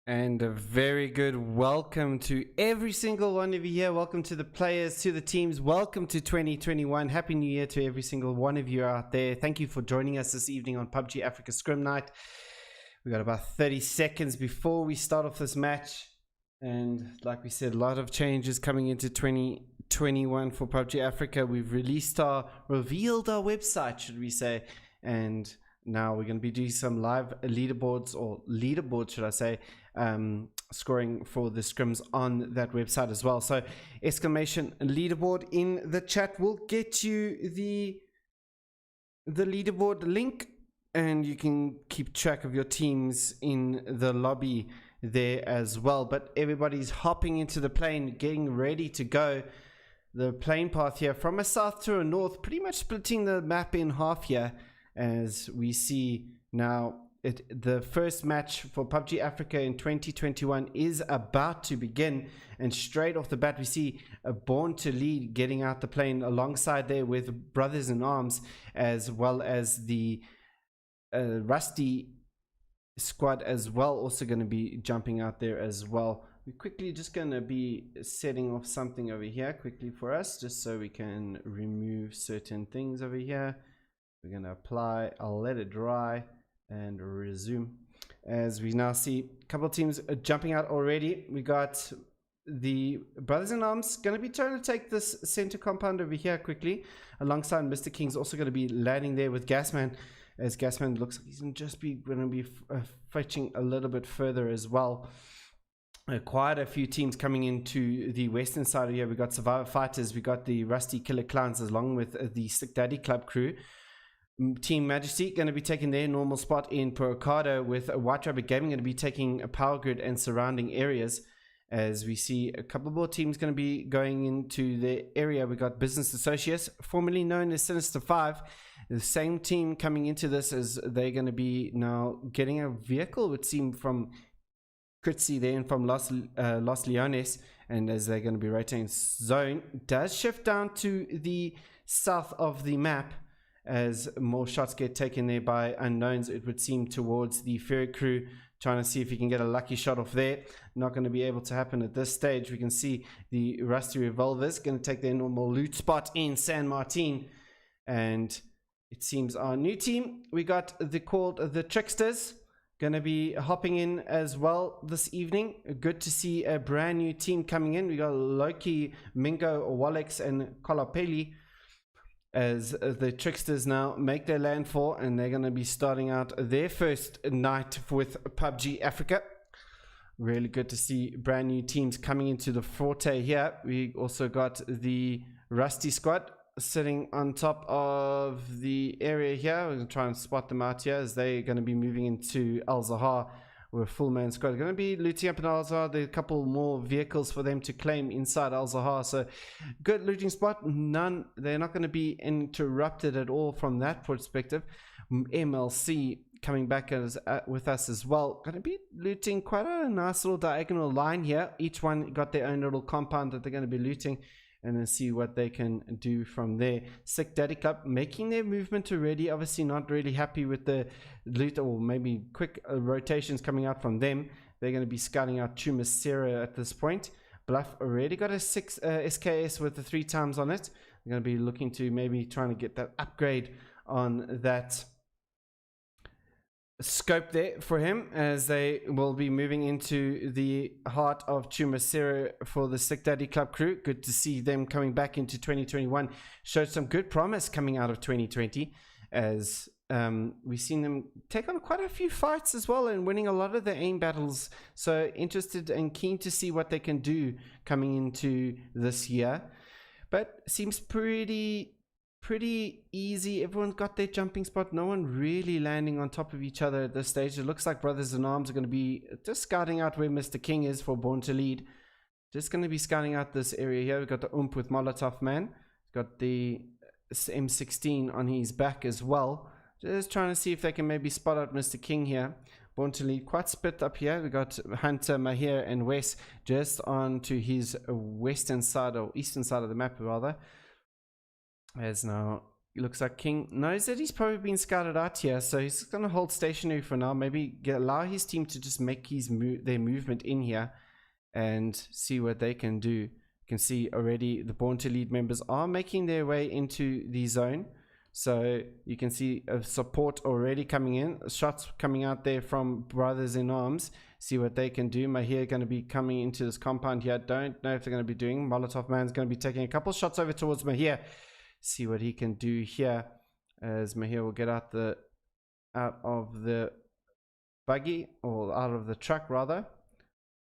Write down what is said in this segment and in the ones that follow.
And a very good welcome to every single one of you here. Welcome to the players, to the teams. Welcome to 2021. Happy New Year to every single one of you out there. Thank you for joining us this evening on PUBG Africa Scrim Night. We got about 30 seconds before we start off this match. And like we said, a lot of changes coming into 2021 for PUBG Africa. We've revealed our website, should we say. And now we're going to be doing some live leaderboards, should I say, scoring for the scrims on that website as well. So exclamation leaderboard in the chat will get you the leaderboard link, and you can keep track of your teams in the lobby there as well. But everybody's hopping into the plane, getting ready to go. The plane path here from a south to a north, pretty much splitting the map in half here, as we see now. The first match for PUBG Africa in 2021 is about to begin, and straight off the bat we see a Born to Lead getting out the plane alongside there with Brothers in Arms, as well as the Rusty squad as well, also going to be jumping out there as well. We're quickly just going to be setting off something over here quickly for us, just so we can remove certain things over here. We're going to apply, I'll let it dry and resume, as we now see a couple of teams jumping out already. We got the Brothers in Arms going to be trying to take this center compound over here quickly, alongside Mr. King's also going to be landing there with Gasman, as Gasman looks like he's going to be fetching a little bit further as well. Quite a few teams coming into the western side of here. We got Survivor Fighters, we got the Rusty Killer Clowns, along with the Sick Daddy Club crew. Team Majesty going to be taking their normal spot in Procado, with White Rabbit Gaming going to be taking a Power Grid and surrounding areas, as we see a couple more teams going to be going into the area. We got Business Associates, formerly known as Sinister 5, the same team coming into this, as they're going to be now getting a vehicle, would seem, from Kritzy there and from Los Leones, and as they're going to be rotating zone, does shift down to the south of the map, as more shots get taken there by unknowns, it would seem, towards the ferry crew, trying to see if he can get a lucky shot off there. Not going to be able to happen at this stage. We can see the Rusty Revolvers going to take their normal loot spot in San Martin, and it seems our new team, we got called the Tricksters, going to be hopping in as well this evening. Good to see a brand new team coming in. We got Loki, Mingo, Walex and Kolapeli, as the Tricksters now make their landfall, and they're going to be starting out their first night with PUBG Africa. Really good to see brand new teams coming into the forte here. We also got the Rusty squad sitting on top of the area here. We're going to try and spot them out here, as they're going to be moving into Al Zahar with a full man squad. They're going to be looting up in Al Zahar. There are a couple more vehicles for them to claim inside Al Zahar, so good looting spot. They're not going to be interrupted at all from that perspective. MLC coming back with us as well, going to be looting quite a nice little diagonal line here. Each one got their own little compound that they're going to be looting, and then see what they can do from there. Sick Daddy Club making their movement already, obviously not really happy with the loot, or maybe quick rotations coming out from them. They're going to be scouting out Chumasera at this point. Bluff already got a 6 SKS with the 3 times on it. They're going to be looking to maybe trying to get that upgrade on that scope there for him, as they will be moving into the heart of Chumasera for the Sick Daddy Club crew. Good to see them coming back into 2021. Showed some good promise coming out of 2020, as we've seen them take on quite a few fights as well, and winning a lot of the aim battles. So interested and keen to see what they can do coming into this year. But seems pretty easy. Everyone's got their jumping spot. No one really landing on top of each other at this stage. It looks like Brothers in Arms are going to be just scouting out where Mr. King is for Born to Lead. Just going to be scouting out this area here. We've got the with Molotov Man. Got the M16 on his back as well. Just trying to see if they can maybe spot out Mr. King here. Born to Lead quite split up here. We got Hunter, Mahir and Wes just on to his western side, or eastern side of the map rather. As now looks like King knows that he's probably been scouted out here, so he's going to hold stationary for now. Maybe allow his team to just make their movement in here and see what they can do. You can see already the Born to Lead members are making their way into the zone. So you can see a support already coming in. Shots coming out there from Brothers in Arms. See what they can do. Mahir going to be coming into this compound here. Don't know if they're going to be doing. Molotov Man's going to be taking a couple shots over towards Mahir. See what he can do here, as Mahir will get out of the buggy, or out of the truck rather,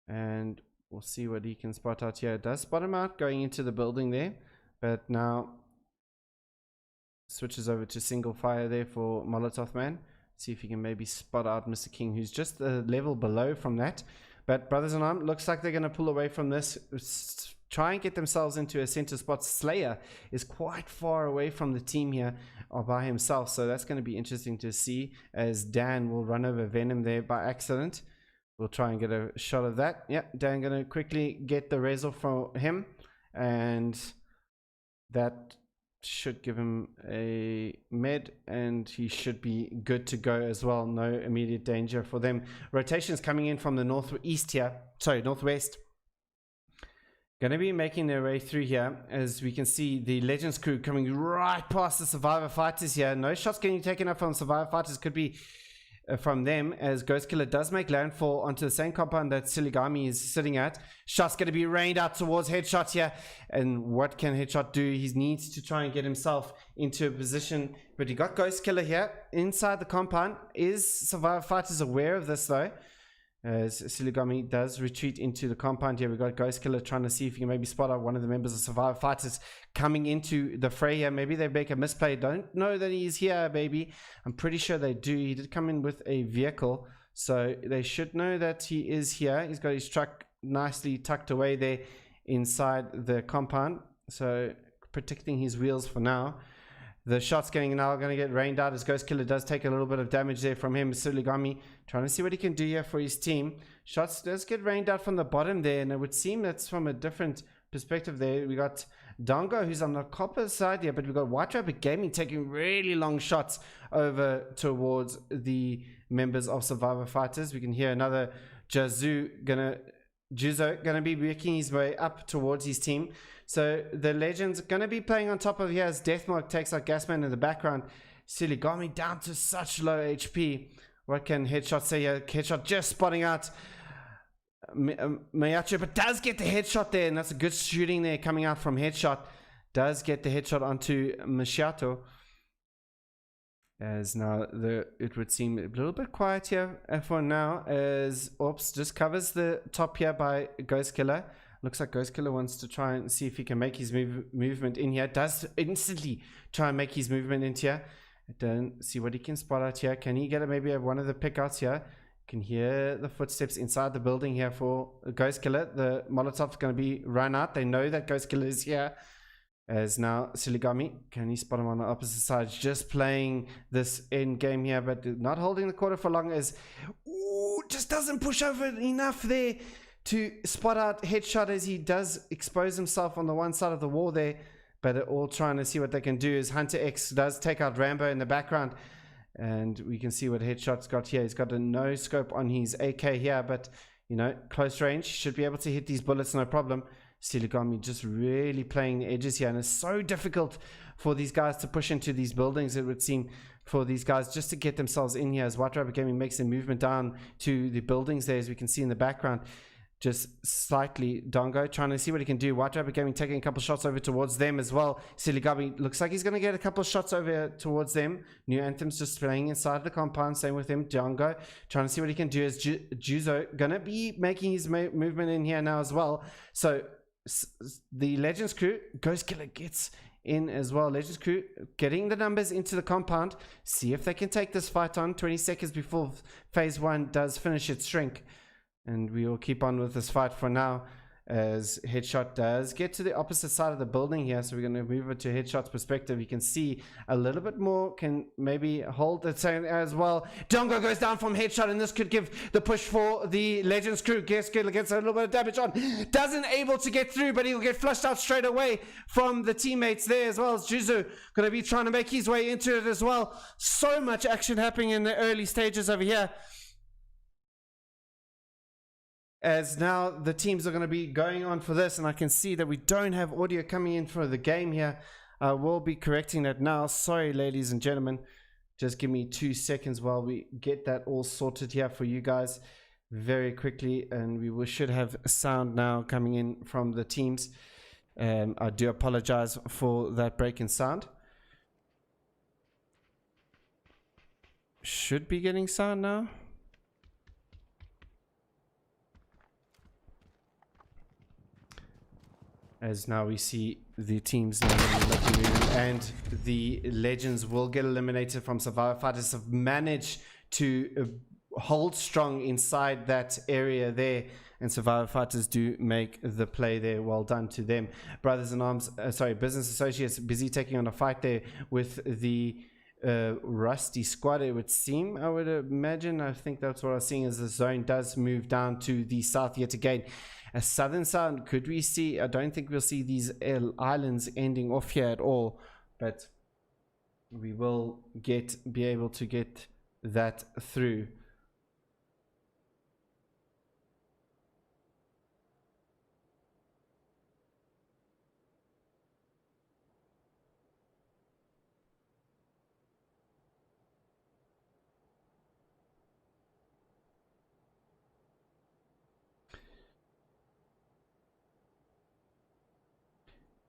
and we'll see what he can spot out here. It does spot him out going into the building there, but now switches over to single fire there for Molotov Man. See if he can maybe spot out Mr. King, who's just a level below from that. But Brothers in Arms looks like they're going to pull away from this, try and get themselves into a center spot. Slayer is quite far away from the team here by himself, so that's going to be interesting to see, as Dan will run over Venom there by accident. We'll try and get a shot of that. Yeah, Dan going to quickly get the resolve for him, and that should give him a med, and he should be good to go as well. No immediate danger for them. Rotations coming in from the northwest going to be making their way through here, as we can see the Legends crew coming right past the Survivor Fighters here. No shots getting taken up from Survivor Fighters, could be from them, as Ghost Killer does make landfall onto the same compound that Siligami is sitting at. Shots going to be rained out towards Headshot here, and what can Headshot do? He needs to try and get himself into a position, but he got Ghost Killer here inside the compound. Is Survivor Fighters aware of this though? As Siligami does retreat into the compound here. We got Ghost Killer trying to see if he can maybe spot out one of the members of Survivor Fighters coming into the fray here. Maybe they make a misplay. Don't know that he's here, baby. I'm pretty sure they do. He did come in with a vehicle, so they should know that he is here. He's got his truck nicely tucked away there inside the compound, so protecting his wheels for now. The shots now going to get rained out, as Ghost Killer does take a little bit of damage there from him. Siligami trying to see what he can do here for his team. Shots does get rained out from the bottom there, and it would seem that's from a different perspective there. We got Dongo, who's on the copper side here, but we got White Rabbit Gaming taking really long shots over towards the members of Survivor Fighters. We can hear another Juzo gonna be working his way up towards his team. So the Legends gonna be playing on top of here, as Deathmark takes out Gasman in the background. Siligami down to such low HP. What can Headshot say here? Headshot just spotting out Mayacho, but does get the headshot there, and that's a good shooting there coming out from Headshot. Does get the headshot onto Mashiato, as now it would seem a little bit quiet here for now, as Ops just covers the top here by Ghost Killer. Looks like Ghost Killer wants to try and see if he can make his movement in here. Does instantly try and make his movement into here. Don't see what he can spot out here. Can he get maybe one of the pickouts here? Can hear the footsteps inside the building here for Ghost Killer. The Molotov's going to be run out. They know that Ghost Killer is here. As now Siligami, can he spot him on the opposite side? Just playing this end game here, but not holding the quarter for long, as just doesn't push over enough there to spot out Headshot, as he does expose himself on the one side of the wall there. But all trying to see what they can do, is Hunter X does take out Rambo in the background, and we can see what Headshot's got here. He's got a no scope on his AK here, but you know, close range, should be able to hit these bullets no problem. Siligami just really playing the edges here, and it's so difficult for these guys to push into these buildings, it would seem, for these guys just to get themselves in here, as White Rabbit Gaming makes a movement down to the buildings there, as we can see in the background. Just slightly Dongo trying to see what he can do. White Rabbit Gaming taking a couple shots over towards them as well. Siligami looks like he's going to get a couple of shots over towards them. New Anthem's just playing inside the compound. Same with him. Dongo trying to see what he can do, as Juzo going to be making his movement in here now as well. So the Legends crew, Ghost Killer gets in as well. Legends crew getting the numbers into the compound. See if they can take this fight on. 20 seconds before phase 1 does finish its shrink. And we will keep on with this fight for now, as Headshot does get to the opposite side of the building here. So we're going to move it to Headshot's perspective. You can see a little bit more, can maybe hold the same as well. Dongo goes down from Headshot, and this could give the push for the Legends crew. Gets a little bit of damage on. Doesn't able to get through, but he'll get flushed out straight away from the teammates there, as well as Juzu going to be trying to make his way into it as well. So much action happening in the early stages over here, as now the teams are going to be going on for this. And I can see that we don't have audio coming in for the game here. I will be correcting that now. Sorry, ladies and gentlemen. Just give me 2 seconds while we get that all sorted here for you guys very quickly, and we should have sound now coming in from the teams. I do apologize for that break in sound. Should be getting sound now. As now we see the teams now looking, and the Legends will get eliminated from Survivor Fighters. Have managed to hold strong inside that area there, and Survivor Fighters do make the play there. Well done to them. Brothers in Arms, Business Associates busy taking on a fight there with the Rusty squad, it would seem. I would imagine, I think that's what I was seeing, as the zone does move down to the south yet again. A southern sound, could we see? I don't think we'll see these islands ending off here at all, but we will be able to get that through.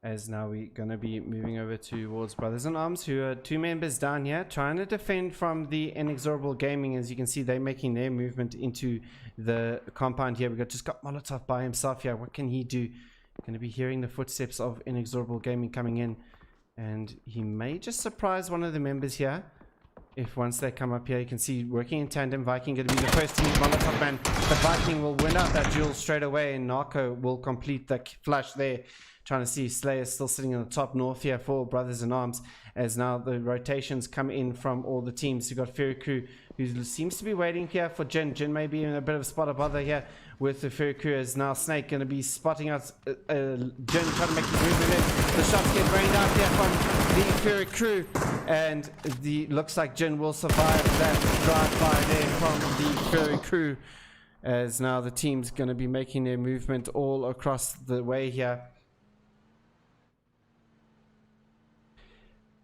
As now we're going to be moving over towards Brothers in Arms, who are 2 members down here trying to defend from the Inexorable Gaming. As you can see, they're making their movement into the compound here. We've just got Molotov by himself here. What can he do? Going to be hearing the footsteps of Inexorable Gaming coming in, and he may just surprise one of the members here. If once they come up here, you can see working in tandem, Viking going to be the first to meet Molotov Man. The Viking will win out that duel straight away, and Narco will complete the flush there. Trying to see Slayer still sitting on the top north here for Brothers in Arms, as now the rotations come in from all the teams. You've got Fairy Crew, who seems to be waiting here for Jin. Jin may be in a bit of a spot of bother here with the Fairy Crew, as now Snake going to be spotting out Jin, trying to make the movement in. The shots get rained out here from the Fairy Crew, and looks like Jin will survive that drive-by there from the Fairy Crew, as now the team's going to be making their movement all across the way here.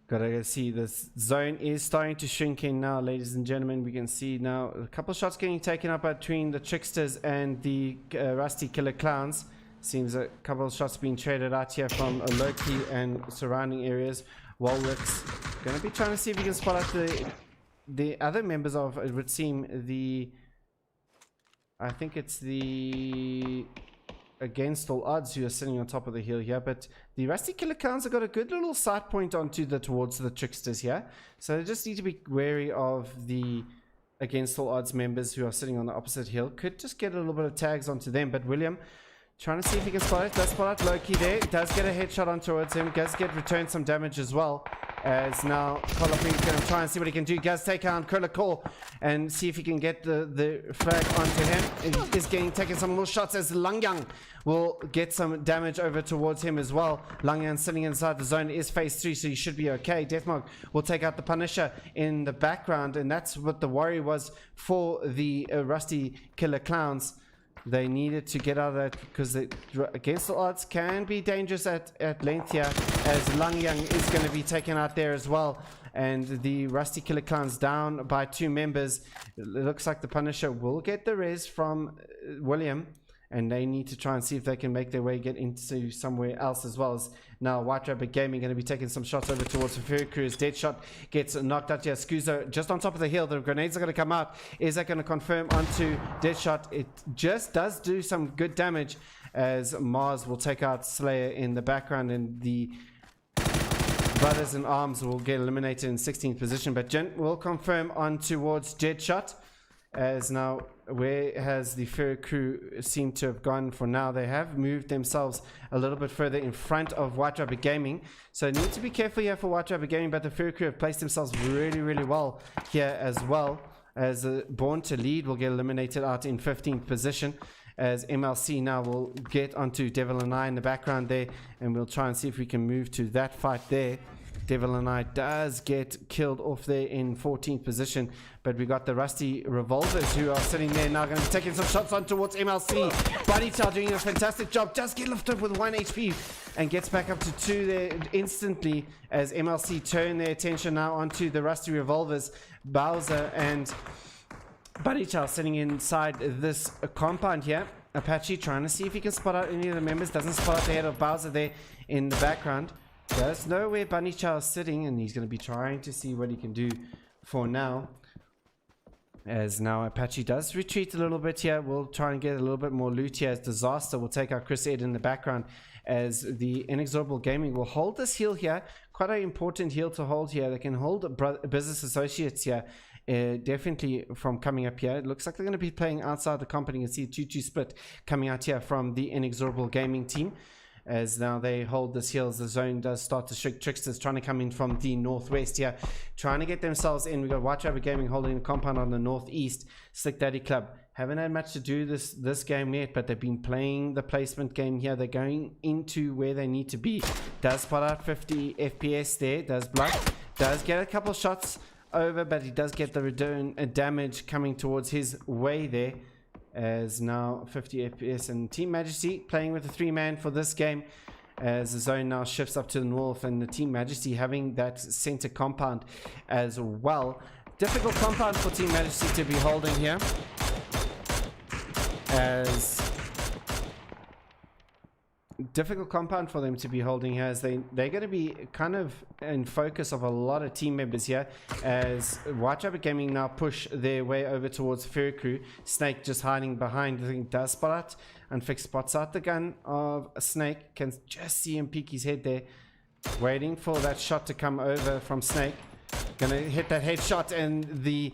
Gotta see this zone is starting to shrink in now, ladies and gentlemen. We can see now a couple of shots getting taken up between the Tricksters and the Rusty Killer Clowns. Seems a couple of shots being traded out here from Loki and surrounding areas. Walwick's gonna be trying to see if he can spot out the other members of, it would seem, I think it's the Against All Odds who are sitting on top of the hill here, but the Rusty Killer Clowns have got a good little sight point onto towards the Tricksters here, so they just need to be wary of the Against All Odds members who are sitting on the opposite hill. Could just get a little bit of tags onto them, but William trying to see if he can spot it. Does spot out Loki there, does get a headshot on towards him, does get returned some damage as well, as now Kolopi's going to try and see what he can do. Does take out Kurla Call and see if he can get the flag onto him. He is taking some little shots, as Langyang will get some damage over towards him as well. Langyang sitting inside the zone, is phase 3, so he should be okay. Deathmark will take out the Punisher in the background, and that's what the worry was for the Rusty Killer Clowns. They needed to get out of that, because Against the Odds can be dangerous at length here, as Langyang is going to be taken out there as well, and the Rusty Killer Clowns down by 2 members. It looks like the Punisher will get the res from William, and they need to try and see if they can make their way get into somewhere else, as well as now White Rabbit Gaming going to be taking some shots over towards the Fairy Crew's. Deadshot gets knocked out here. Scuzo just on top of the hill. The grenades are going to come out. Is that going to confirm onto Deadshot? It just does do some good damage, as Mars will take out Slayer in the background, and the Brothers in Arms will get eliminated in 16th position, but Jen will confirm on towards Deadshot, As now, where has the Fur crew seemed to have gone for now? They have moved themselves a little bit further in front of White Rabbit Gaming, so need to be careful here for White Rabbit Gaming, but the Fur crew have placed themselves really well here as well, as Born to Lead will get eliminated out in 15th position, as MLC now will get onto Devil and I in the background there, and we'll try and see if we can move to that fight there. Devil and I does get killed off there in 14th position, but we got the Rusty Revolvers who are sitting there now, going to be taking some shots on towards MLC. Buddy Chow doing a fantastic job, just get lifted with 1 HP and gets back up to 2 there instantly, as MLC turn their attention now onto the Rusty Revolvers. Bowser and Buddy Chow sitting inside this compound here. Apache trying to see if he can spot out any of the members, doesn't spot out the head of Bowser there in the background. Does know where Bunny Chow is sitting, and he's going to be trying to see what he can do for now. As now Apache does retreat a little bit here. We'll try and get a little bit more loot here, as Disaster will take out Chris Ed in the background, as the Inexorable Gaming will hold this heal here. Quite an important heal to hold here. They can hold business associates here, definitely from coming up here. It looks like they're going to be playing outside the company. You can see a 2-2 split coming out here from the Inexorable Gaming team, as now they hold this heal as the zone does start to shake. Tricksters trying to come in from the northwest here, trying to get themselves in. We got White Rabbit Gaming holding the compound on the northeast. Slick Daddy Club haven't had much to do this game yet, but they've been playing the placement game here. They're going into where they need to be. Does spot out 50 FPS there. Does block. Does get a couple shots over, but he does get the return damage coming towards his way there, as now 50 FPS. And Team Majesty playing with a 3-man for this game, as the zone now shifts up to the north, and the Team Majesty having that center compound as well. Difficult compound for Team Majesty to be holding here, as difficult compound for them to be holding here, as they're going to be kind of in focus of a lot of team members here, as White Rabbit Gaming now push their way over towards Fur Crew. Snake just hiding behind, I think does spot out, and Fix spots out the gun of Snake, can just see him peek his head there, waiting for that shot to come over from Snake. Gonna hit that headshot, and the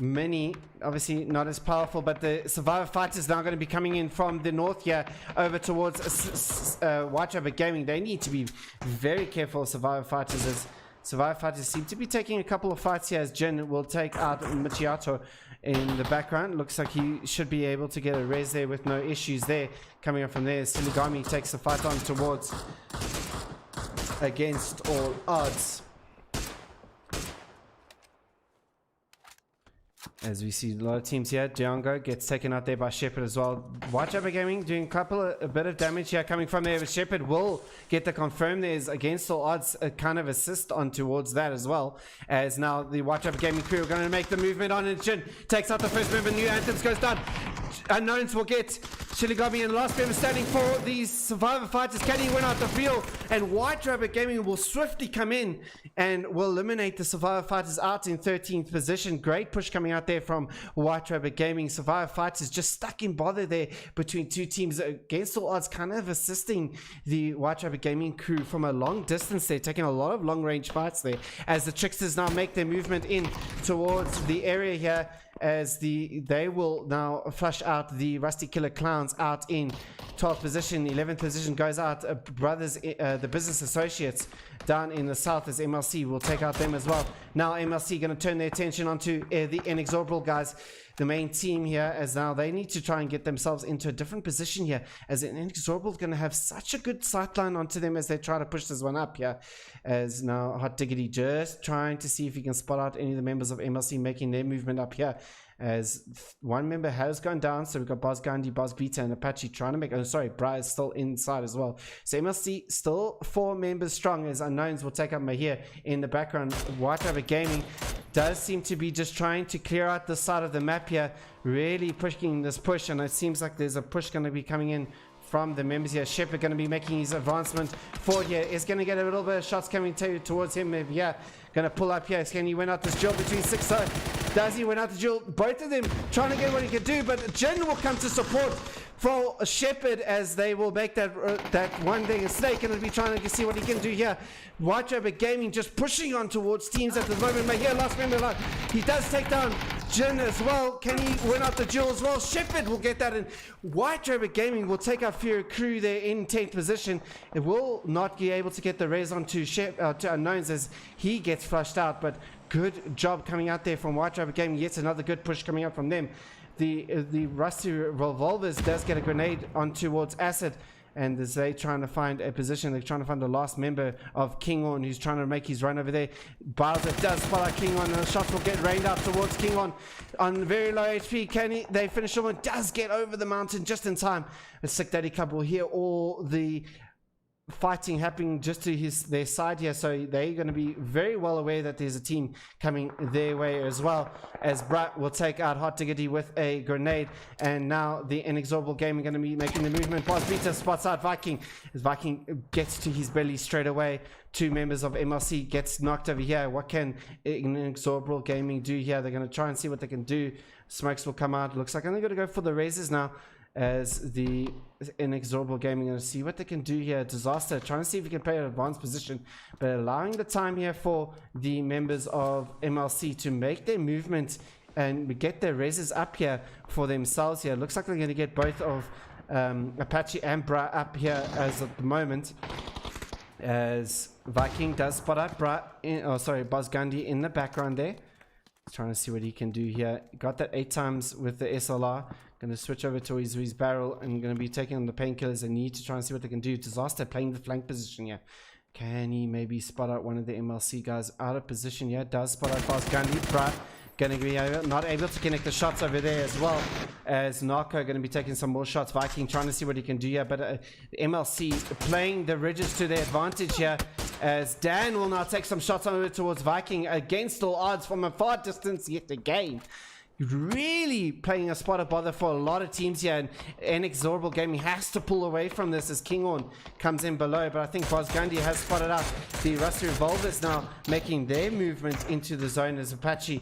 Mini obviously not as powerful, but the Survivor Fighters now going to be coming in from the north here over towards White Rabbit Gaming. They need to be very careful of Survivor Fighters, as Survivor Fighters seem to be taking a couple of fights here, as Jin will take out Machiato in the background. Looks like he should be able to get a res there with no issues there. Coming up from there, Siligami takes the fight on towards Against All Odds, as we see a lot of teams here. Django gets taken out there by Shepard as well. White Rabbit Gaming doing a bit of damage here coming from there, but Shepard will get the confirm. There's Against All Odds a kind of assist on towards that as well, as now the White Rabbit Gaming crew are going to make the movement on, and Jin takes out the first member. New Anthems goes down. Unknowns will get Shiligami, and the last member standing for these Survivor Fighters. Can he win out the field? And White Rabbit Gaming will swiftly come in and will eliminate the Survivor Fighters out in 13th position. Great push coming out there from White Rabbit Gaming. Survivor Fighters just stuck in bother there between two teams. Against All Odds kind of assisting the White Rabbit Gaming crew from a long distance there, taking a lot of long range fights there, as the Tricksters now make their movement in towards the area here, as they will now flush out the Rusty Killer Clowns out in 12th position. 11th position goes out brothers, the Business Associates down in the south, as MLC will take out them as well. Now MLC going to turn their attention onto the Inexorable guys, the main team here, as now they need to try and get themselves into a different position here, as Inexorable is going to have such a good sightline onto them as they try to push this one up here, as now Hot Diggity just trying to see if he can spot out any of the members of MLC making their movement up here, as one member has gone down. So we've got Boz Gandhi, Boz Beta, and Apache trying to make, oh sorry, Bri is still inside as well. So MLC still 4 members strong, as Unknowns will take up Mahir in the background. White Rabbit Gaming does seem to be just trying to clear out the side of the map here, really pushing this push, and it seems like there's a push going to be coming in from the members here. Shepard going to be making his advancement forward here. Is going to get a little bit of shots coming towards him. Yeah, going to pull up here. Can he win out this duel between 6 Does he win out the duel? Both of them trying to get what he can do, but Jin will come to support for Shepherd as they will make that one thing. A Snake going to be trying to see what he can do here. White Rabbit Gaming just pushing on towards teams at the moment. But here, last member alive. He does take down Jin as well. Can he win out the duel as well? Shepherd will get that in. White Rabbit Gaming will take out Fury Crew there in 10th position. It will not be able to get the res onto to Unknowns as he gets flushed out. But good job coming out there from White Rabbit Gaming. Yet another good push coming out from them. The Rusty Revolvers does get a grenade on towards Acid, and as they trying to find a position, they're trying to find the last member of King On who's trying to make his run over there. Bowser does spot out King On, and the shots will get rained out towards King On very low HP. Can he? They finish him and does get over the mountain just in time. The Sick Daddy Club will hear all the fighting happening just to their side here, so they're going to be very well aware that there's a team coming their way as well, as Brat will take out Hot Diggity with a grenade. And now the Inexorable Gaming going to be making the movement. Boss Beta spots out Viking as Viking gets to his belly straight away. Two members of MLC gets knocked over here. What can Inexorable Gaming do here? They're going to try and see what they can do. Smokes will come out. Looks like I'm going to go for the raises now, as the Inexorable Gaming going to see what they can do here. Disaster trying to see if he can play an advanced position, but allowing the time here for the members of MLC to make their movement and get their reses up here for themselves here. Looks like they're going to get both of Apache and Bra up here as at the moment, as Viking does spot out Buzz Gundy in the background there. He's trying to see what he can do here. Got that 8 times with the SLR. Going to switch over to his barrel and going to be taking on the painkillers. They need to try and see what they can do. Disaster playing the flank position here. Can he maybe spot out one of the MLC guys out of position? Yeah, does spot out Fast Gundy. Brat going to be not able to connect the shots over there as well, as Narco going to be taking some more shots. Viking trying to see what he can do here, but MLC playing the ridges to their advantage here, as Dan will now take some shots over towards Viking against all odds from a far distance yet again. Really playing a spot of bother for a lot of teams here, and Inexorable Gaming has to pull away from this as King On comes in below. But I think Bozgandi has spotted out the Rusty Revolvers now making their movement into the zone, as Apache,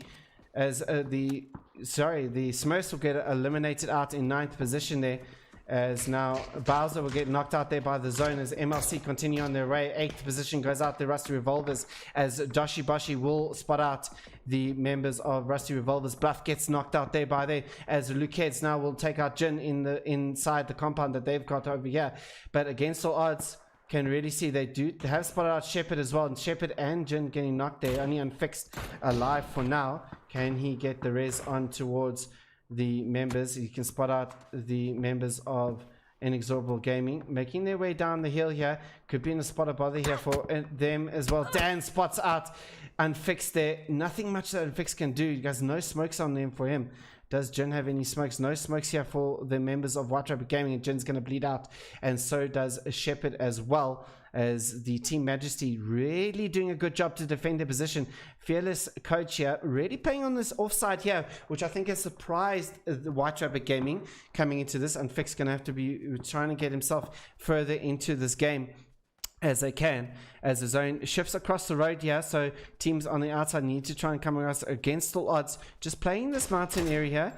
as the Smurfs will get eliminated out in 9th position there, as now Bowser will get knocked out there by the zone, as MLC continue on their way. 8th position goes out the Rusty Revolvers, as Dashi Bashi will spot out the members of Rusty Revolvers. Bluff gets knocked out there by there, as Lukeheads now will take out Jin inside the compound that they've got over here. But against all odds, can really see they have spotted out Shepherd as well, and Shepherd and Jin getting knocked there, only unfixed alive for now. Can he get the res on towards the members? He can spot out the members of Inexorable Gaming making their way down the hill here. Could be in a spot of bother here for them as well. Dan spots out Unfixed there. Nothing much that Unfixed can do. You guys, no smokes on them for him. Does Jin have any smokes? No smokes here for the members of White Rabbit Gaming, and Jin's going to bleed out, and so does Shepherd as well, as the Team Majesty really doing a good job to defend their position. Fearless Coach here really playing on this offside here, which I think has surprised the White Rabbit Gaming coming into this. Unfixed going to have to be trying to get himself further into this game as they can, as the zone shifts across the road here, so teams on the outside need to try and come across against all odds. Just playing this mountain area here,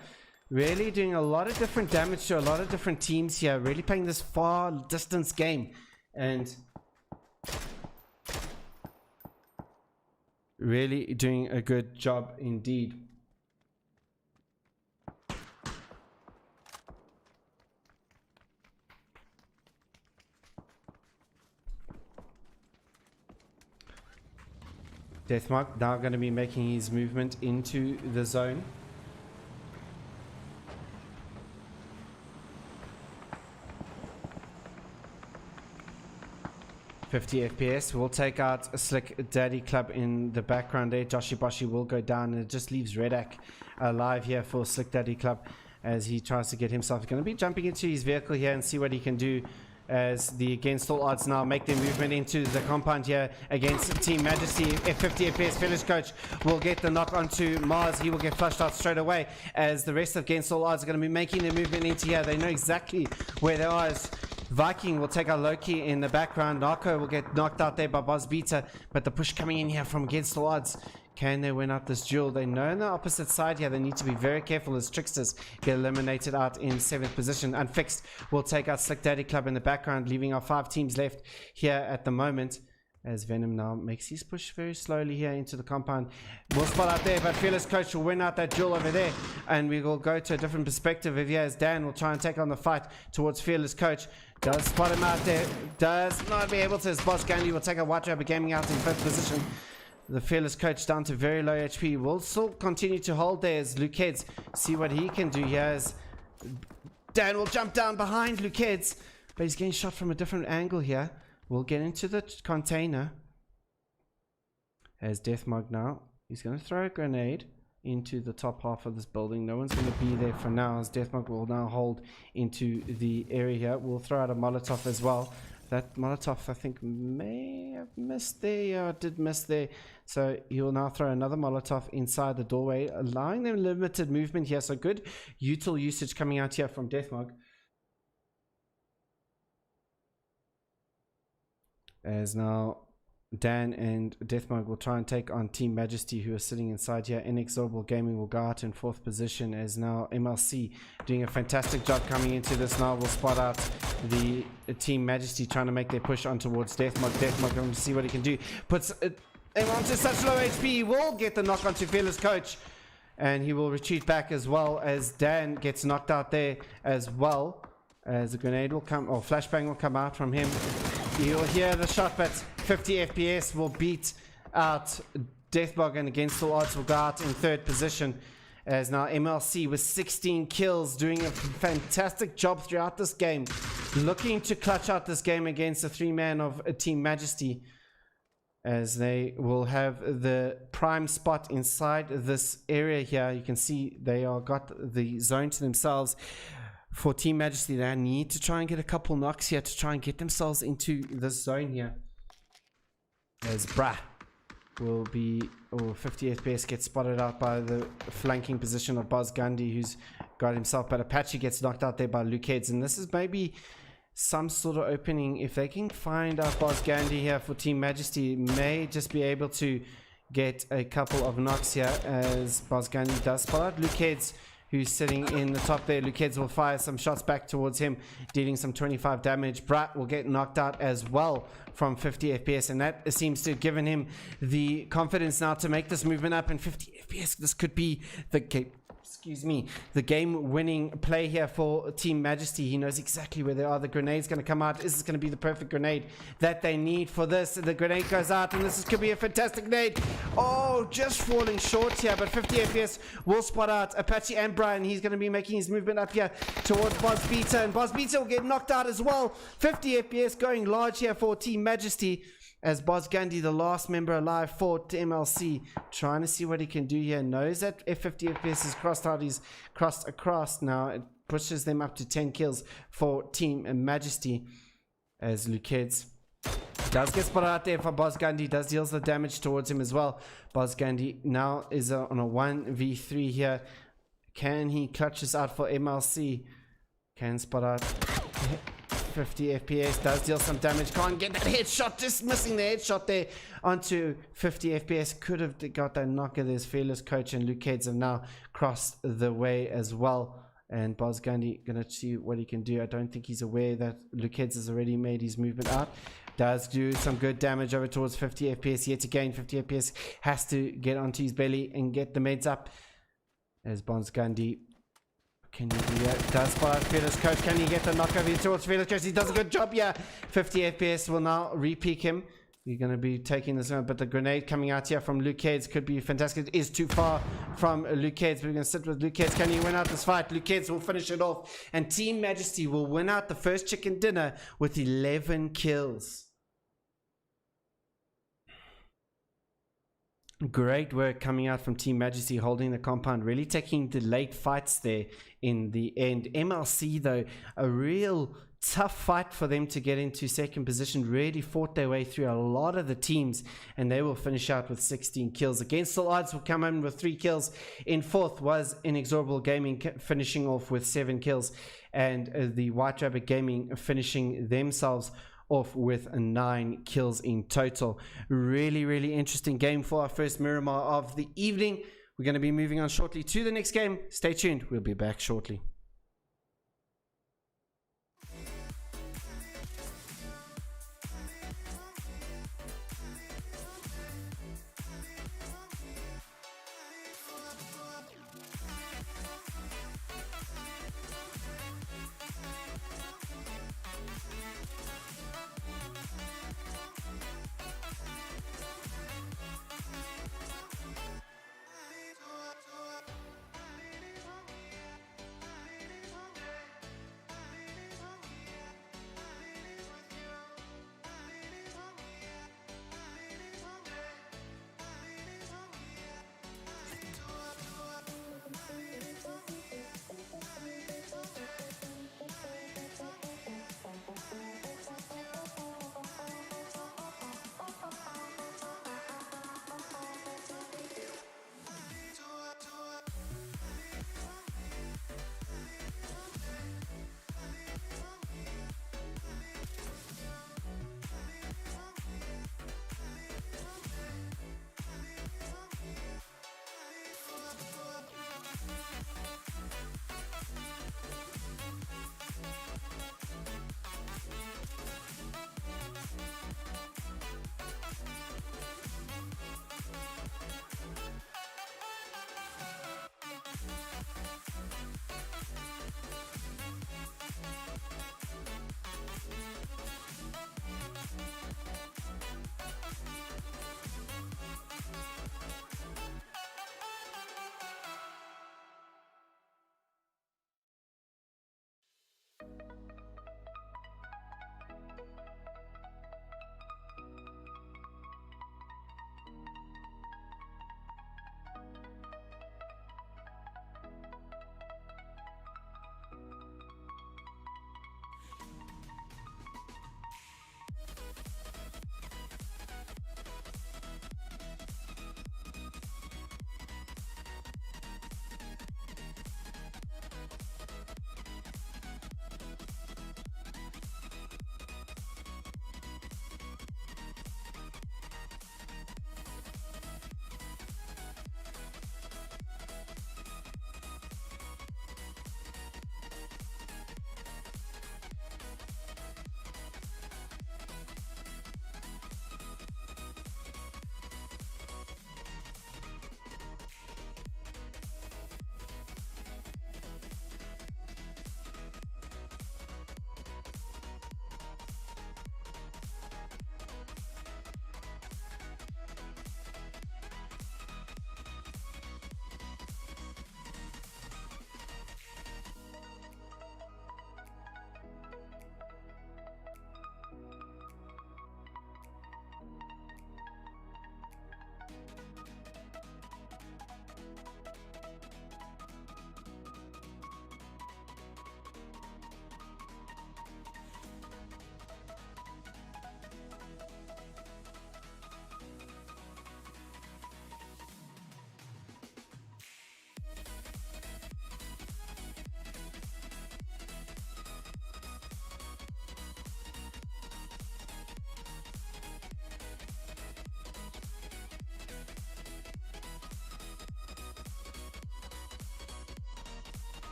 really doing a lot of different damage to a lot of different teams here, really playing this far distance game, and really doing a good job indeed. Deathmark now going to be making his movement into the zone. .50 FPS will take out a Slick Daddy Club in the background there. Joshi Boshi will go down, and it just leaves Redak alive here for Slick Daddy Club as he tries to get himself. He's going to be jumping into his vehicle here and see what he can do, as the Against All Odds now make their movement into the compound here against Team Majesty. F50 FPS Finish Coach will get the knock onto Mars. He will get flushed out straight away, as the rest of Against All Odds are going to be making their movement into here. They know exactly where they are, as Viking will take out Loki in the background. Narco will get knocked out there by Boss Beta, but the push coming in here from Against All Odds. Can they win out this duel? They know on the opposite side here they need to be very careful as Tricksters get eliminated out in 7th position. Unfixed will take out Slick Daddy Club in the background, leaving our 5 teams left here at the moment. As Venom now makes his push very slowly here into the compound. We'll spot out there, but Fearless Coach will win out that duel over there. And we will go to a different perspective. If he has Dan, will try and take on the fight towards Fearless Coach. Does spot him out there. Does not be able to. His boss Gandhi will take a White Rabbit Gaming out in 5th position. The Fearless Coach down to very low HP. Will still continue to hold there as Luke Heads. See what he can do here as Dan will jump down behind Luke Heads. But he's getting shot from a different angle here. We'll get into the container. As Deathmug now. He's going to throw a grenade into the top half of this building. No one's going to be there for now as Deathmug will now hold into the area here. We'll throw out a Molotov as well. That Molotov I think may have missed there. Yeah, it did miss there. So he will now throw another Molotov inside the doorway, allowing them limited movement here. So good util usage coming out here from Deathmug. As now Dan and Deathmug will try and take on Team Majesty, who are sitting inside here. Inexorable Gaming will go out in 4th position, as now MLC doing a fantastic job coming into this. Now we'll spot out the Team Majesty trying to make their push on towards Deathmug. Deathmug going to see what he can do. Puts him onto such low HP. He will get the knock onto Fearless Coach, and he will retreat back as well as Dan gets knocked out there as well. As a grenade will come, or flashbang will come out from him. You'll hear the shot, but 50 FPS will beat out Deathbug, and against all odds will go out in 3rd position. As now MLC with 16 kills, doing a fantastic job throughout this game, looking to clutch out this game against the 3-man of Team Majesty, as they will have the prime spot inside this area here. You can see they are got the zone to themselves. For Team Majesty, they need to try and get a couple knocks here to try and get themselves into this zone here. As Brah will be, 50 FPS gets spotted out by the flanking position of Buzz Gandhi, who's got himself, but Apache gets knocked out there by Luke Heads. And this is maybe some sort of opening. If they can find out Buzz Gandhi here for Team Majesty, may just be able to get a couple of knocks here, as Buzz Gandhi does spot out Luke Heads, who's sitting in the top there. Luke Heads will fire some shots back towards him, dealing some 25 damage. Brat will get knocked out as well from 50 FPS, and that seems to have given him the confidence now to make this movement up in 50 FPS. This could be the game, the game-winning play here for Team Majesty. He knows exactly where they are. The grenade's going to come out. Is this going to be the perfect grenade that they need for this? The grenade goes out, and this could be a fantastic nade. Oh, just falling short here, but 50 FPS will spot out Apache and Brian. He's going to be making his movement up here towards Boz Beta, and Boz Beta will get knocked out as well. 50 FPS going large here for Team Majesty, as Boz Gandhi, the last member alive for MLC, trying to see what he can do here. Knows that if 50 FPS is crossed out, he's crossed across. Now it pushes them up to 10 kills for Team Majesty, as Luke Heads does get spotted out there for Boz Gandhi, does deals the damage towards him as well. Boz Gandhi now is on a 1v3 here. Can he clutch this out for MLC? Can spot out 50 FPS, does deal some damage, can't get that headshot, just missing the headshot there onto 50 FPS. Could have got that knocker. There's Fearless Coach and Luke Heads have now crossed the way as well, and Boz Gandhi gonna see what he can do. I don't think he's aware that Luke Heads has already made his movement out. Does do some good damage over towards 50 FPS yet again. 50 FPS has to get onto his belly and get the meds up, as Boz Gandhi, can he do that? Does spot out Fearless Coach. Can he get the knock over towards Fearless Coach? He does a good job. Yeah, 50 FPS will now re-peak him. You're going to be taking this one, but the grenade coming out here from Luke Heads could be fantastic. It is too far from Luke Heads, but we're going to sit with Luke Heads. Can he win out this fight? Luke Heads will finish it off, and Team Majesty will win out the first chicken dinner with 11 kills. Great work coming out from Team Majesty, holding the compound, really taking the late fights there in the end. MLC, though, a real tough fight for them to get into 2nd position. Really fought their way through a lot of the teams, and they will finish out with 16 kills. Against all odds will come in with 3 kills. In 4th was Inexorable Gaming, finishing off with 7 kills, and the White Rabbit Gaming finishing themselves off with 9 kills in total. Really interesting game for our first Miramar of the evening. We're going to be moving on shortly to the next game. Stay tuned. We'll be back shortly.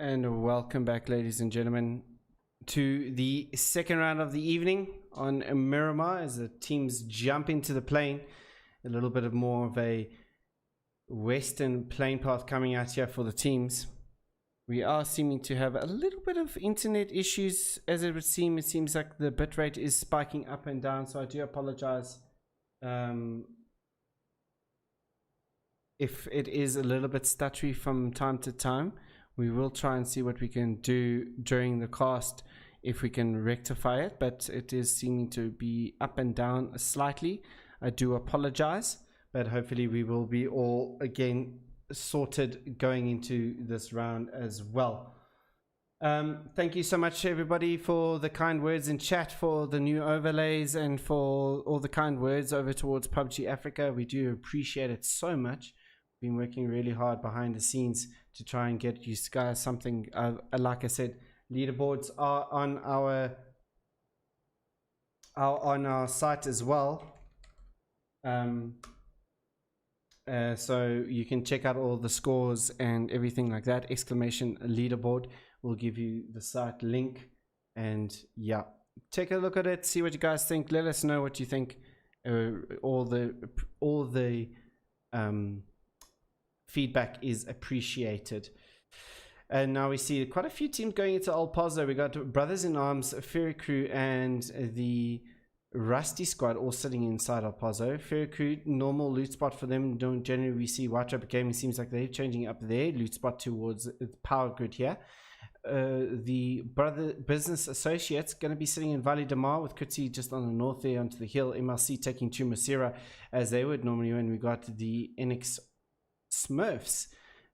And welcome back, ladies and gentlemen, to the second round of the evening on Miramar as the teams jump into the plane. A little bit of more of a western plane path coming out here for the teams. We are seeming to have a little bit of internet issues as it would seem. It seems like the bitrate is spiking up and down, so I do apologize if it is a little bit stuttery from time to time. We will try and see what we can do during the cast if we can rectify it, but it is seeming to be up and down slightly. I do apologize, but hopefully we will be all again sorted going into this round as well. Thank you so much everybody for the kind words in chat, for the new overlays, and for all the kind words over towards PUBG Africa. We do appreciate it so much. Been working really hard behind the scenes to try and get you guys something. Like I said, leaderboards are on our site as well, so you can check out all the scores and everything like that. Exclamation leaderboard will give you the site link, and yeah, take a look at it, see what you guys think. Let us know what you think. All the feedback is appreciated. And now we see quite a few teams going into El Paso. We got Brothers in Arms, Ferry Crew, and the Rusty Squad all sitting inside El Paso. Ferry Crew, normal loot spot for them. Don't generally we see White Rabbit Gaming seems like they're changing up their loot spot towards Power Grid here. The Business Associates going to be sitting in Valley de Mar with Kutsi just on the north there onto the hill. MLC taking Chumasira as they would normally when we got the NX Smurfs.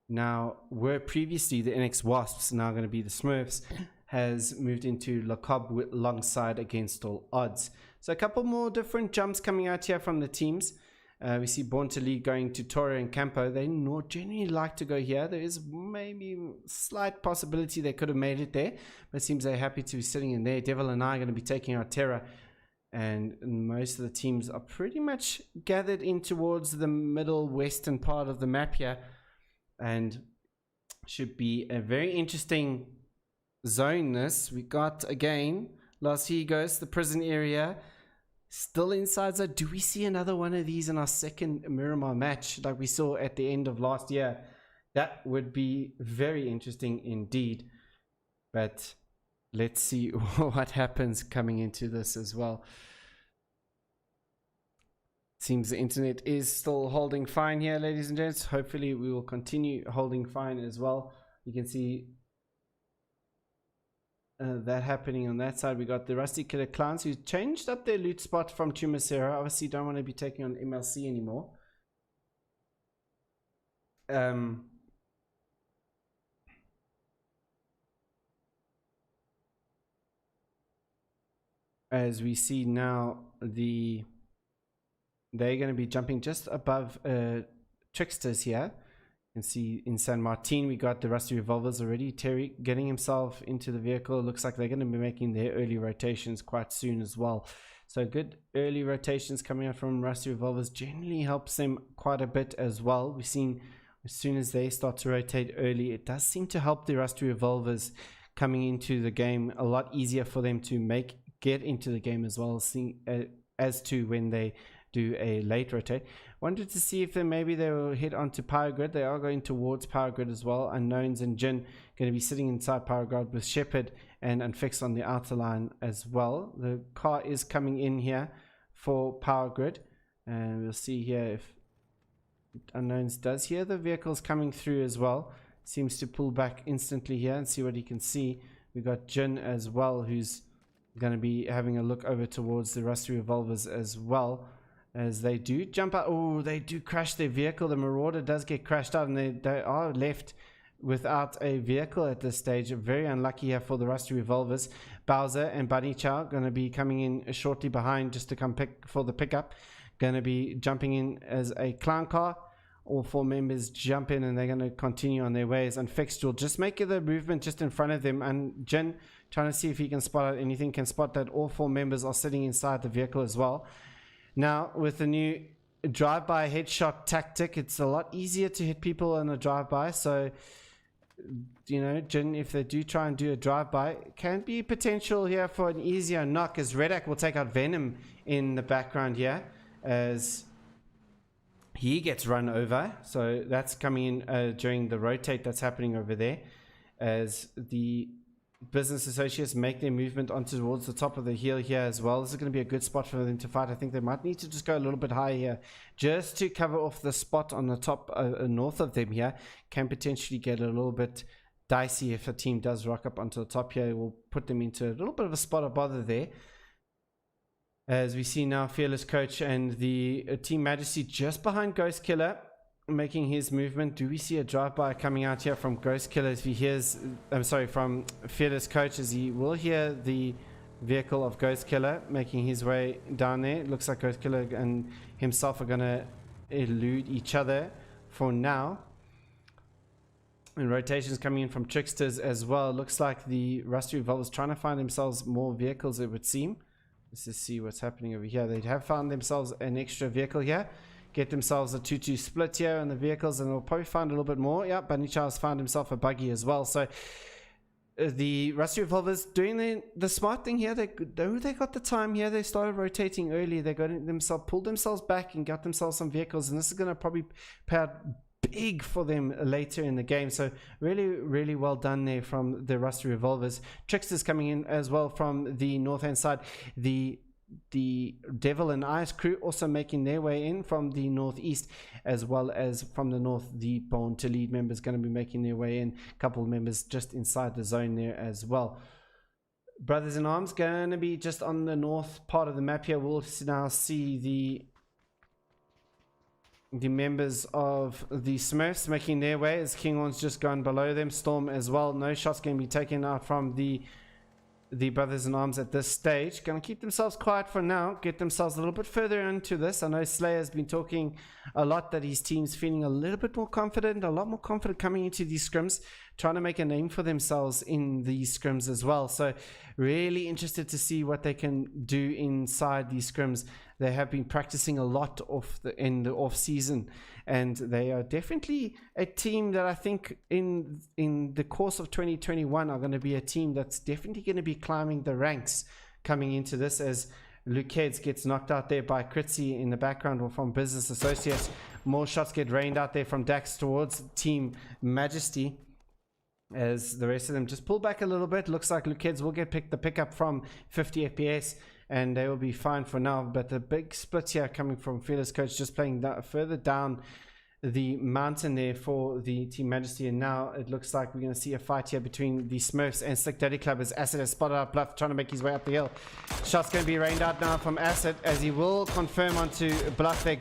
Now, were previously the NX Wasps, now going to be the Smurfs, has moved into Le Cobb alongside Against All Odds. So a couple more different jumps coming out here from the teams. We see Born to League going to Toro and Campo. They generally like to go here. There is maybe slight possibility they could have made it there, but it seems they're happy to be sitting in there. Devil and I are going to be taking our Terra, and most of the teams are pretty much gathered in towards the middle western part of the map here, and should be a very interesting zone. This we got again Las Higos, the prison area, still inside. So do we see another one of these in our second Miramar match like we saw at the end of last year? That would be very interesting indeed, but let's see what happens coming into this as well. Seems the internet is still holding fine here, ladies and gents. Hopefully we will continue holding fine as well. You can see that happening on that side. We got the Rusty Killer Clowns who changed up their loot spot from Chumasera. Obviously don't want to be taking on MLC anymore. As we see now, they're going to be jumping just above Tricksters here. You can see in San Martin we got the Rusty Revolvers already. Terry getting himself into the vehicle. Looks like they're going to be making their early rotations quite soon as well. So good early rotations coming out from Rusty Revolvers generally helps them quite a bit as well. We've seen as soon as they start to rotate early, it does seem to help the Rusty Revolvers coming into the game a lot easier for them to get into the game as well as to when they do a late rotate. Wanted to see if maybe they will head onto Power Grid. They are going towards Power Grid as well. Unknowns and Jin going to be sitting inside Power Grid with Shepard and Unfixed on the outer line as well. The car is coming in here for Power Grid, and we'll see here if Unknowns does hear the vehicles coming through as well. Seems to pull back instantly here and see what he can see. We got Jin as well, who's going to be having a look over towards the Rusty Revolvers as well, as they do jump out. Oh, they do crash their vehicle. The Marauder does get crashed out, and they are left without a vehicle at this stage. Very unlucky here for the Rusty Revolvers. Bowser and Bunny Chow going to be coming in shortly behind just to come pick for the pickup. Going to be jumping in as a clown car. All four members jump in and they're going to continue on their ways. And Fixed will just make the movement just in front of them, and Jin trying to see if he can spot out anything. Can spot that all four members are sitting inside the vehicle as well. Now with the new drive-by headshot tactic, it's a lot easier to hit people in a drive-by, so you know, Jin, if they do try and do a drive-by, can be potential here for an easier knock, as Redak will take out Venom in the background here as he gets run over. So that's coming in during the rotate that's happening over there, as the business associates make their movement on towards the top of the hill here as well. This is going to be a good spot for them to fight. I think they might need to just go a little bit higher here just to cover off the spot on the top north of them here. Can potentially get a little bit dicey if a team does rock up onto the top here. It will put them into a little bit of a spot of bother there. As we see now, Fearless Coach and the Team Majesty just behind Ghost Killer, making his movement. Do we see a drive-by coming out here from Ghost Killer as he hears, I'm sorry, from Fearless Coach, as he will hear the vehicle of Ghost Killer making his way down there. It looks like Ghost Killer and himself are going to elude each other for now. And rotations coming in from Tricksters as well. Looks like the Rusty Revolvers trying to find themselves more vehicles, it would seem. Let's just see what's happening over here. They have found themselves an extra vehicle here. Get themselves a 2-2 split here on the vehicles, and they'll probably find a little bit more. Yeah, Bunny Charles found himself a buggy as well. So the Rusty Revolvers doing the smart thing here. They got the time here. They started rotating early. They got themselves, pulled themselves back and got themselves some vehicles, and this is going to probably pay out big for them later in the game. So really well done there from the Rusty Revolvers. Tricksters coming in as well from the north hand side. The Devil and Ice crew also making their way in from the northeast, as well as from the north. The Born to Lead members going to be making their way in. A couple of members just inside the zone there as well. Brothers in Arms going to be just on the north part of the map here. We'll now see the members of the Smurfs making their way, as Kinghorn's just gone below them. Storm as well. No shots going to be taken out from the Brothers in Arms at this stage. Going to keep themselves quiet for now, get themselves a little bit further into this. I know Slayer's been talking a lot that his team's feeling a little bit more confident, a lot more confident coming into these scrims, trying to make a name for themselves in these scrims as well. So really interested to see what they can do inside these scrims. They have been practicing a lot in the off season, and they are definitely a team that I think in the course of 2021 are going to be a team that's definitely going to be climbing the ranks coming into this, as Luke Heads gets knocked out there by Critzy in the background or from Business Associates. More shots get rained out there from Dax towards Team Majesty, as the rest of them just pull back a little bit. Looks like Luke Heads will get the pickup from 50 FPS, and they will be fine for now. But the big split here coming from Fearless Coach, just playing further down the mountain there for the Team Majesty. And now it looks like we're going to see a fight here between the Smurfs and Slick Daddy Club, as Acid has spotted out Bluff trying to make his way up the hill. Shots going to be rained out now from Acid, as he will confirm onto Bluff there.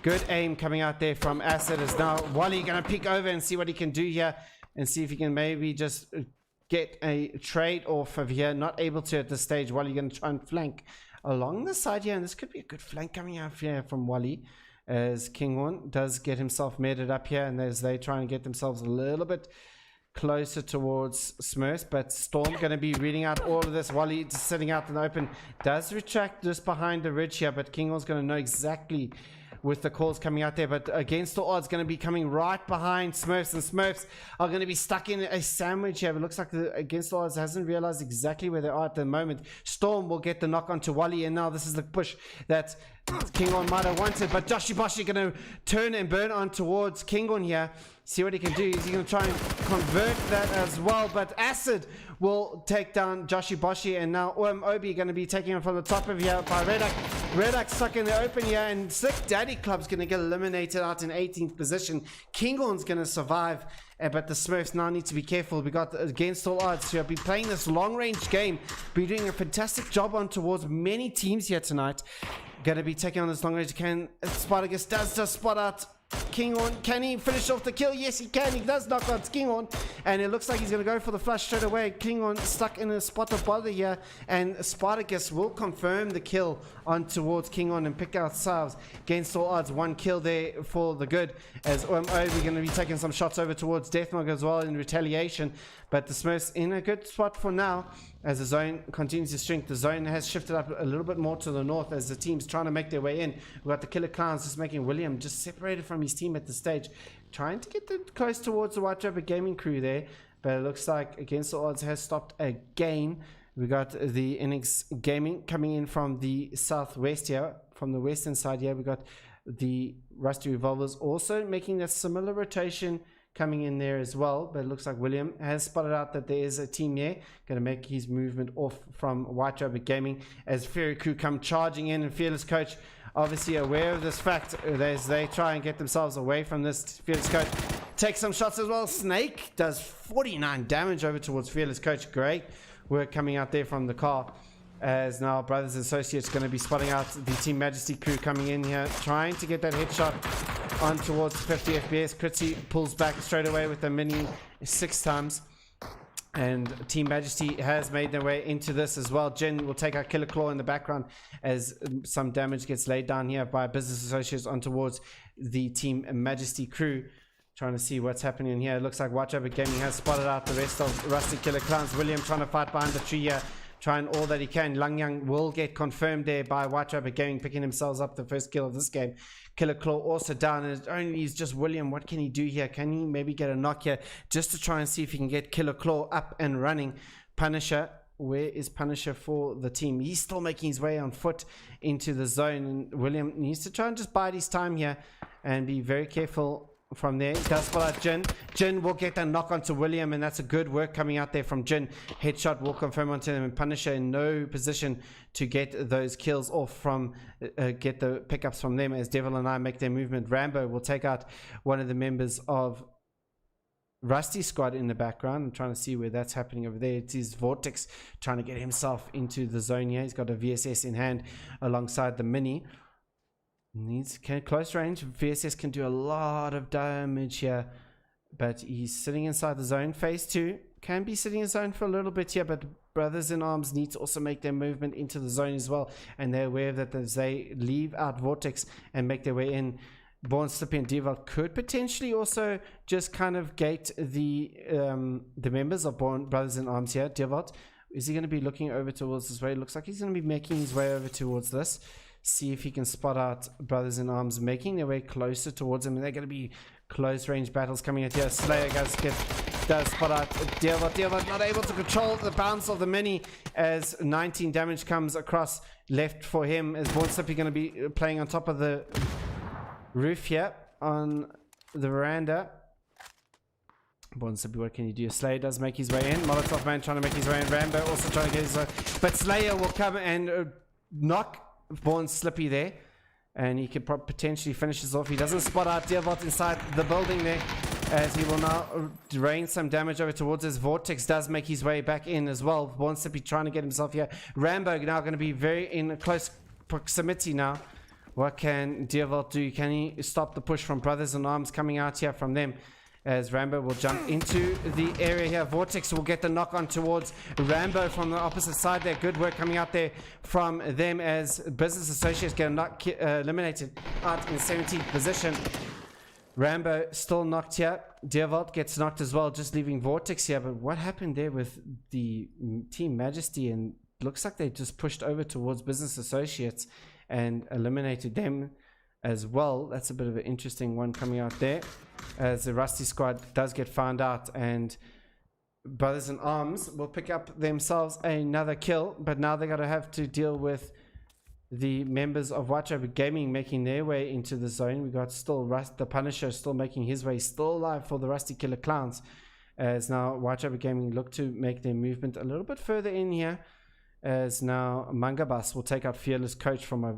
Good aim coming out there from Acid, as now Wally going to peek over and see what he can do here, and see if he can maybe just get a trade off of here. Not able to at this stage. Wally going to try and flank along the side here, and this could be a good flank coming out here from Wally, as Kinghorn does get himself meted up here, and as they try and get themselves a little bit closer towards Smurfs. But Storm going to be reading out all of this. Wally just sitting out in the open, does retract just behind the ridge here, but Kinghorn's going to know exactly with the calls coming out there. But against the odds, going to be coming right behind Smurfs, and Smurfs are going to be stuck in a sandwich here. But it looks like the against the odds hasn't realized exactly where they are at the moment. Storm will get the knock onto Wally, and now this is the push that Kinghorn might have wanted, but Joshi Boshi going to turn and burn on towards Kinghorn here. See what he can do. Is he going to try and convert that as well? But Acid will take down Joshi Boshi, and now Obi going to be taking him from the top of here by Redak. Redak stuck in the open here, and Slick Daddy Club's going to get eliminated out in 18th position. Kinghorn's going to survive, but the Smurfs now need to be careful. We got against all odds who have been playing this long range game, be doing a fantastic job on towards many teams here tonight. Going to be taking on this long range. Can Spartacus does just spot out Kinghorn. Can he finish off the kill? Yes, he can. He does knock out Kinghorn, and it looks like he's going to go for the flush straight away. Kinghorn stuck in a spot of bother here, and Spartacus will confirm the kill on towards Kinghorn and pick ourselves against all odds. One kill there for the good, as we're going to be taking some shots over towards Deathmark as well in retaliation. But the Smurfs in a good spot for now, as the zone continues to shrink. The zone has shifted up a little bit more to the north as the team's trying to make their way in. We've got the Killer Clowns just making William just separated from his team at the stage. trying to get them close towards the White Rabbit Gaming crew there, but it looks like against the odds has stopped again. We got the NX Gaming coming in from the southwest here, from the western side here. We got the Rusty Revolvers also making that similar rotation coming in there as well, but it looks like William has spotted out that there is a team here going to make his movement off from White Rabbit Gaming as Fairy Crew come charging in, and Fearless Coach obviously aware of this fact as they try and get themselves away from this. Fearless Coach takes some shots as well. Snake does 49 damage over towards Fearless Coach. Great work coming out there from the car, as now Brothers and Associates going to be spotting out the Team Majesty crew coming in here, trying to get that headshot on towards 50 FPS. Critzy pulls back straight away with the mini 6 times, and Team Majesty has made their way into this as well. Jin will take out Killer Claw in the background as some damage gets laid down here by Business Associates on towards the Team Majesty crew. Trying to see what's happening in here. It looks like White Rabbit Gaming has spotted out the rest of Rusty Killer Clowns. William trying to fight behind the tree here, trying all that he can. Lang Yang will get confirmed there by White Rabbit Gaming, picking themselves up the first kill of this game. Killer Claw also down, and only is just William. What can he do here? Can he maybe get a knock here just to try and see if he can get Killer Claw up and running? Punisher, where is Punisher for the team? He's still making his way on foot into the zone, and William needs to try and just bide his time here and be very careful from there. He does spot out Jin. Jin will get that knock onto William, and that's a good work coming out there from Jin. Headshot will confirm onto him, and Punisher in no position to get those kills off from get the pickups from them as Devil and I make their movement. Rambo will take out one of the members of Rusty squad in the background. I'm trying to see where that's happening over there. It is Vortex trying to get himself into the zone here. He's got a VSS in hand alongside the Mini. Needs close range. VSS can do a lot of damage here, but he's sitting inside the zone. Phase 2 can be sitting in zone for a little bit here, but Brothers in Arms need to also make their movement into the zone as well, and they're aware of that as they leave out Vortex and make their way in. Born Slippy and Devout could potentially also just kind of gate the members of Born Brothers in Arms here. Devout, is he going to be looking over towards this way? It looks like he's going to be making his way over towards this. See if he can spot out Brothers in Arms making their way closer towards him, and they're going to be close range battles coming out here. Slayer does spot out Devout not able to control the bounce of the Mini as 19 damage comes across left for him, as Born Slippy going to be playing on top of the roof here on the veranda. Born Slippy, what can you do? Slayer does make his way in. Molotov Man trying to make his way in. Rambo also trying to get his way, but Slayer will come and knock Born Slippy there, and he could potentially finish this off. He doesn't spot out Dearbot inside the building there, as he will now rain some damage over towards his. Vortex does make his way back in as well. Born Slippy trying to get himself here. Rambo now going to be very in close proximity now. What can Dearbot do? Can he stop the push from Brothers in Arms coming out here from them? As Rambo will jump into the area here. Vortex will get the knock on towards Rambo from the opposite side there. Good work coming out there from them as Business Associates get eliminated out in 17th position. Rambo still knocked here. Dearvolt gets knocked as well, just leaving Vortex here. But what happened there with the Team Majesty? And looks like they just pushed over towards Business Associates and eliminated them as well. That's a bit of an interesting one coming out there, as the Rusty squad does get found out, and Brothers in Arms will pick up themselves another kill, but now they're going to have to deal with the members of White Rabbit Gaming making their way into the zone. We got still the Punisher still making his way, still alive for the Rusty Killer Clowns, as now White Rabbit Gaming look to make their movement a little bit further in here, as now Mangabas will take out Fearless Coach from a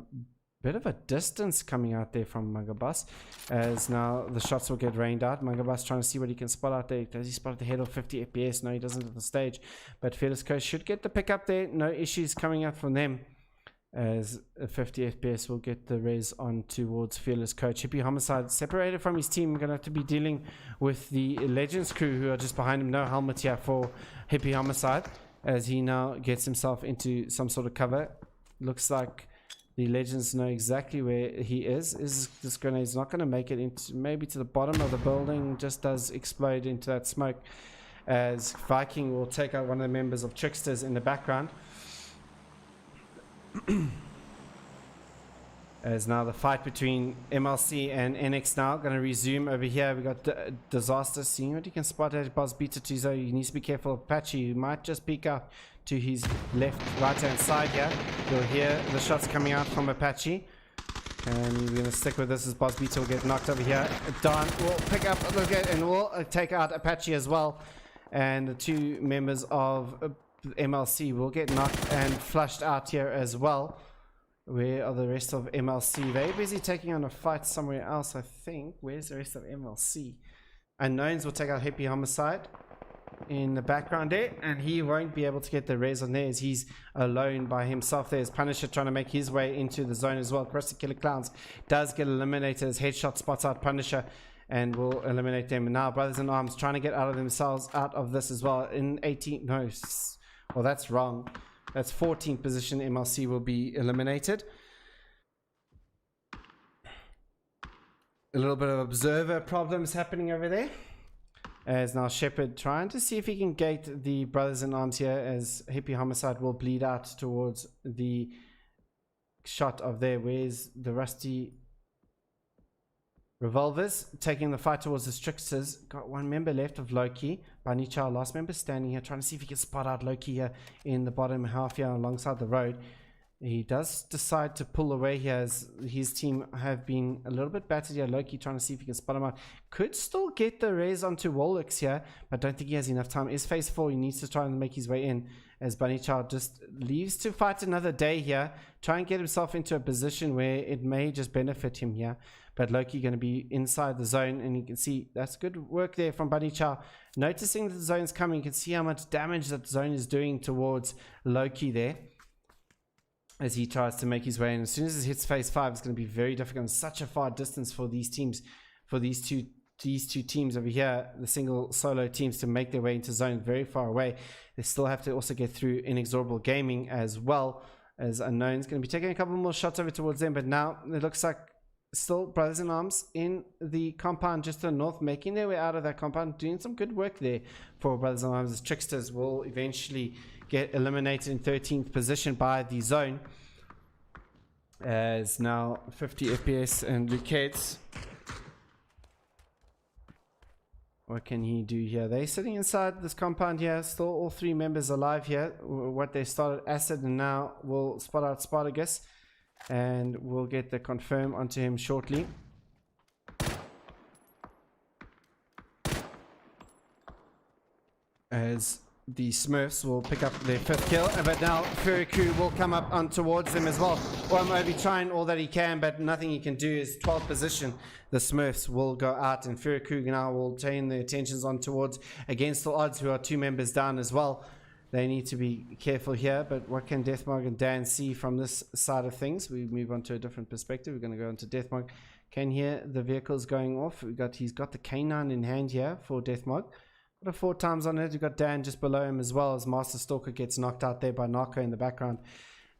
bit of a distance coming out there from Mangabas, as now the shots will get rained out. Mangabas trying to see what he can spot out there. Does he spot at the head of 50 FPS? No, he doesn't at the stage, but Fearless Coach should get the pick up there. No issues coming out from them, as 50 FPS will get the res on towards Fearless Coach. Hippie Homicide separated from his team. Going to have to be dealing with the Legends crew who are just behind him. No helmet here for Hippie Homicide, as he now gets himself into some sort of cover. Looks like the Legends know exactly where he is. This grenade's not going to make it into maybe to the bottom of the building, just does explode into that smoke, as Viking will take out one of the members of Tricksters in the background. As now the fight between MLC and NX now going to resume over here. We got Disaster seeing what he can spot at Boss Beta Tuzo. He needs to be careful of Apache. He might just peek out to his right hand side here. You'll hear the shots coming out from Apache. And we're going to stick with this as Boss Beta will get knocked over here. Don will pick up a look at and will take out Apache as well. And the two members of MLC will get knocked and flushed out here as well. Where are the rest of MLC? They're busy taking on a fight somewhere else, I think. Where's the rest of MLC? Unknowns will take out Hippie Homicide in the background there, and he won't be able to get the res on there as he's alone by himself. There's Punisher trying to make his way into the zone as well. Krusty Killer Clowns does get eliminated as Headshot spots out Punisher and will eliminate them. And now Brothers in Arms trying to get out of this as well. In 18, no, well, that's wrong. That's 14th position. MLC will be eliminated. A little bit of observer problems happening over there. As now Shepard trying to see if he can gate the Brothers in Arms here, as Hippie Homicide will bleed out towards the shot of there. Where's the Rusty Revolvers taking the fight towards the Tricksters? Got one member left of Loki. Banicha, last member standing here, trying to see if he can spot out Loki here in the bottom half here alongside the road. He does decide to pull away here as his team have been a little bit battered here. Loki trying to see if he can spot him out. Could still get the res onto Wallix here, but I don't think he has enough time. Is phase 4. He needs to try and make his way in as Bunny Child just leaves to fight another day here. Try and get himself into a position where it may just benefit him here. But Loki going to be inside the zone, and you can see that's good work there from Bunny Chow. Noticing that the zone's coming, you can see how much damage that zone is doing towards Loki there as he tries to make his way in. As soon as it hits phase 5, it's going to be very difficult. It's such a far distance for these teams, for these two teams over here, the single solo teams, to make their way into zone very far away. They still have to also get through Inexorable Gaming as well, as Unknown's going to be taking a couple more shots over towards them. But now it looks like still Brothers in Arms in the compound just to the north, making their way out of that compound, doing some good work there for Brothers in Arms. As Tricksters will eventually get eliminated in 13th position by the zone, as now 50 FPS and Luquettes. What can he do here? They're sitting inside this compound here, still all three members alive here. What they started Acid, and now we'll spot out Spartacus, and we'll get the confirm onto him shortly. As the Smurfs will pick up their 5th kill, but now Furiku will come up on towards them as well. Maybe trying all that he can, but nothing he can do. Is 12th position. The Smurfs will go out, and Furiku now will turn their attentions on towards Against All Odds, who are 2 members down as well. They need to be careful here, but what can Deathmog and Dan see from this side of things? We move on to a different perspective. We're going to go into Deathmog. Can hear the vehicles going off. He's got the K9 in hand here for Deathmog. Got a 4 times on it. We've got Dan just below him, as well as Master Stalker gets knocked out there by Narco in the background.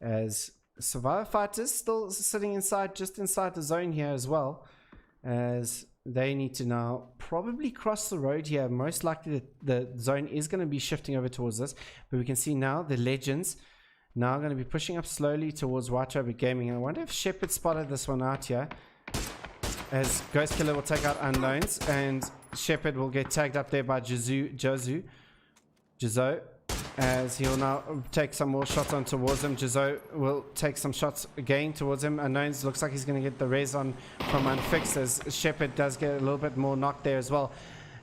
As Survivor Fighters still sitting inside, just inside the zone here as well, as they need to now probably cross the road here. Most likely the zone is going to be shifting over towards us, but we can see now the Legends now going to be pushing up slowly towards White Rabbit Gaming. And I wonder if Shepard spotted this one out here, as Ghost Killer will take out Unknowns, and Shepard will get tagged up there by Jizo, as he'll now take some more shots on towards him. Jizo will take some shots again towards him. Unknowns looks like he's going to get the res on from Unfixed, as Shepard does get a little bit more knocked there as well,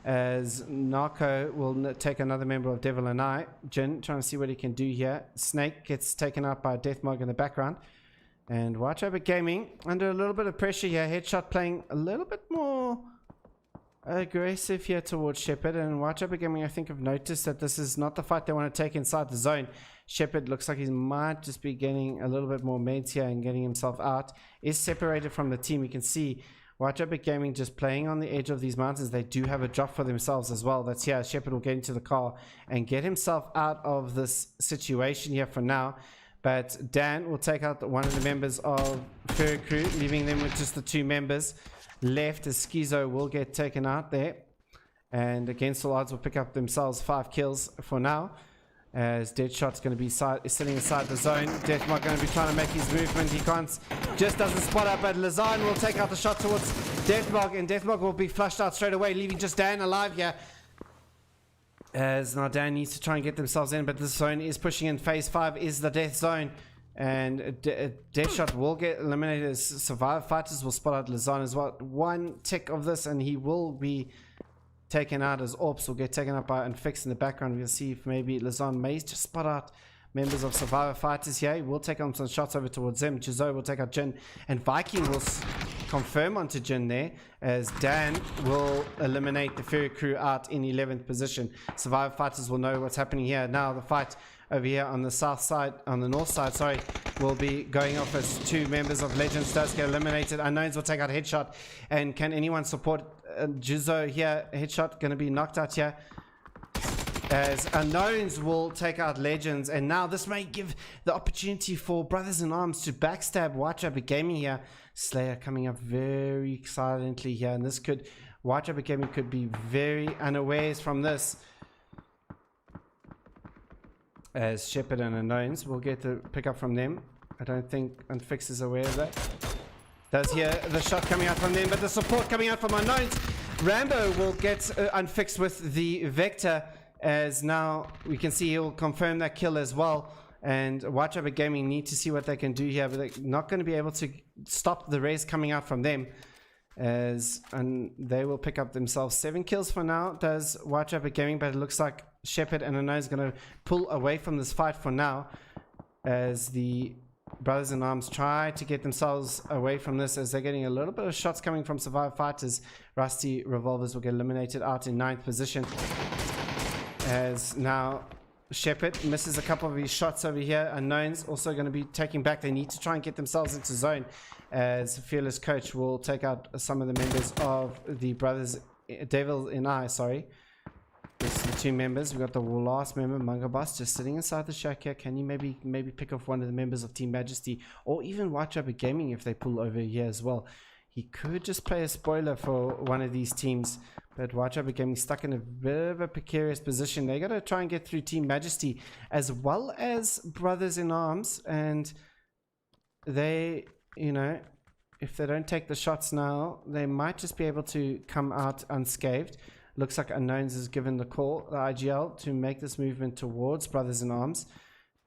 as Narco will take another member of Devil and I. Jin trying to see what he can do here. Snake gets taken out by Deathmog in the background, and White Rabbit Gaming under a little bit of pressure here. Headshot playing a little bit more aggressive here towards Shepard, and White Rabbit Gaming, I think, have noticed that this is not the fight they want to take inside the zone. Shepard looks like he might just be getting a little bit more meds here and getting himself out. Is separated from the team. You can see White Rabbit Gaming just playing on the edge of these mountains. They do have a drop for themselves as well. That's here. Shepard will get into the car and get himself out of this situation here for now. But Dan will take out one of the members of Fur Crew, leaving them with just the 2 members left, as Schizo will get taken out there, and Against All Odds will pick up themselves 5 kills for now, as Deadshot's going to be sitting inside the zone. Deathmark going to be trying to make his movement. He can't, just doesn't spot up, but Lazan will take out the shot towards Deathmark, and Deathmark will be flushed out straight away, leaving just Dan alive here. As now Dan needs to try and get themselves in, but this zone is pushing in. Phase 5 is the death zone, and Deadshot will get eliminated as Survivor Fighters will spot out Lazan as well. One tick of this and he will be taken out, as Orps will get taken out by Unfixed in the background. We'll see if maybe Lazan may just spot out members of Survivor Fighters here. He will take on some shots over towards them. Jizo will take out Jin, and Viking will confirm onto Jin there, as Dan will eliminate the Fury crew out in 11th position. Survivor Fighters will know what's happening here. Now the fight over here on the south side, on the north side, sorry, will be going off as 2 members of Legends does get eliminated. Unknowns will take out Headshot, and can anyone support Jizo here? Headshot going to be knocked out here, as Unknowns will take out Legends, and now this may give the opportunity for Brothers in Arms to backstab Whitechapel Gaming here. Slayer coming up very silently here, and this could, Whitechapel Gaming could be very unawares from this, as Shepard and Unknowns will get the pick up from them. I don't think Unfix is aware of that. Does hear the shot coming out from them, but the support coming out from Unknowns. Rambo will get Unfixed with the Vector, as now we can see he'll confirm that kill as well. And Whitechapel Gaming need to see what they can do here, but they're not going to be able to stop the res coming out from them, as and they will pick up themselves 7 kills for now, does Whitechapel Gaming, but it looks like Shepard and Unknown is going to pull away from this fight for now, as the Brothers in Arms try to get themselves away from this, as they're getting a little bit of shots coming from Survivor Fighters. Rusty Revolvers will get eliminated out in 9th position, as now Shepard misses a couple of his shots over here. Unknowns also going to be taking back. They need to try and get themselves into zone, as Fearless Coach will take out some of the members of the Brothers Devil in Eye, sorry. This is the 2 members. We've got the last member, Mangabas, just sitting inside the shack here. Can you maybe pick off one of the members of Team Majesty, or even Whitechapel Gaming if they pull over here as well? He could just play a spoiler for one of these teams, but Whitechapel Gaming stuck in a bit of a precarious position. They got to try and get through Team Majesty as well as Brothers in Arms, and they, you know, if they don't take the shots now, they might just be able to come out unscathed. Looks like Unknowns is given the call, the IGL, to make this movement towards Brothers in Arms.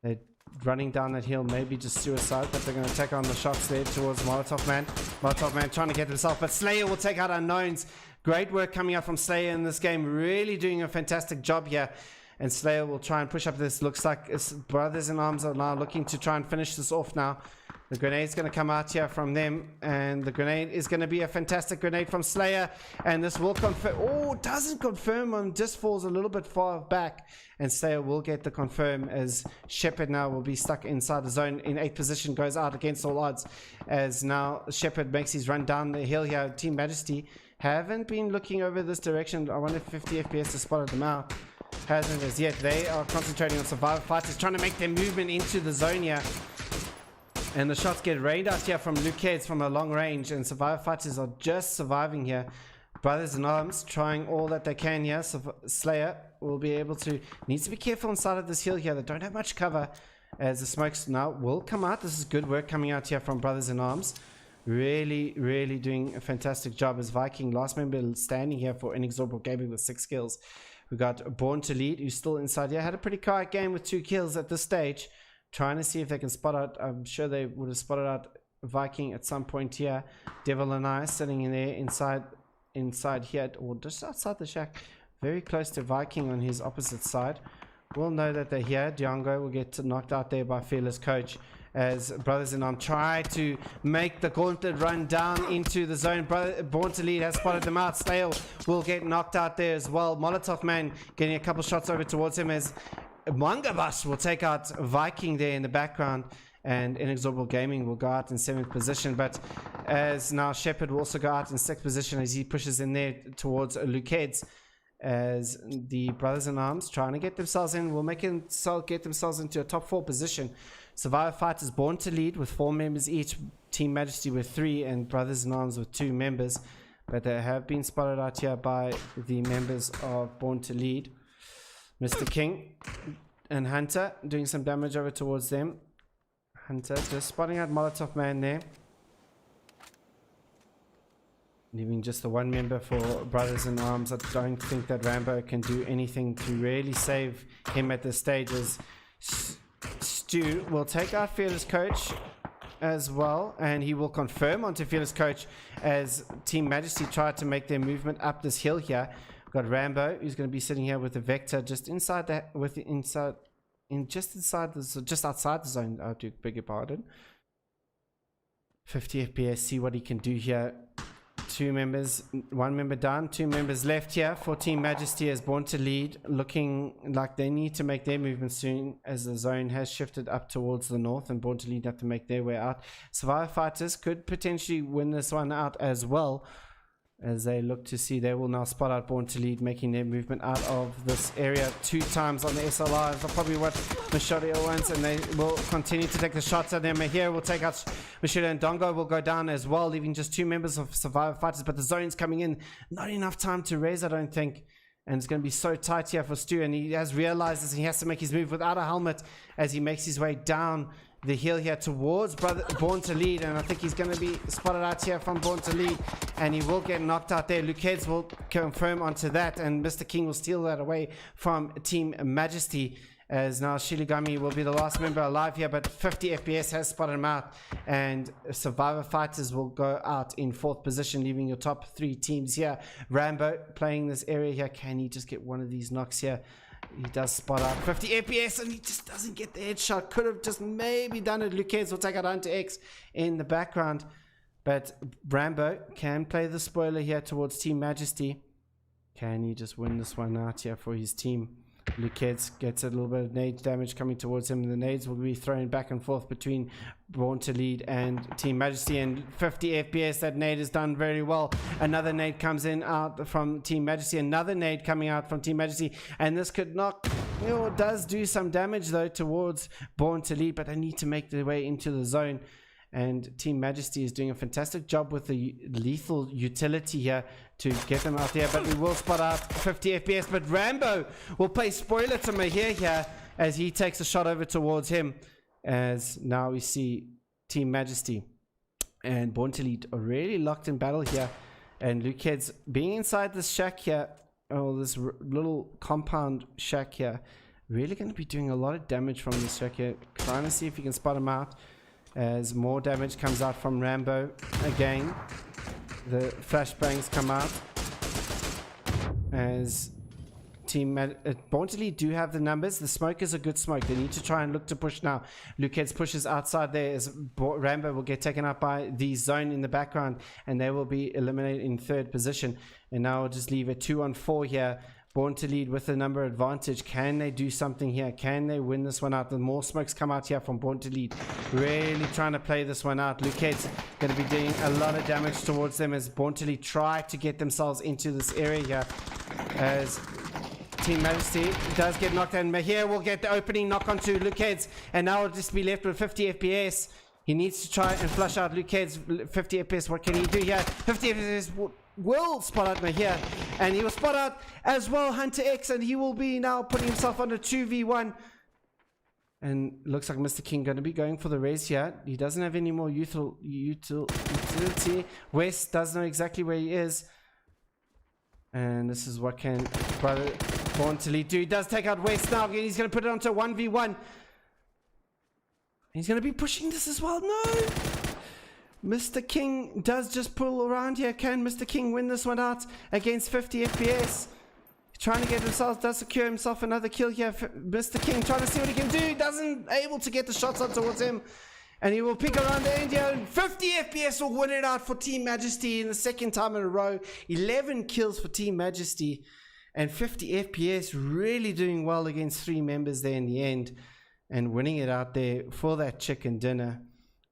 They're running down that hill, maybe just suicide, but they're going to take on the shots there towards Molotov Man. Molotov Man trying to get himself, but Slayer will take out Unknowns. Great work coming out from Slayer in this game, really doing a fantastic job here. And Slayer will try and push up this. Looks like it's Brothers in Arms are now looking to try and finish this off now. The grenade's going to come out here from them, and the grenade is going to be a fantastic grenade from Slayer, and this will confirm. Oh, doesn't confirm, just falls a little bit far back, and Slayer will get the confirm, as Shepard now will be stuck inside the zone in 8th position, goes out against all odds, as now Shepard makes his run down the hill here. Team Majesty haven't been looking over this direction. I wonder if 50 FPS has spotted them out. Hasn't as yet. They are concentrating on Survivor Fighters, trying to make their movement into the zone here. And the shots get rained out here from Luke Heads from a long range, and Survivor Fighters are just surviving here. Brothers in Arms trying all that they can here. So Slayer will be able to, needs to be careful inside of this hill here. They don't have much cover, as the smokes now will come out. This is good work coming out here from Brothers in Arms. Really, really doing a fantastic job, as Viking, last member standing here for Inexorable Gaming with 6 kills. We got Born to Lead, who's still inside here. Had a pretty quiet game with 2 kills at this stage. Trying to see if they can spot out. I'm sure they would have spotted out Viking at some point here. Devil and I sitting in there inside here, or just outside the shack, very close to Viking on his opposite side. We'll know that they're here. Django will get knocked out there by Fearless Coach, as Brothers in Arms try to make the gauntlet run down into the zone. Born to Lead has spotted them out. Slayer will get knocked out there as well. Molotov Man getting a couple shots over towards him, as Mangabas will take out Viking there in the background, and Inexorable Gaming will go out in 7th position. But as now Shepard will also go out in 6th position, as he pushes in there towards Luke Heads, as the Brothers in Arms trying to get themselves in, will get themselves into a top 4 position. Survivor Fighters Born to Lead with 4 members each, Team Majesty with 3, and Brothers in Arms with 2 members. But they have been spotted out here by the members of Born to Lead. Mr. King and Hunter doing some damage over towards them. Hunter just spotting out Molotov Man there. Leaving just the one member for Brothers in Arms. I don't think that Rambo can do anything to really save him at this stage, as Stu will take out Fearless Coach as well, and he will confirm onto Fearless Coach as Team Majesty try to make their movement up this hill here. We've got Rambo, who's going to be sitting here with the Vector just inside that, just outside the zone. I do beg your pardon. 50 FPS. See what he can do here. Two members, one member down, two members left here for Team Majesty as Born to Lead, looking like they need to make their movement soon as the zone has shifted up towards the north, and Born to Lead have to make their way out. Survivor Fighters could potentially win this one out as well, as they look to see. They will now spot out Born to Lead, making their movement out of this area 2 times on the SLR. That's probably what Machado wants, and they will continue to take the shots at them. Here will take out Machado, and Dongo will go down as well, leaving just 2 members of Survivor Fighters, but the zone's coming in. Not enough time to raise, I don't think. And it's going to be so tight here for Stu, and he has realized this. He has to make his move without a helmet as he makes his way down the hill here towards Born to Lead, and I think he's going to be spotted out here from Born to Lead, and he will get knocked out there. Luquez will confirm onto that, and Mr. King will steal that away from Team Majesty, as now Shirigami will be the last member alive here, but 50 FPS has spotted him out, and Survivor Fighters will go out in 4th position, leaving your top 3 teams here. Rambo playing this area here. Can he just get one of these knocks here? He does spot out 50 FPS, and he just doesn't get the headshot. Could have just maybe done it. Luquez will take out Hunter X in the background, but Rambo can play the spoiler here towards Team Majesty. Can he just win this one out here for his team? Luquez gets a little bit of nade damage coming towards him. The nades will be thrown back and forth between Born to Lead and Team Majesty, and 50 FPS. That nade is done very well. Another nade comes in out from Team Majesty. Another nade coming out from Team Majesty, and this could knock, does do some damage though towards Born to Lead, but they need to make their way into the zone. And Team Majesty is doing a fantastic job with the lethal utility here to get them out there, but we will spot out 50 FPS. But Rambo will play spoiler to Mahir here as he takes a shot over towards him, as now we see Team Majesty and Born to Lead are really locked in battle here, and Luquez being inside this shack here, this little compound shack here, really going to be doing a lot of damage from this shack here, trying to see if he can spot him out. As more damage comes out from Rambo again, the flashbangs come out as Team Born to Lead do have the numbers. The smoke is a good smoke. They need to try and look to push now. Luquez pushes outside there as Rambo will get taken up by the zone in the background, and they will be eliminated in 3rd position. And now I'll just leave a 2-on-4 here. Born to Lead with the number advantage. Can they do something here? Can they win this one out? The more smokes come out here from Born to Lead. Really trying to play this one out. Luquez going to be doing a lot of damage towards them as Born to Lead try to get themselves into this area here. As Team Majesty does get knocked down. Mahir will get the opening knock onto Luquez, and now will just be left with 50 FPS. He needs to try and flush out Luquez. 50 FPS. What can he do here? 50 FPS will spot out Mahir, and he will spot out as well Hunter X, and he will be now putting himself on a 2v1, and looks like Mr. King going to be going for the raise here. He doesn't have any more utility. West does know exactly where he is, and this is what can Brother Born to Lead do. He does take out West now. He's going to put it onto a 1v1. He's going to be pushing this as well. No! Mr. King does just pull around here. Can Mr. King win this one out against 50 FPS? Trying to get himself, does secure himself another kill here. Mr. King trying to see what he can do. Doesn't able to get the shots on towards him. And he will pick around the end here. 50 FPS will win it out for Team Majesty in the 2nd time in a row. 11 kills for Team Majesty. And 50 FPS really doing well against 3 members there in the end. And winning it out there for that chicken dinner,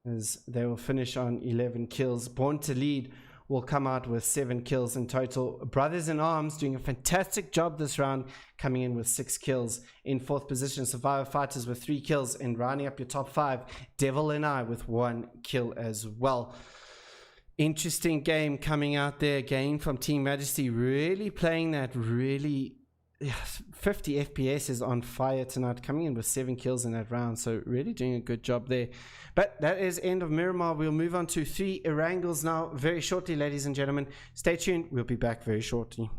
as they will finish on 11 kills. Born to Lead will come out with 7 kills in total. Brothers in Arms doing a fantastic job this round, coming in with 6 kills. In 4th position, Survivor Fighters with 3 kills, and rounding up your top 5, Devil and I with 1 kill as well. Interesting game coming out there again from Team Majesty, really playing that really yeah, 50 FPS is on fire tonight, coming in with 7 kills in that round, so really doing a good job there. But that is end of Miramar. We'll move on to 3 Erangels now very shortly, ladies and gentlemen. Stay tuned, we'll be back very shortly.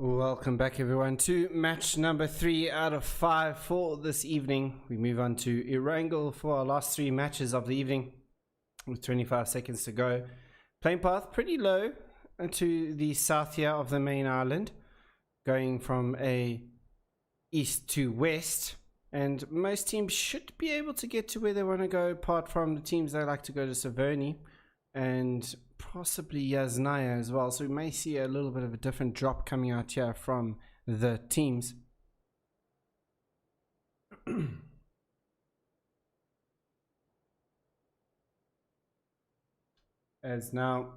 Welcome back everyone to match number 3 out of 5 for this evening. We move on to Erangel for our last 3 matches of the evening with 25 seconds to go. Playing path pretty low to the south here of the main island, going from a east to west, and most teams should be able to get to where they want to go, apart from the teams that like to go to Severny and possibly Yasnaya as well. So we may see a little bit of a different drop coming out here from the teams. As now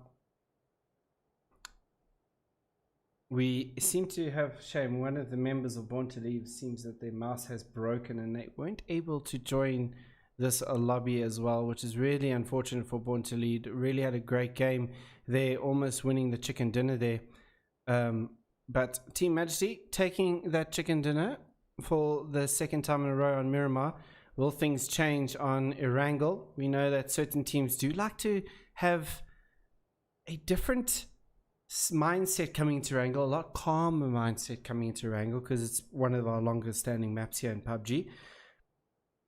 we seem to have shame. One of the members of Born to Leave seems that their mouse has broken and they weren't able to join this lobby as well, which is really unfortunate for Born to Lead. Really had a great game there, almost winning the chicken dinner there. But Team Majesty taking that chicken dinner for the second time in a row on Miramar. Will things change on Erangel? We know that certain teams do like to have a different mindset coming into Erangel, a lot calmer mindset coming into Erangel, because it's one of our longest standing maps here in PUBG.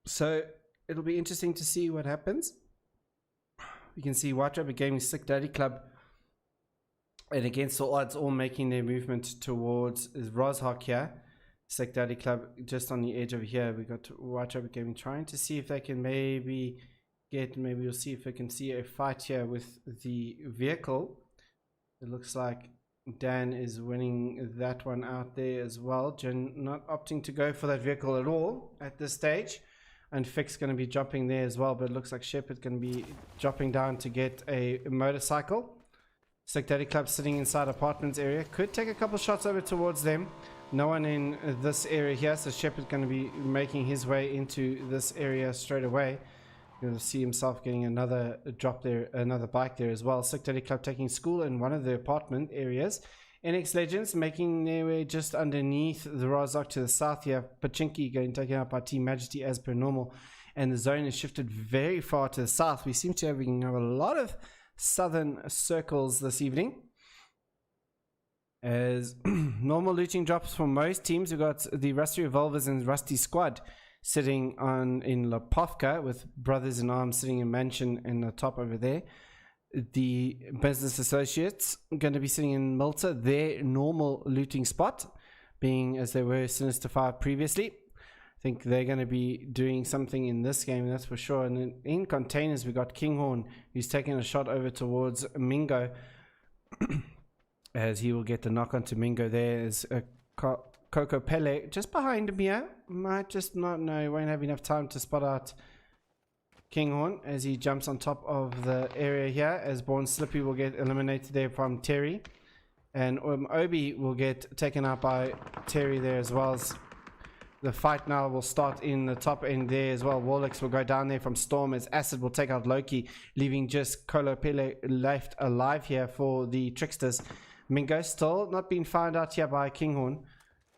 So it'll be interesting to see what happens. We can see White Rabbit Gaming, Slick Daddy Club, and against all odds, all making their movement towards Rozhok here. Slick Daddy Club just on the edge over here. We got White Rabbit Gaming trying to see if they can maybe we'll see if we can see a fight here with the vehicle. It looks like Dan is winning that one out there as well. Jen not opting to go for that vehicle at all at this stage. And Fix going to be jumping there as well, but it looks like Shepard's going to be dropping down to get a motorcycle. Slick Daddy Club sitting inside apartments area. Could take a couple shots over towards them. No one in this area here, so Shepard's going to be making his way into this area straight away. You're going to see himself getting another drop there, another bike there as well. Slick Daddy Club taking school in one of the apartment areas. NX Legends making their way just underneath the Rozhok to the south here. Pachinki getting taken out by Team Majesty as per normal. And the zone is shifted very far to the south. We seem to have a lot of southern circles this evening. As normal looting drops for most teams, we've got the Rusty Revolvers and Rusty Squad sitting in Lepovka with Brothers in Arms sitting in Mansion in the top over there. The Business Associates going to be sitting in Malta, their normal looting spot, being as they were Sinister 5 previously. I think they're going to be doing something in this game, that's for sure. And then in containers, we got Kinghorn, who's taking a shot over towards Mingo, as he will get the knock onto Mingo. There is a Coco Pele just behind him here. Might just not know, won't have enough time to spot out Kinghorn as he jumps on top of the area here, as Born Slippy will get eliminated there from Terry, and Obi will get taken out by Terry there as well. As the fight now will start in the top end there as well. Warlocks will go down there from Storm as Acid will take out Loki, leaving just Colo Pele left alive here for the Tricksters. Mingo still not being found out here by Kinghorn.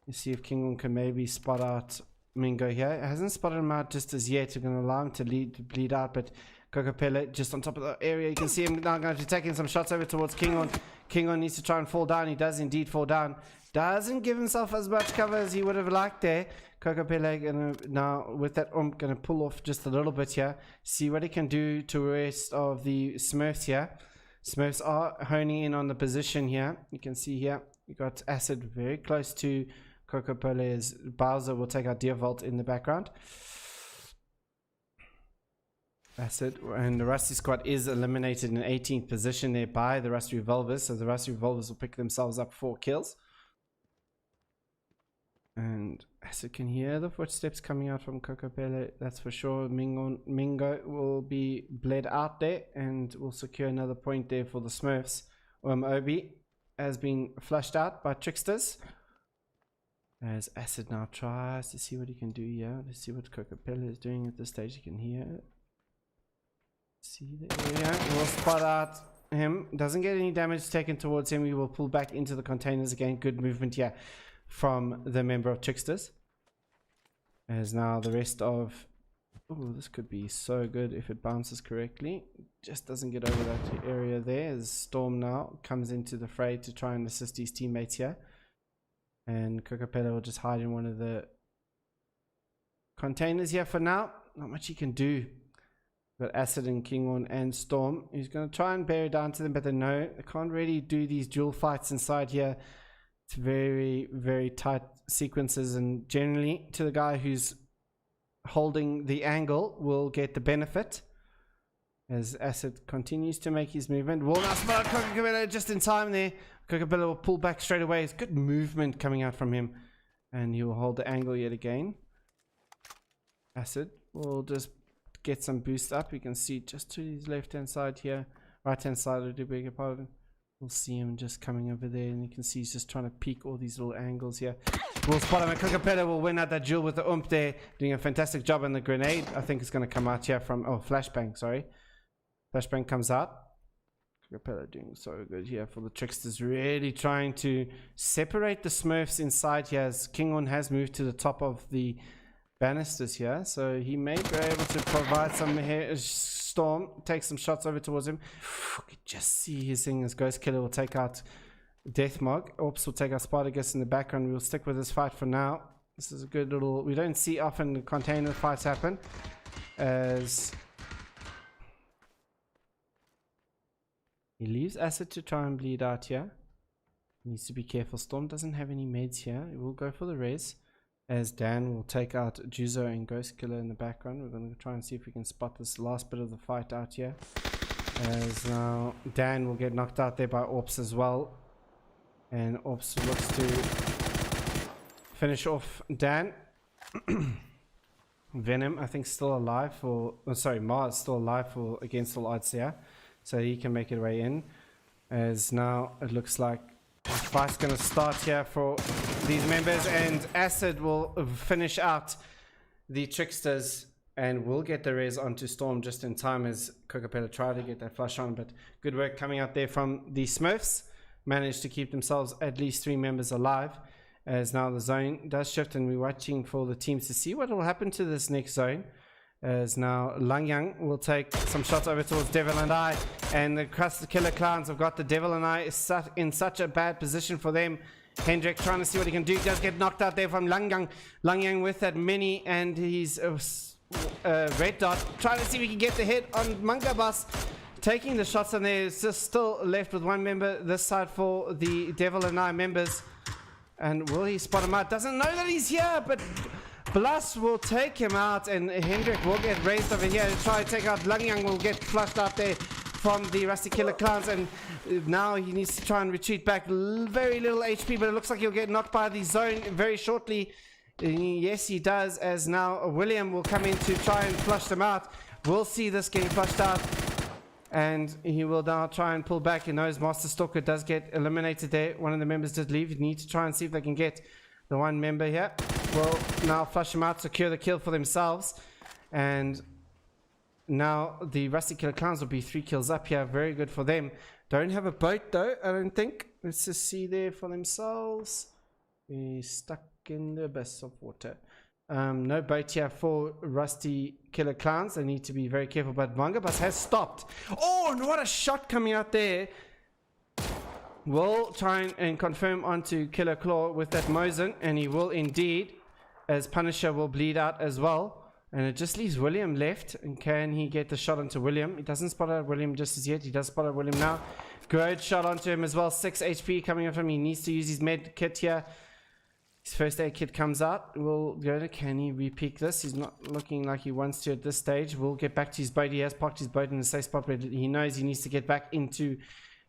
Let's see if Kinghorn can maybe spot out Mingo here. It hasn't spotted him out just as yet. We're going to allow him to bleed out, but Coco Pele just on top of the area. You can see him now going to be taking some shots over towards Kinghorn. Kinghorn needs to try and fall down. He does indeed fall down. Doesn't give himself as much cover as he would have liked there. Coco Pele gonna now with that gonna pull off just a little bit here. See what he can do to the rest of the Smurfs here. Smurfs are honing in on the position here. You can see here you got Acid very close to Coco Pele as Bowser will take out Deervault in the background. Acid and the Rusty Squad is eliminated in 18th position there by the Rusty Revolvers, so the Rusty Revolvers will pick themselves up 4 kills. And Acid can hear the footsteps coming out from Coco Pele, that's for sure. Mingo will be bled out there and will secure another point there for the Smurfs. Obi has been flushed out by Tricksters, as Acid now tries to see what he can do here. Let's see what Coco Pele is doing at this stage. You can hear it. See the area. We'll spot out him. Doesn't get any damage taken towards him. We will pull back into the containers again. Good movement here from the member of Tricksters. As now the rest of... Oh, this could be so good if it bounces correctly. Just doesn't get over that area there. As Storm now comes into the fray to try and assist his teammates here. And Kokopela will just hide in one of the containers here for now. Not much he can do. Got Acid and Kingon and Storm. He's going to try and bear down to them, but they know they can't really do these dual fights inside here. It's very, very tight sequences, and generally to the guy who's holding the angle will get the benefit. As Acid continues to make his movement. Will now spot Kokopela just in time there. Kokopela will pull back straight away. It's good movement coming out from him. And he will hold the angle yet again. Acid will just get some boost up. You can see just to his left hand side here, right hand side, I do beg your pardon. We'll see him just coming over there, and you can see he's just trying to peek all these little angles here. We'll spot him, and Kokopela will win out that duel with the ump there, doing a fantastic job on the grenade. I think it's going to come out here from flashbang, sorry. Flashbang comes out. Kokopela doing so good here for the Tricksters, really trying to separate the Smurfs inside here, as Kingon has moved to the top of the banisters here, so he may be able to provide some Storm, take some shots over towards him. You can just see his thing as Ghost Killer will take out Deathmog. Ops will take out Spartacus in the background. We'll stick with this fight for now. This is a good little, we don't see often the container fights happen, as he leaves Acid to try and bleed out here. Needs to be careful. Storm doesn't have any meds here. He will go for the res, as Dan will take out Juzo and Ghost Killer in the background. We're going to try and see if we can spot this last bit of the fight out here, as now Dan will get knocked out there by Orps as well, and Orps looks to finish off Dan. Venom, I think, still alive for, oh, sorry, Mars still alive for against all odds here, so he can make it way in, as now it looks like the fight's going to start here for these members, and Acid will finish out the Tricksters and will get the res onto Storm just in time, as Kokopela tried to get that flush on, but good work coming out there from the Smurfs. Managed to keep themselves at least 3 members alive, as now the zone does shift, and we're watching for the teams to see what will happen to this next zone, as now Langyang will take some shots over towards Devil and I, and the Killer Clowns have got the Devil and I in such a bad position for them. Hendrik trying to see what he can do, does get knocked out there from Langyang. Langyang with that mini, and he's red dot, trying to see if he can get the hit on Mangabas, taking the shots, and there's just still left with 1 member this side for the Devil and I members. And will he spot him out? Doesn't know that he's here, but Blas will take him out, and Hendrik will get raised over here to try to take out Langyang. Will get flushed out there from the Rusty Killer Clowns, and now he needs to try and retreat back. Very little HP, but it looks like he'll get knocked by the zone very shortly. Yes, he does, as now William will come in to try and flush them out. We'll see this getting flushed out, and he will now try and pull back. He knows Master Stalker does get eliminated there. One of the members did leave. You need to try and see if they can get the 1 member here. Will now flush him out, secure the kill for themselves, and now the Rusty Killer Clowns will be 3 kills up here. Very good for them. Don't have a boat though, I don't think. Let's just see there for themselves. We're stuck in the abyss of water. No boat here for Rusty Killer Clowns. They need to be very careful, but Mangabas has stopped. Oh, and what a shot coming out there. We'll try and confirm onto Killer Claw with that Mosin, and he will indeed, as Punisher will bleed out as well. And it just leaves William left. And can he get the shot onto William? He doesn't spot out William just as yet. He does spot out William now. Good shot onto him as well. 6 HP coming up from him. He needs to use his med kit here. His first aid kit comes out. We'll go to, can he repeak this? He's not looking like he wants to at this stage. We'll get back to his boat. He has parked his boat in a safe spot, but he knows he needs to get back into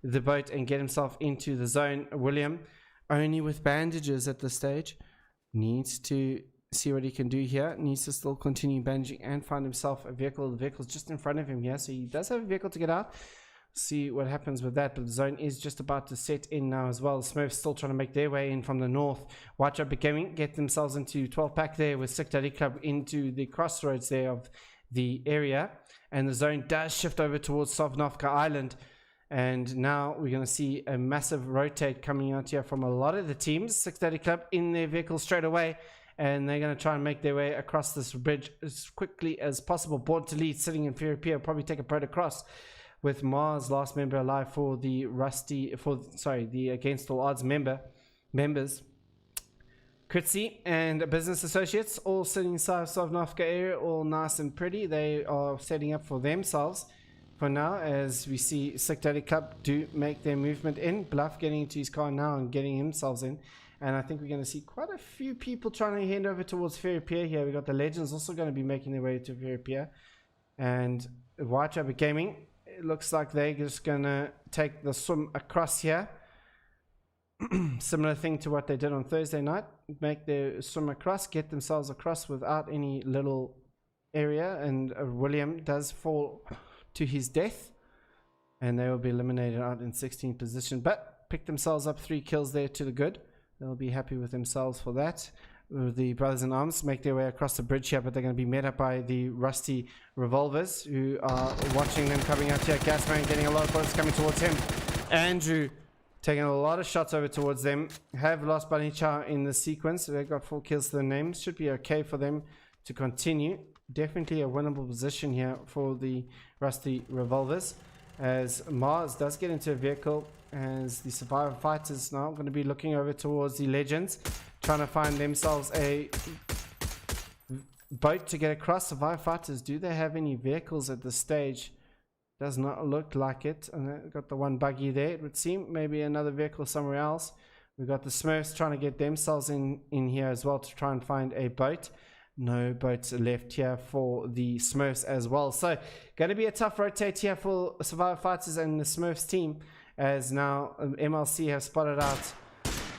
the boat and get himself into the zone. William, only with bandages at this stage, needs to see what he can do here. Needs to still continue bandaging and find himself a vehicle. The vehicle's just in front of him here, so he does have a vehicle to get out. See what happens with that, but the zone is just about to set in now as well. The Smurfs still trying to make their way in from the north. Watch out, Gaming get themselves into 12 pack there with Sick Daddy Club into the crossroads there of the area, and the zone does shift over towards Sovnovka Island. And now we're going to see a massive rotate coming out here from a lot of the teams. Sick Daddy Club in their vehicle straight away, and they're going to try and make their way across this bridge as quickly as possible. Born to lead sitting in Fury Pier, probably take a boat across, with Mars last member alive for the the Against All Odds members. Kritzy and Business Associates all sitting inside of Sovnovka area, all nice and pretty. They are setting up for themselves for now, as we see Sick Daddy Club do make their movement in. Bluff getting into his car now and getting themselves in. And I think we're going to see quite a few people trying to head over towards Fairy Pier here. We got the Legends also going to be making their way to Fairy Pier. And White Rabbit Gaming, it looks like they're just going to take the swim across here. Similar thing to what they did on Thursday night. Make their swim across, get themselves across without any little area. And William does fall to his death. And they will be eliminated out in 16th position. But pick themselves up 3 kills there to the good. They'll be happy with themselves for that. The Brothers in Arms make their way across the bridge here, but they're going to be met up by the Rusty Revolvers, who are watching them coming out here. Gasman getting a lot of bullets coming towards him. Andrew taking a lot of shots over towards them. Have lost Bunny Chow in the sequence. They've got 4 kills to their names. Should be okay for them to continue. Definitely a winnable position here for the Rusty Revolvers, as Mars does get into a vehicle, as the Survivor Fighters now going to be looking over towards the Legends, trying to find themselves a boat to get across. Survivor Fighters, do they have any vehicles at this stage? Does not look like it. And they've got the one buggy there, it would seem. Maybe another vehicle somewhere else. We've got the Smurfs trying to get themselves in here as well to try and find a boat. No boats left here for the Smurfs as well. So going to be a tough rotate here for Survivor Fighters and the Smurfs team, as now MLC have spotted out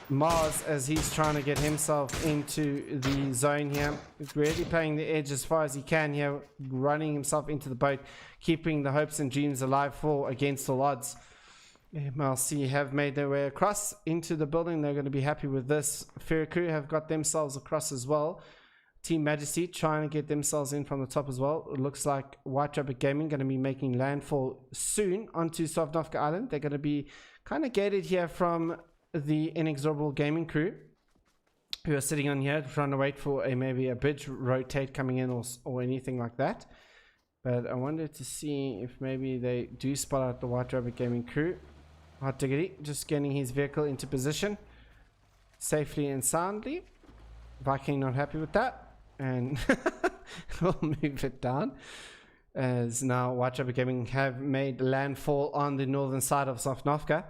Mars as he's trying to get himself into the zone here. He's really playing the edge as far as he can here, running himself into the boat, keeping the hopes and dreams alive for against all odds. MLC have made their way across into the building. They're going to be happy with this. Ferricu have got themselves across as well. Team Majesty trying to get themselves in from the top as well. It looks like White Rabbit Gaming going to be making landfall soon onto Sovnovka Island. They're going to be kind of gated here from the Inexorable Gaming crew, who are sitting on here trying to wait for maybe a bridge rotate coming in or anything like that. But I wanted to see if maybe they do spot out the White Rabbit Gaming crew. Hot Diggity just getting his vehicle into position safely and soundly. Viking not happy with that, and we'll move it down, as now White Rabbit Gaming have made landfall on the northern side of Sovnovka.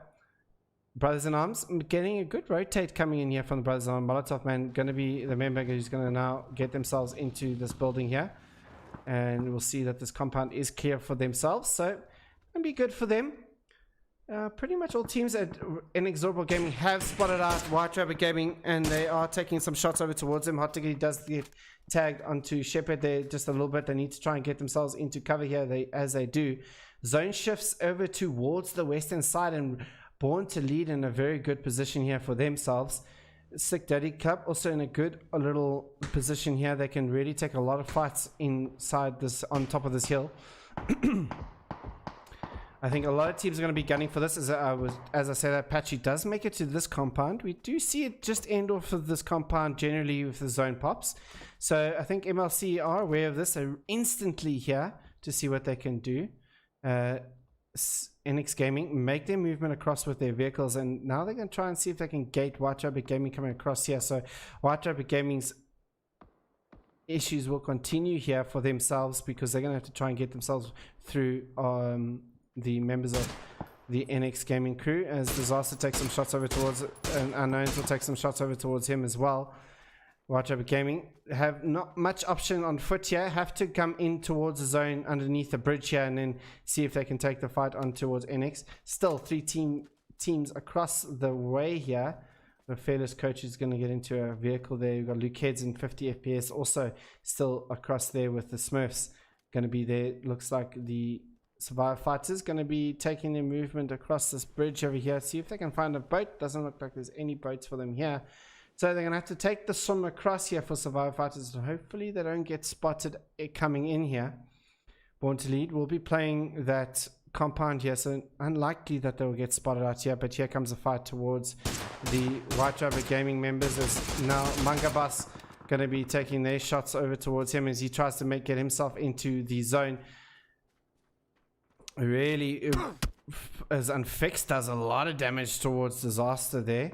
Brothers in Arms getting a good rotate coming in here from the Brothers in Arms. Molotov Man going to be the member who's going to now get themselves into this building here, and we'll see that this compound is clear for themselves, so it's going to be good for them. Pretty much all teams at Inexorable Gaming have spotted out White Rabbit Gaming, and they are taking some shots over towards him. Hot Diggity does get tagged onto Shepherd there just a little bit. They need to try and get themselves into cover here. As they do, zone shifts over towards the western side, and Born to lead in a very good position here for themselves. Sick Daddy Club also in a good little position here. They can really take a lot of fights inside this, on top of this hill. I think a lot of teams are going to be gunning for this. As I said, Apache does make it to this compound. We do see it just end off of this compound generally with the zone pops. So I think MLC are aware of this. They're instantly here to see what they can do. NX Gaming make their movement across with their vehicles, and now they're going to try and see if they can gate White Rabbit Gaming coming across here. So White Rabbit Gaming's issues will continue here for themselves, because they're going to have to try and get themselves through the members of the NX Gaming crew, as Disaster takes some shots over towards, and Unknowns will take some shots over towards him as well. White Rabbit Gaming have not much option on foot here, have to come in towards the zone underneath the bridge here, and then see if they can take the fight on towards NX. Still 3 teams across the way here. The Fearless Coach is going to get into a vehicle there. You've got Luke Heads in 50 FPS also still across there with the Smurfs going to be there. Looks like the Survivor Fighters going to be taking their movement across this bridge over here. See if they can find a boat. Doesn't look like there's any boats for them here. So they're going to have to take the swim across here for Survivor Fighters. Hopefully they don't get spotted coming in here. Born to Lead will be playing that compound here. So unlikely that they will get spotted out here. But here comes a fight towards the White Rabbit Gaming members. As now Mangabas going to be taking their shots over towards him as he tries to get himself into the zone. Really, as Unfixed does a lot of damage towards Disaster there.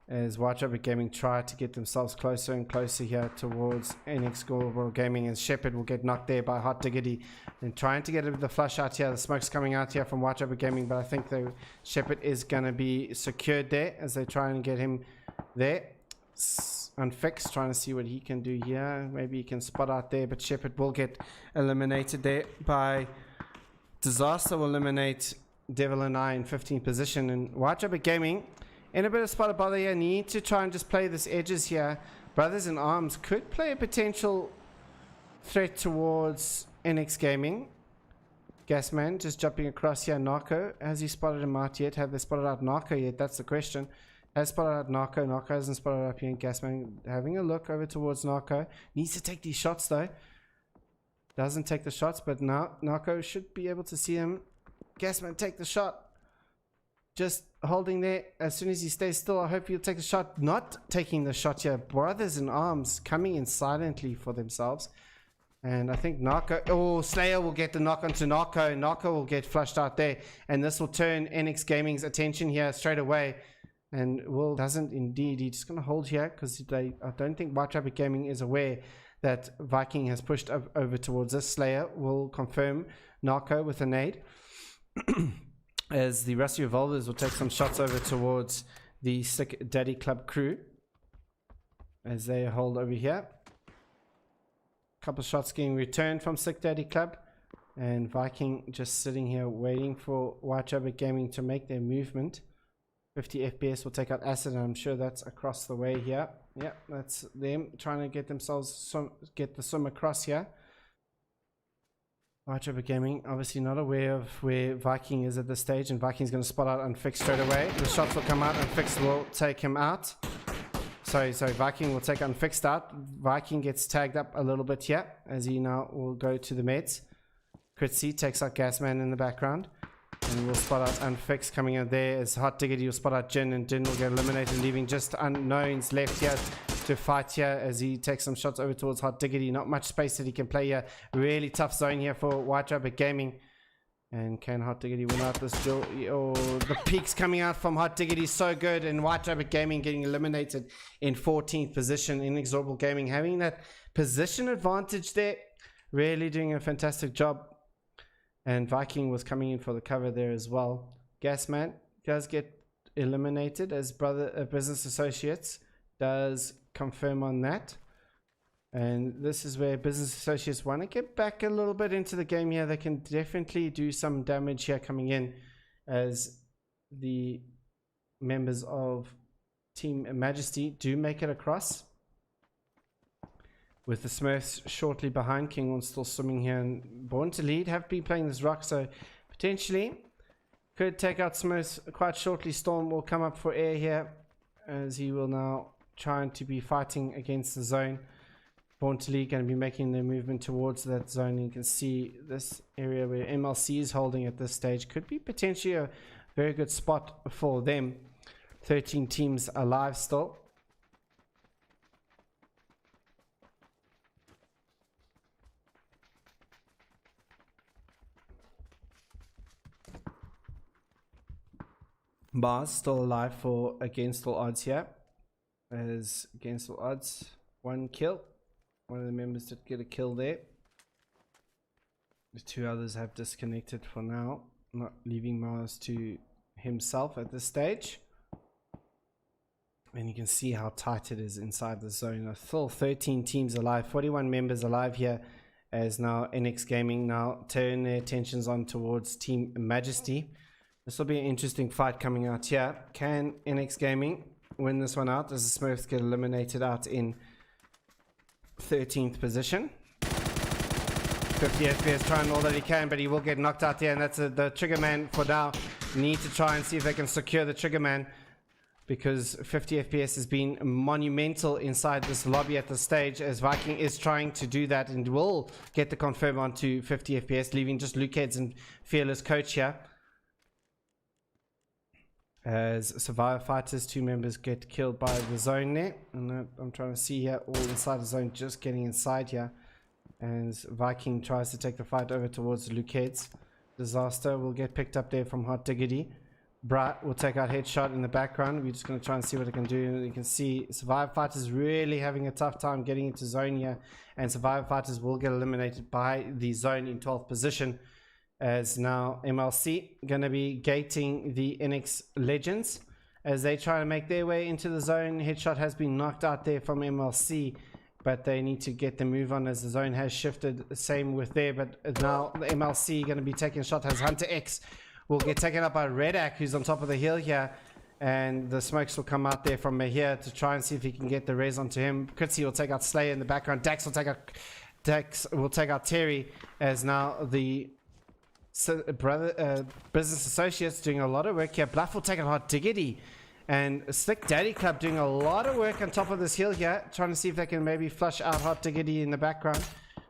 as White Rabbit Gaming try to get themselves closer and closer here towards NX Global Gaming, and Shepherd will get knocked there by Hot Diggity and trying to get the flush out here. The smoke's coming out here from White Rabbit Gaming, but I think the Shepherd is going to be secured there as they try and get him there. Unfixed, trying to see what he can do here. Maybe he can spot out there, but Shepherd will get eliminated there by Disaster. Will eliminate Devil and I in 15th position, and White Rabbit Gaming in a bit of spot of bother here. Need to try and just play this edges here. Brothers in Arms could play a potential threat towards NX Gaming. Gasman just jumping across here. Narco, has he spotted him out yet? Have they spotted out Narco yet? That's the question. Has spotted out Narco. Narco hasn't spotted up here. And Gasman having a look over towards Narco. Needs to take these shots though. Doesn't take the shots, but now Narco should be able to see him. Gasman, take the shot. Just holding there. As soon as he stays still, I hope he'll take the shot. Not taking the shot here. Brothers in Arms coming in silently for themselves. And I think Narco... Oh, Slayer will get the knock onto Narco. Narco will get flushed out there. And this will turn NX Gaming's attention here straight away. And Will doesn't indeed. He's just going to hold here because I don't think White Rabbit Gaming is aware that Viking has pushed over towards this. Slayer will confirm Narco with a nade. As the Rusty Revolvers will take some shots over towards the Sick Daddy Club crew as they hold over here. Couple shots getting returned from Sick Daddy Club, and Viking just sitting here waiting for White Rabbit Gaming to make their movement. 50 FPS will take out Acid, and I'm sure that's across the way here. Yeah, that's them trying to get themselves get the swim across here. White Rabbit Gaming obviously not aware of where Viking is at this stage, and Viking's going to spot out Unfixed straight away. The shots will come out, Unfixed will take him out. Sorry, Viking will take Unfixed out. Viking gets tagged up a little bit here as he now will go to the meds. Critzy takes out Gasman in the background, and we'll spot out Unfixed coming out there as Hot Diggity will spot out Jin, and Jin will get eliminated, leaving just Unknowns left here to fight here as he takes some shots over towards Hot Diggity. Not much space that he can play here. Really tough zone here for White Rabbit Gaming. And can Hot Diggity win out this duel? Oh, the peaks coming out from Hot Diggity so good, and White Rabbit Gaming getting eliminated in 14th position. Inexorable Gaming having that position advantage there, really doing a fantastic job. And Viking was coming in for the cover there as well. Gasman does get eliminated as Business Associates does confirm on that. And this is where Business Associates want to get back a little bit into the game here. They can definitely do some damage here coming in as the members of Team Majesty do make it across. With the Smurfs shortly behind. Kinghorn still swimming here and Born to Lead have been playing this rock, so potentially could take out Smurfs quite shortly. Storm will come up for air here as he will now trying to be fighting against the zone. Born to Lead going to be making their movement towards that zone. You can see this area where MLC is holding at this stage could be potentially a very good spot for them. 13 teams alive still. Mars still alive for Against All Odds here. As Against All Odds, one kill. One of the members did get a kill there. The two others have disconnected for now, not leaving Mars to himself at this stage. And you can see how tight it is inside the zone. Still 13 teams alive, 41 members alive here, as now NX Gaming now turn their attentions on towards Team Majesty. This will be an interesting fight coming out here. Can NX Gaming win this one out as the Smurfs get eliminated out in 13th position? 50 FPS trying all that he can, but he will get knocked out there, and that's the Trigger Man for now. Need to try and see if they can secure the Trigger Man, because 50 FPS has been monumental inside this lobby at this stage, as Viking is trying to do that and will get the confirm onto 50 FPS, leaving just Luke Heads and Fearless Coach here. As Survivor Fighters, two members get killed by the zone there. And I'm trying to see here, all inside the zone, just getting inside here. As Viking tries to take the fight over towards Luke Heads. Disaster will get picked up there from Hot Diggity. Bright will take out Headshot in the background. We're just going to try and see what it can do. And you can see Survivor Fighters really having a tough time getting into zone here, and Survivor Fighters will get eliminated by the zone in 12th position, as now MLC going to be gating the NX Legends as they try to make their way into the zone. Headshot has been knocked out there from MLC, but they need to get the move on as the zone has shifted. Same with there, but now the MLC going to be taking a shot as Hunter X will get taken up by Redak, who's on top of the hill here, and the smokes will come out there from here to try and see if he can get the res onto him. Kritzy will take out Slayer in the background. Dax will take out Terry, as now the business associates doing a lot of work here. Bluff will take out Hot Diggity, and Slick Daddy Club doing a lot of work on top of this hill here, trying to see if they can maybe flush out Hot Diggity in the background.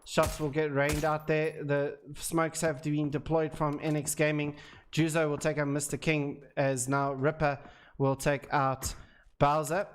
Shots will get rained out there. The smokes have been deployed from NX Gaming. Juzo will take out Mr. King, as now Ripper will take out Bowser.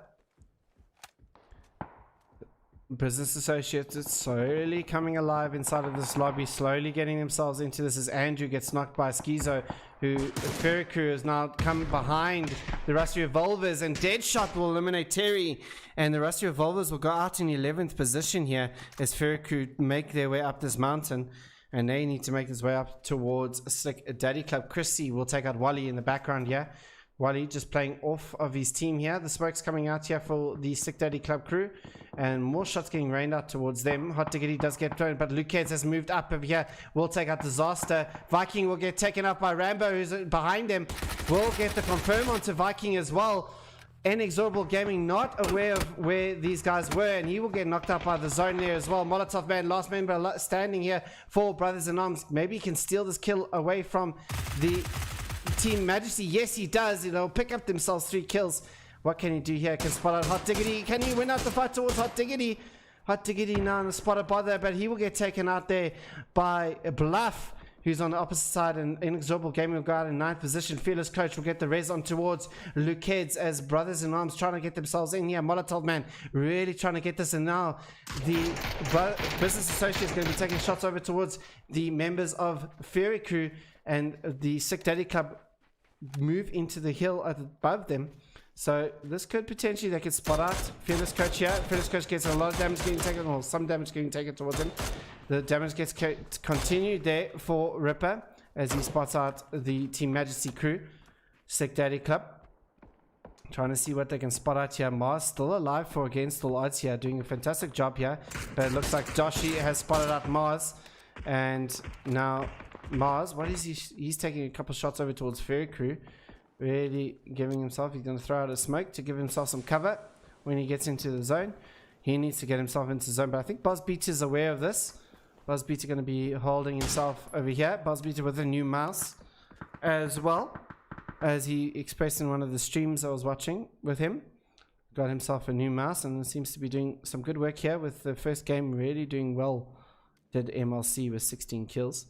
Business associates are slowly coming alive inside of this lobby, slowly getting themselves into this, as Andrew gets knocked by Schizo, who Ferricru has now come behind the Rusty Revolvers, and Deadshot will eliminate Terry, and the Rusty Revolvers will go out in 11th position here as Ferricru make their way up this mountain, and they need to make this way up towards Slick Daddy Club. Chrissy will take out Wally in the background here. Wally just playing off of his team here. The smoke's coming out here for the Slick Daddy Club crew, and more shots getting rained out towards them. Hot Diggity does get thrown, but Lucas has moved up over here. Will take out Disaster. Viking will get taken up by Rambo, who's behind them. Will get the confirm onto Viking as well. Inexorable Gaming not aware of where these guys were, and he will get knocked out by the zone there as well. Molotov Man, last member standing here for Brothers in Arms. Maybe he can steal this kill away from the Team Majesty. Yes, he does. They'll pick up themselves 3 kills. What can he do here? Can spot out Hot Diggity. Can he win out the fight towards Hot Diggity? Hot Diggity now on the spot of bother, but he will get taken out there by Bluff, who's on the opposite side, and Inexorable Gaming will go out in 9th position. Fearless Coach will get the res on towards Lucas, as Brothers in Arms trying to get themselves in here. Molotov Man really trying to get this, and now the Business Associates going to be taking shots over towards the members of Fury Crew, and the Sick Daddy Club move into the hill above them. So this could potentially, they could spot out Fearless Coach here. Fearless Coach gets a lot of damage getting taken, or some damage getting taken towards him. The damage gets continued there for Ripper as he spots out the Team Majesty crew. Sick Daddy Club trying to see what they can spot out here. Mars still alive for against all odds here, doing a fantastic job here. But it looks like Doshi has spotted out Mars, and now Mars, what is he? He's taking a couple shots over towards Fairy Crew, really giving himself, he's going to throw out a smoke to give himself some cover when he gets into the zone. He needs to get himself into the zone, but I think Buzzbeat is aware of this. Buzzbeat going to be holding himself over here. Buzzbeat with a new mouse as well, as he expressed in one of the streams I was watching with him. Got himself a new mouse and seems to be doing some good work here with the first game really doing well. Did MLC with 16 kills.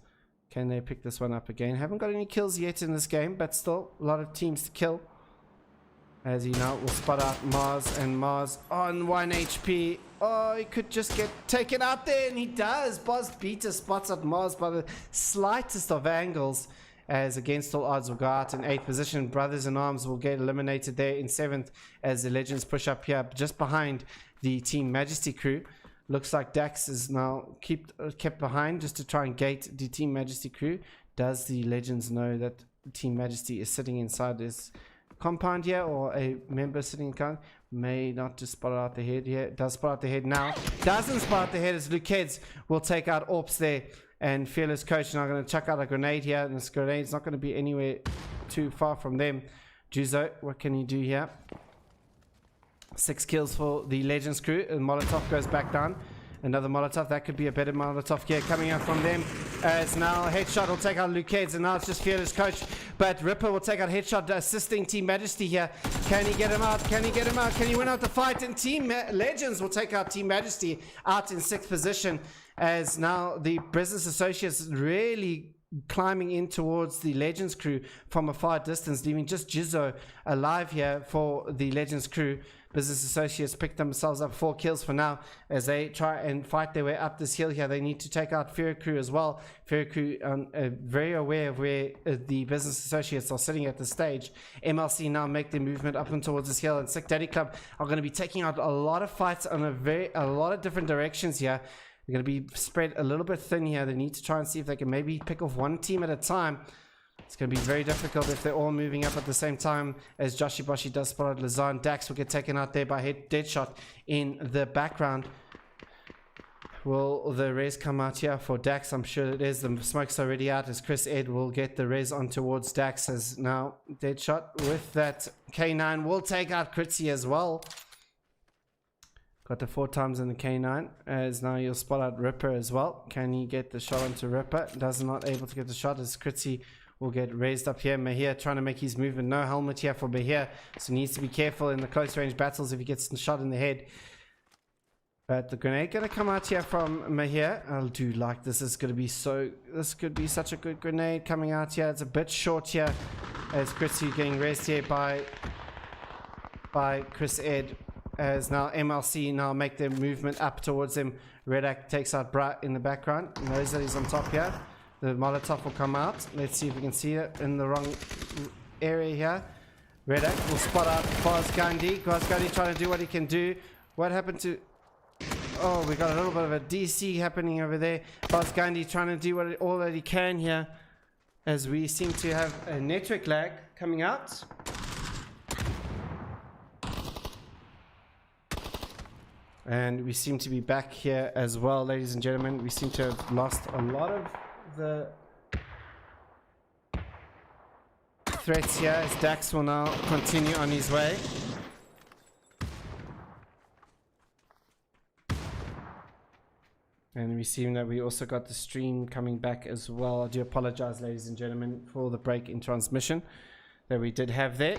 Can they pick this one up again? Haven't got any kills yet in this game, but still a lot of teams to kill. As he now will spot out Mars, and Mars on 1 HP. Oh, he could just get taken out there, and he does. Boss Beater spots out Mars by the slightest of angles, as against all odds will go out in 8th position. Brothers in Arms will get eliminated there in 7th, as the Legends push up here just behind the Team Majesty crew. Looks like Dax is now kept behind just to try and gate the Team Majesty crew. Does the Legends know that Team Majesty is sitting inside this compound here, or a member sitting in compound? May not just spot out the head here. Does spot out the head now. Doesn't spot out the head, as Lucas will take out Orps there, and Fearless Coach now going to chuck out a grenade here, and this grenade's not going to be anywhere too far from them. Juzo, what can he do here? 6 kills for the Legends crew, and Molotov goes back down. Another Molotov, that could be a better Molotov here coming out from them, as now Headshot will take out Lucas, and now it's just Fearless Coach, but Ripper will take out Headshot, assisting Team Majesty here. Can he get him out? Can he get him out? Can he win out the fight? And Team Legends will take out Team Majesty out in 6th position, as now the Business Associates really climbing in towards the Legends crew from a far distance, leaving just Jizzo alive here for the Legends crew. Business Associates picked themselves up 4 kills for now as they try and fight their way up this hill here. They need to take out Fear Crew as well. Fear Crew very aware of where the Business Associates are sitting at this stage. MLC now make their movement up and towards this hill, and Slick Daddy Club are going to be taking out a lot of fights on a lot of different directions here. They're going to be spread a little bit thin here. They need to try and see if they can maybe pick off one team at a time. It's going to be very difficult if they're all moving up at the same time, as Joshi Boshi does spot out Lazan. Dax will get taken out there by Deadshot in the background. Will the res come out here for Dax? I'm sure it is. The smoke's already out as Chris Ed will get the res on towards Dax, as now Deadshot with that K9 will take out Critzy as well. Got the 4 times in the K9, as now you'll spot out Ripper as well. Can he get the shot onto Ripper? Does not able to get the shot as Critzy will get raised up here. Mahir trying to make his movement. No helmet here for Mahir, so needs to be careful in the close range battles if he gets shot in the head. But the grenade going to come out here from Mahir. I do like this. This could be such a good grenade coming out here. It's a bit short here as Critzy getting raised here by Chris Ed. As now MLC now make their movement up towards him. Redak takes out Brat in the background. Knows that he's on top here. The Molotov will come out. Let's see if we can see it in the wrong area here. Redak will spot out Baz Gandhi. Baz Gandhi trying to do what he can do. What happened to... Oh, we got a little bit of a DC happening over there. Baz Gandhi trying to do all that he can here, as we seem to have a network lag coming out. And we seem to be back here as well, ladies and gentlemen. We seem to have lost a lot of the threats here, as Dax will now continue on his way. And we seem that we also got the stream coming back as well. I do apologize, ladies and gentlemen, for the break in transmission that we did have there,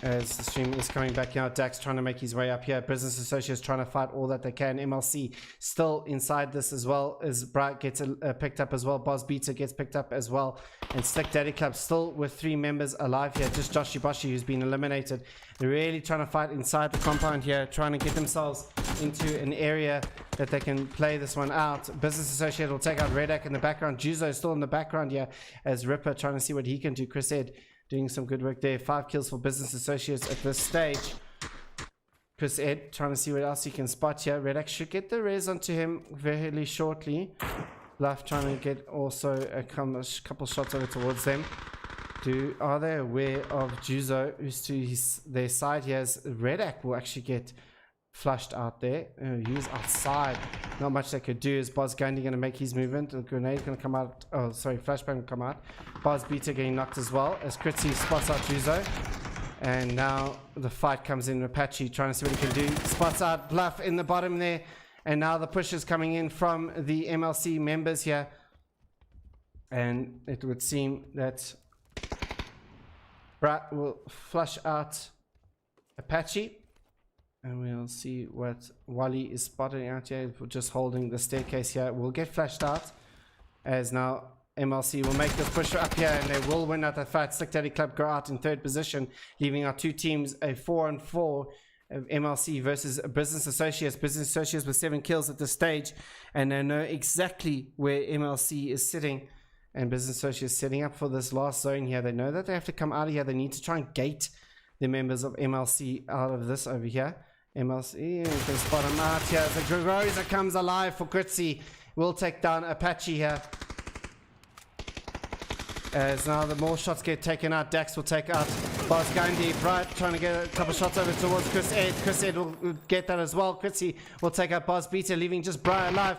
as the stream is coming back now. Dax trying to make his way up here. Business Associates trying to fight all that they can. MLC still inside this as well, as Bright gets picked up as well. Boss Beta gets picked up as well. And Slick Daddy Club still with 3 members alive here. Just Joshi Boshi, who's been eliminated. They're really trying to fight inside the compound here, trying to get themselves into an area that they can play this one out. Business Associate will take out Redak in the background. Juzo is still in the background here, as Ripper trying to see what he can do. Chris Ed doing some good work there. 5 kills for Business Associates at this stage. Chris Ed trying to see what else he can spot here. Redak should get the res onto him very shortly. Bluff trying to get also a couple shots over towards them. Are they aware of Juzo, who's to their side here, as Redak will actually get flushed out there. He's outside. Not much they could do. Is Baz Gandhi going to make his movement? The grenade going to come out. Oh, sorry, flashbang will come out. Baz Beta getting knocked as well, as Critzy spots out Juzo. And now the fight comes in. Apache trying to see what he can do. Spots out Bluff in the bottom there. And now the push is coming in from the MLC members here. And it would seem that Brat will flush out Apache. And we'll see what Wally is spotting out here. Just holding the staircase here. Will get flashed out, as now MLC will make this push up here, and they will win out that fight. Slick Daddy Club go out in 3rd position, leaving our 2 teams a 4-on-4 of MLC versus Business Associates. Business Associates with 7 kills at this stage, and they know exactly where MLC is sitting. And Business Associates setting up for this last zone here. They know that they have to come out of here. They need to try and gate the members of MLC out of this over here. MLC can spot him out here. The Groza comes alive for Critzy. Will take down Apache here. As now the more shots get taken out, Dax will take out Baz Gandhi. Bright trying to get a couple shots over towards Chris Ed. Chris Ed will get that as well. Critzy will take out Baz Beta, leaving just Bright alive.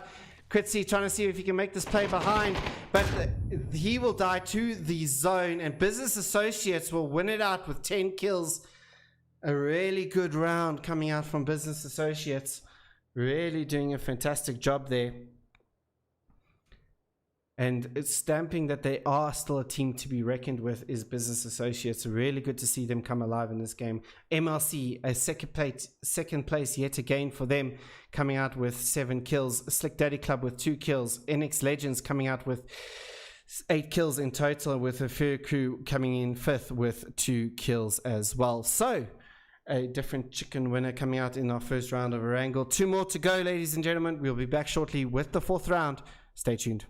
Critzy trying to see if he can make this play behind, but he will die to the zone, and Business Associates will win it out with 10 kills. A really good round coming out from Business Associates. Really doing a fantastic job there. And it's stamping that they are still a team to be reckoned with is Business Associates. Really good to see them come alive in this game. MLC, a second place yet again for them, coming out with 7 kills. Slick Daddy Club with 2 kills. NX Legends coming out with 8 kills in total, with the Fear Crew coming in 5th with 2 kills as well. So a different chicken winner coming out in our first round of Erangel. 2 more to go, ladies and gentlemen. We'll be back shortly with the 4th round. Stay tuned.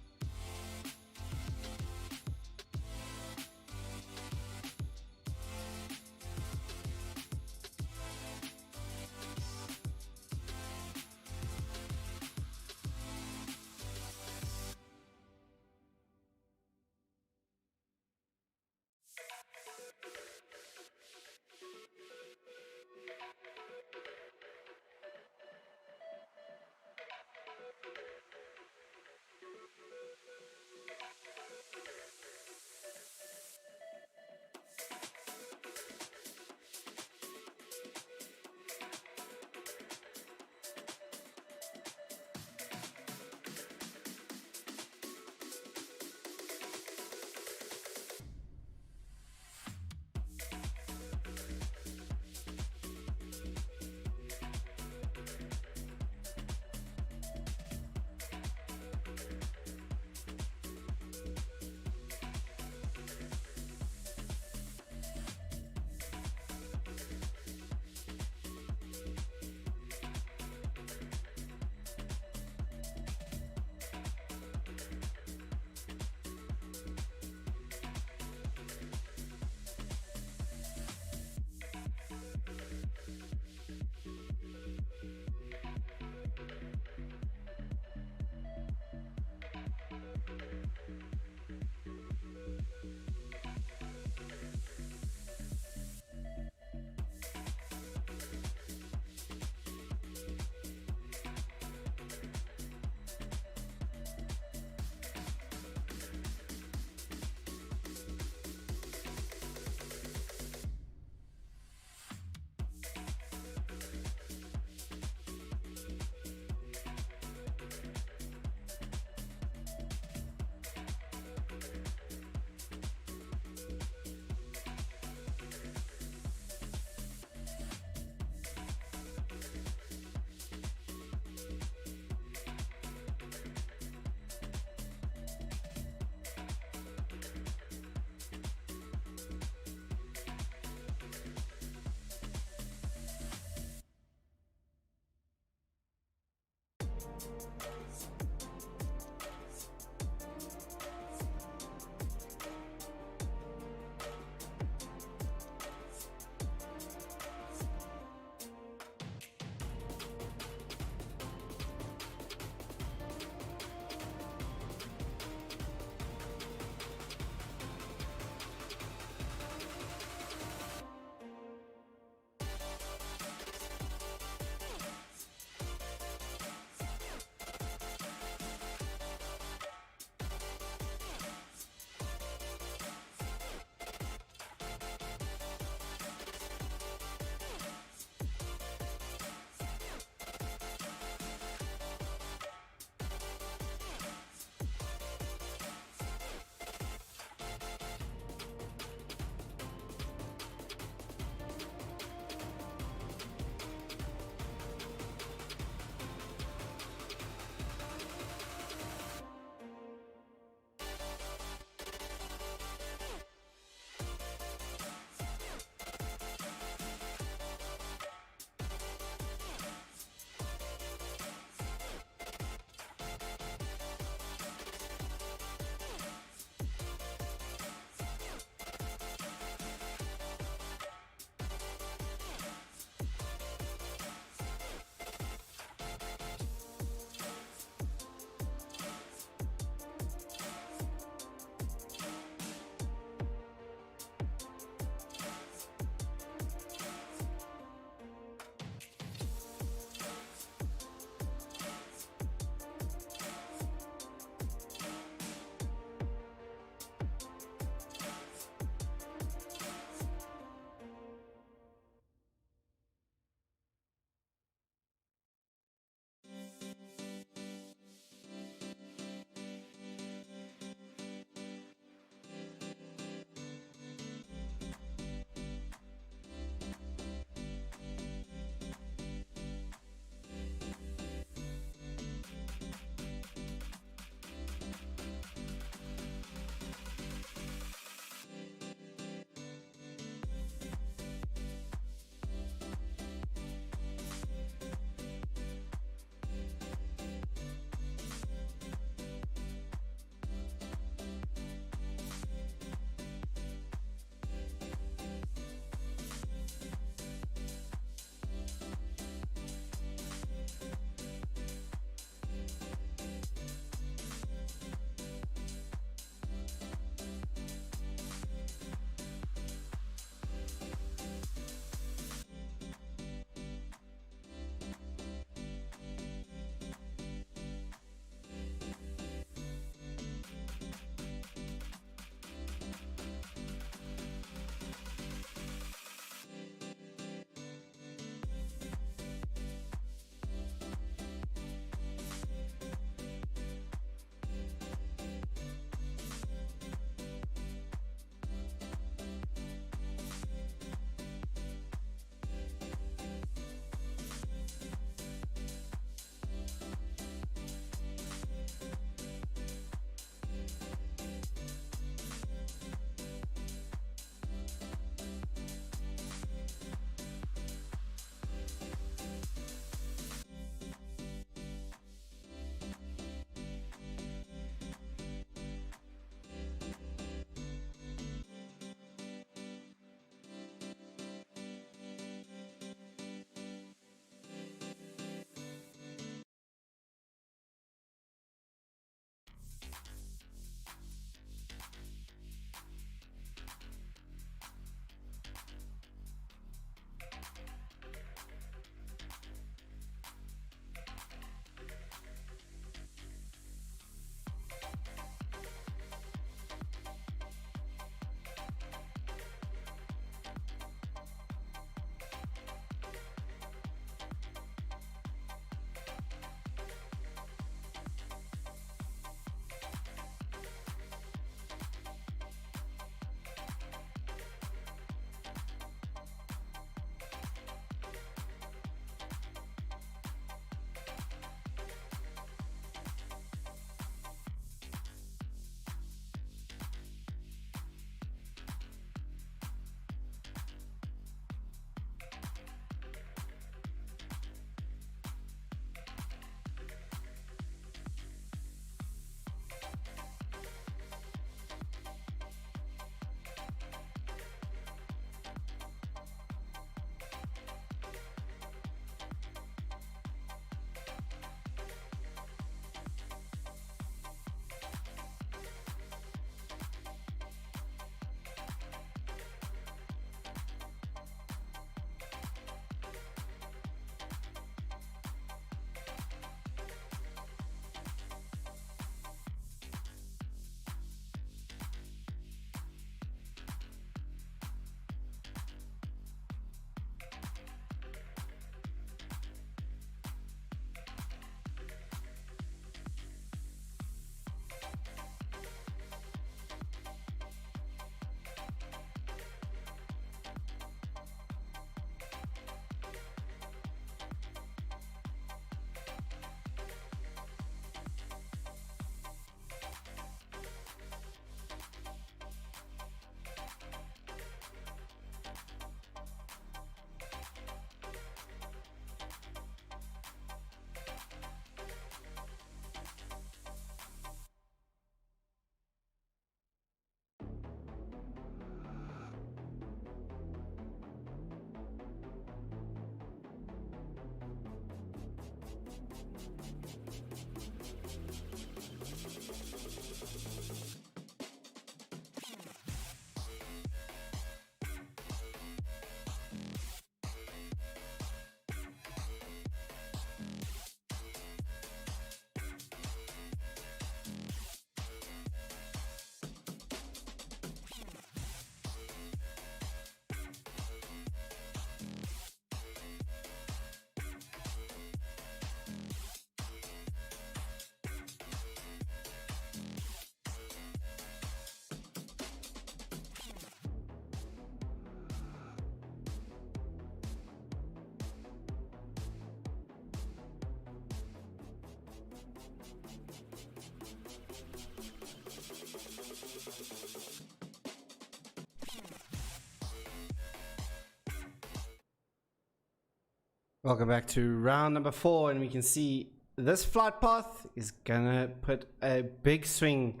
Welcome back to round number 4, and we can see this flight path is gonna put a big swing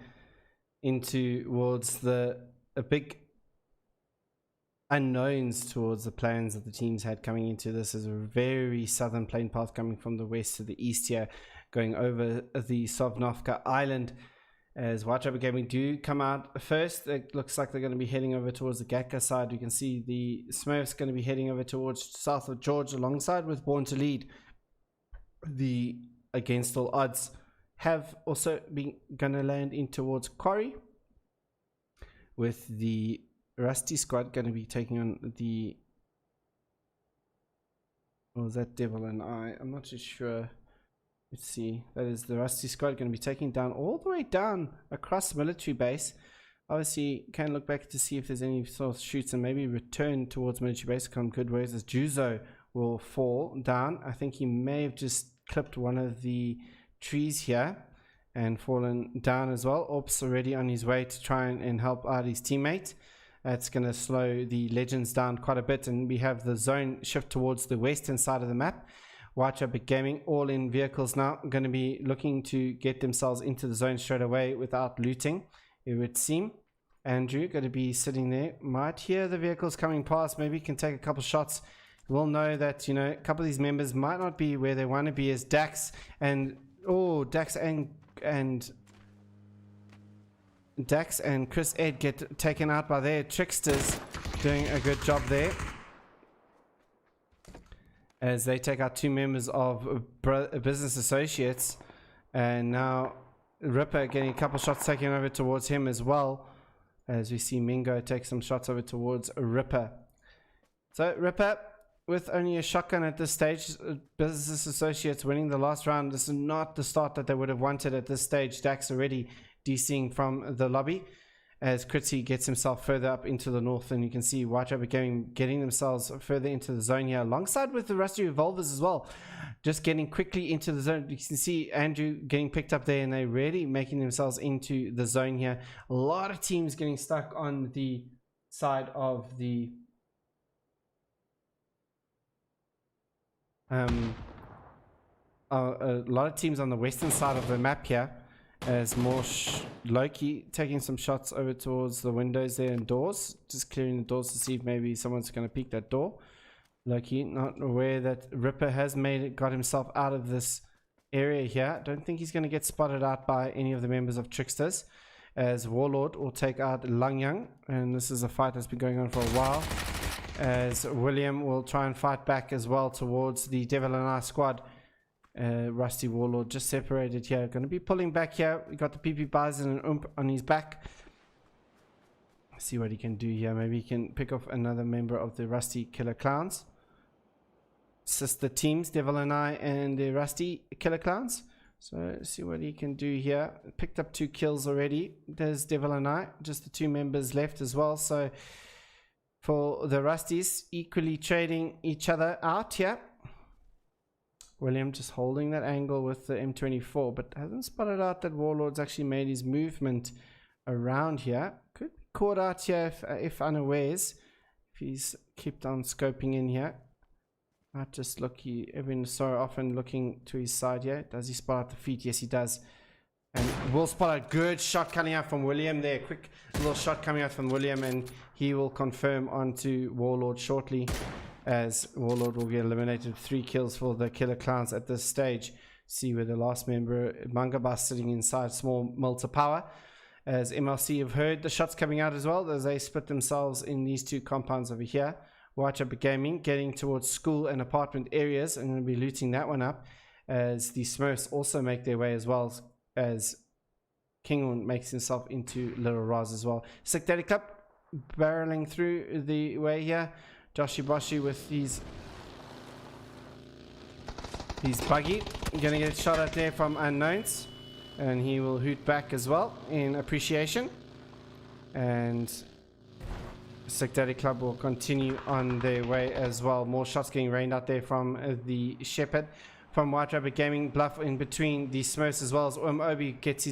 into towards a big unknowns towards the plans that the teams had coming into this. Is a very southern plane path coming from the west to the east here, going over the Sovnovka Island. As White Rabbit Gaming do come out first, it looks like they're going to be heading over towards the Gatka side. You can see the Smurfs going to be heading over towards south of George alongside with Born to Lead. The Against All Odds have also been going to land in towards Quarry, with the Rusty squad going to be taking on the, or was that Devil and I? I'm not too sure. Let's see, that is the Rusty squad going to be taking down all the way down across military base. Obviously can look back to see if there's any sort of shoots and maybe return towards military base come good ways, as Juzo will fall down. I think he may have just clipped one of the trees here and fallen down as well. Ops already on his way to try and help out his teammate. That's going to slow the Legends down quite a bit, and we have the zone shift towards the western side of the map. White Rabbit Gaming all in vehicles now, going to be looking to get themselves into the zone straight away without looting, it would seem. Andrew going to be sitting there, might hear the vehicles coming past, maybe can take a couple shots. We'll know that, you know, a couple of these members might not be where they want to be, as Dax and Chris Ed get taken out by their tricksters, doing a good job there, as they take out 2 members of business associates. And now Ripper getting a couple shots taken over towards him as well, as we see Mingo take some shots over towards Ripper. So Ripper with only a shotgun at this stage, business associates winning the last round. This is not the start that they would have wanted at this stage. Dax already DCing from the lobby, as Kritzy gets himself further up into the north, and you can see White Rabbit getting themselves further into the zone here, alongside with the Rusty Revolvers as well, just getting quickly into the zone. You can see Andrew getting picked up there, and they're really making themselves into the zone here. A lot of teams getting stuck on the side of the a lot of teams on the western side of the map here, as more Loki taking some shots over towards the windows there and doors, just clearing the doors to see if maybe someone's going to peek that door. Loki not aware that Ripper has got himself out of this area here. Don't think he's going to get spotted out by any of the members of Tricksters, as Warlord will take out Langyang, and this is a fight that's been going on for a while, as William will try and fight back as well towards the Devil and I squad. Rusty Warlord just separated here, going to be pulling back here. We got the PP Bison and on his back. See what he can do here. Maybe he can pick off another member of the Rusty Killer Clowns. Sister teams, Devil and I and the Rusty Killer Clowns. So see what he can do here. Picked up 2 kills already. There's Devil and I, just the 2 members left as well. So for the Rusties, equally trading each other out here. William just holding that angle with the M24, but hasn't spotted out that Warlord's actually made his movement around here. Could be caught out here if unawares, if he's kept on scoping in here. Might just look, every so often looking to his side here. Does he spot out the feet? Yes, he does. And we'll spot a good shot coming out from William there. Quick little shot coming out from William, and he will confirm onto Warlord shortly, as Warlord will get eliminated. 3 kills for the Killer Clowns at this stage. See where the last member, Mangabas, sitting inside small Malta Power, as MLC have heard the shots coming out as well, as they split themselves in these 2 compounds over here. White Rabbit Gaming getting towards school and apartment areas, and going to be looting that one up, as the Smurfs also make their way as well, as Kingun makes himself into Little Raz as well. Sick Daddy Club barreling through the way here. Joshi Boshi with his buggy, gonna get shot at there from unknowns, and he will hoot back as well in appreciation. And Sick Daddy Club will continue on their way as well. More shots getting rained out there from the Shepherd from White Rabbit Gaming. Bluff in between the Smurfs as well, as Obi gets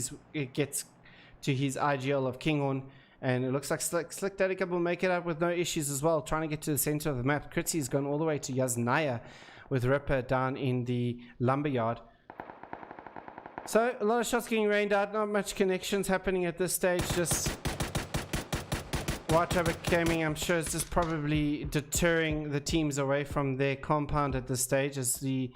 to his IGL of Kinghorn. And it looks like Slick Daddy Club will make it out with no issues as well, trying to get to the center of the map. Kritzy's gone all the way to Yaznaya with Ripper down in the lumberyard. So a lot of shots getting rained out, not much connections happening at this stage. Just White Rabbit Gaming, I'm sure, is just probably deterring the teams away from their compound at this stage as the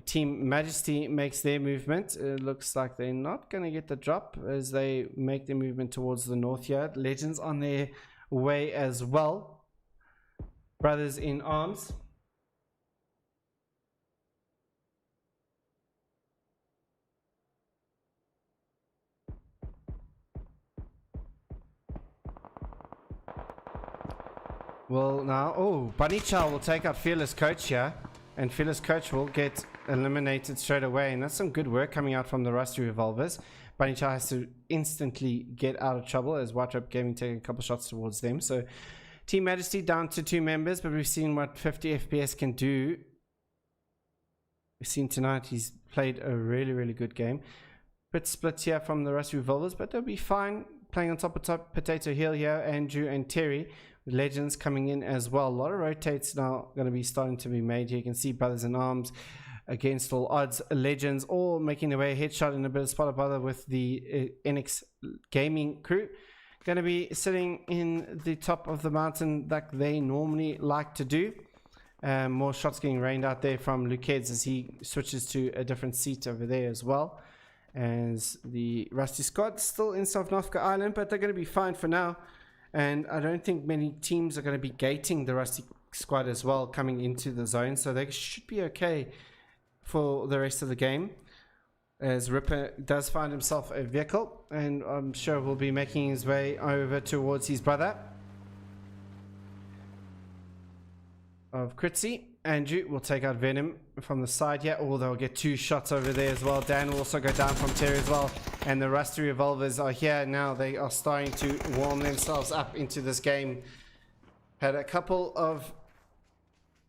Team Majesty makes their movement. It looks like they're not going to get the drop as they make their movement towards the north here. Legends on their way as well. Brothers in Arms. Well, now, oh, Bunny Chow will take out Fearless Coach here, and Fearless Coach will get eliminated straight away, and that's some good work coming out from the Rusty Revolvers. Bunny Chow has to instantly get out of trouble as White Rabbit Gaming taking a couple shots towards them. So Team Majesty down to 2 members, but we've seen what 50 FPS can do. We've seen tonight he's played a really, really good game. Bit split here from the Rusty Revolvers, but they'll be fine playing on top of Potato Hill here. Andrew and Terry. Legends coming in as well. A lot of rotates now going to be starting to be made here. You can see Brothers in Arms against all odds. Legends all making their way. Headshot in a bit of spot brother with the NX Gaming crew. Going to be sitting in the top of the mountain like they normally like to do. More shots getting rained out there from Luquez as he switches to a different seat over there as well. As the Rusty squad still in South Norfolk Island, but they're going to be fine for now. And I don't think many teams are going to be gating the Rusty squad as well coming into the zone. So they should be okay for the rest of the game. As Ripper does find himself a vehicle. And I'm sure will be making his way over towards his brother of Critzy. Andrew will take out Venom from the side here. Oh, they'll get 2 shots over there as well. Dan will also go down from Terry as well. And the Rusty Revolvers are here now. They are starting to warm themselves up into this game. Had a couple of,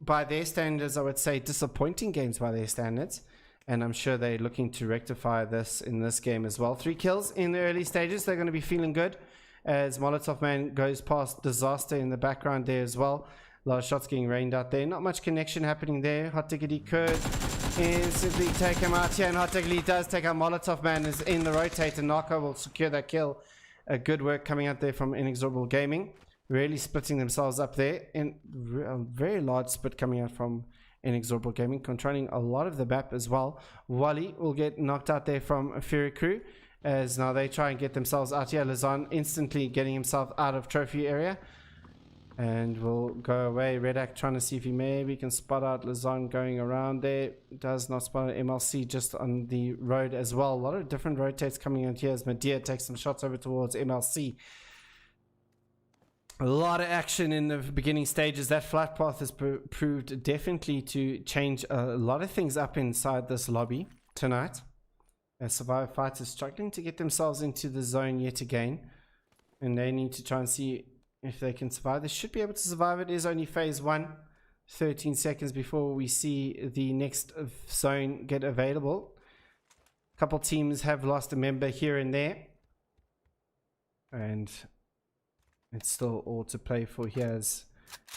by their standards, I would say disappointing games by their standards. And I'm sure they're looking to rectify this in this game as well. 3 kills in the early stages. They're going to be feeling good as Molotov Man goes past Disaster in the background there as well. A lot of shots getting rained out there. Not much connection happening there. Hot Diggity could instantly take him out here. And Hot Diggity does take out Molotov Man is in the rotate. And Narco will secure that kill. Good work coming out there from Inexorable Gaming. Really splitting themselves up there. And a very large split coming out from Inexorable Gaming. Controlling a lot of the map as well. Wally will get knocked out there from Fury Crew. As now they try and get themselves out here. Lazan instantly getting himself out of trophy area. And we'll go away. Redak trying to see if he maybe can spot out Lazan going around there. Does not spot an MLC just on the road as well. A lot of different rotates coming out here as Medea takes some shots over towards MLC. A lot of action in the beginning stages. That flat path has proved definitely to change a lot of things up inside this lobby tonight. As Survivor Fighters struggling to get themselves into the zone yet again. And they need to try and see if they can survive. They should be able to survive. It is only phase 1. 13 seconds before we see the next zone get available. A couple teams have lost a member here and there. And it's still all to play for here as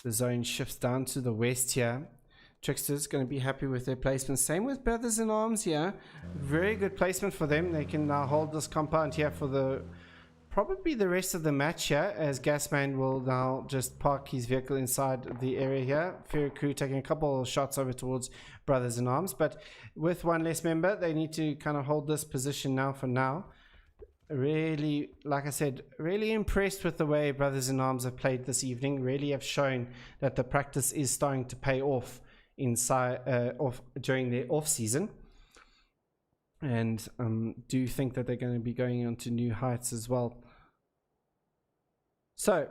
the zone shifts down to the west here. Trickster's going to be happy with their placement. Same with Brothers in Arms here. Very good placement for them. They can now hold this compound here for the probably the rest of the match here, as Gasman will now just park his vehicle inside the area here. Fury Crew taking a couple of shots over towards Brothers in Arms, but with 1 less member, they need to kind of hold this position now for now. Really, like I said, really impressed with the way Brothers in Arms have played this evening. Really have shown that the practice is starting to pay off during their off season. And do think that they're going to be going on to new heights as well. So,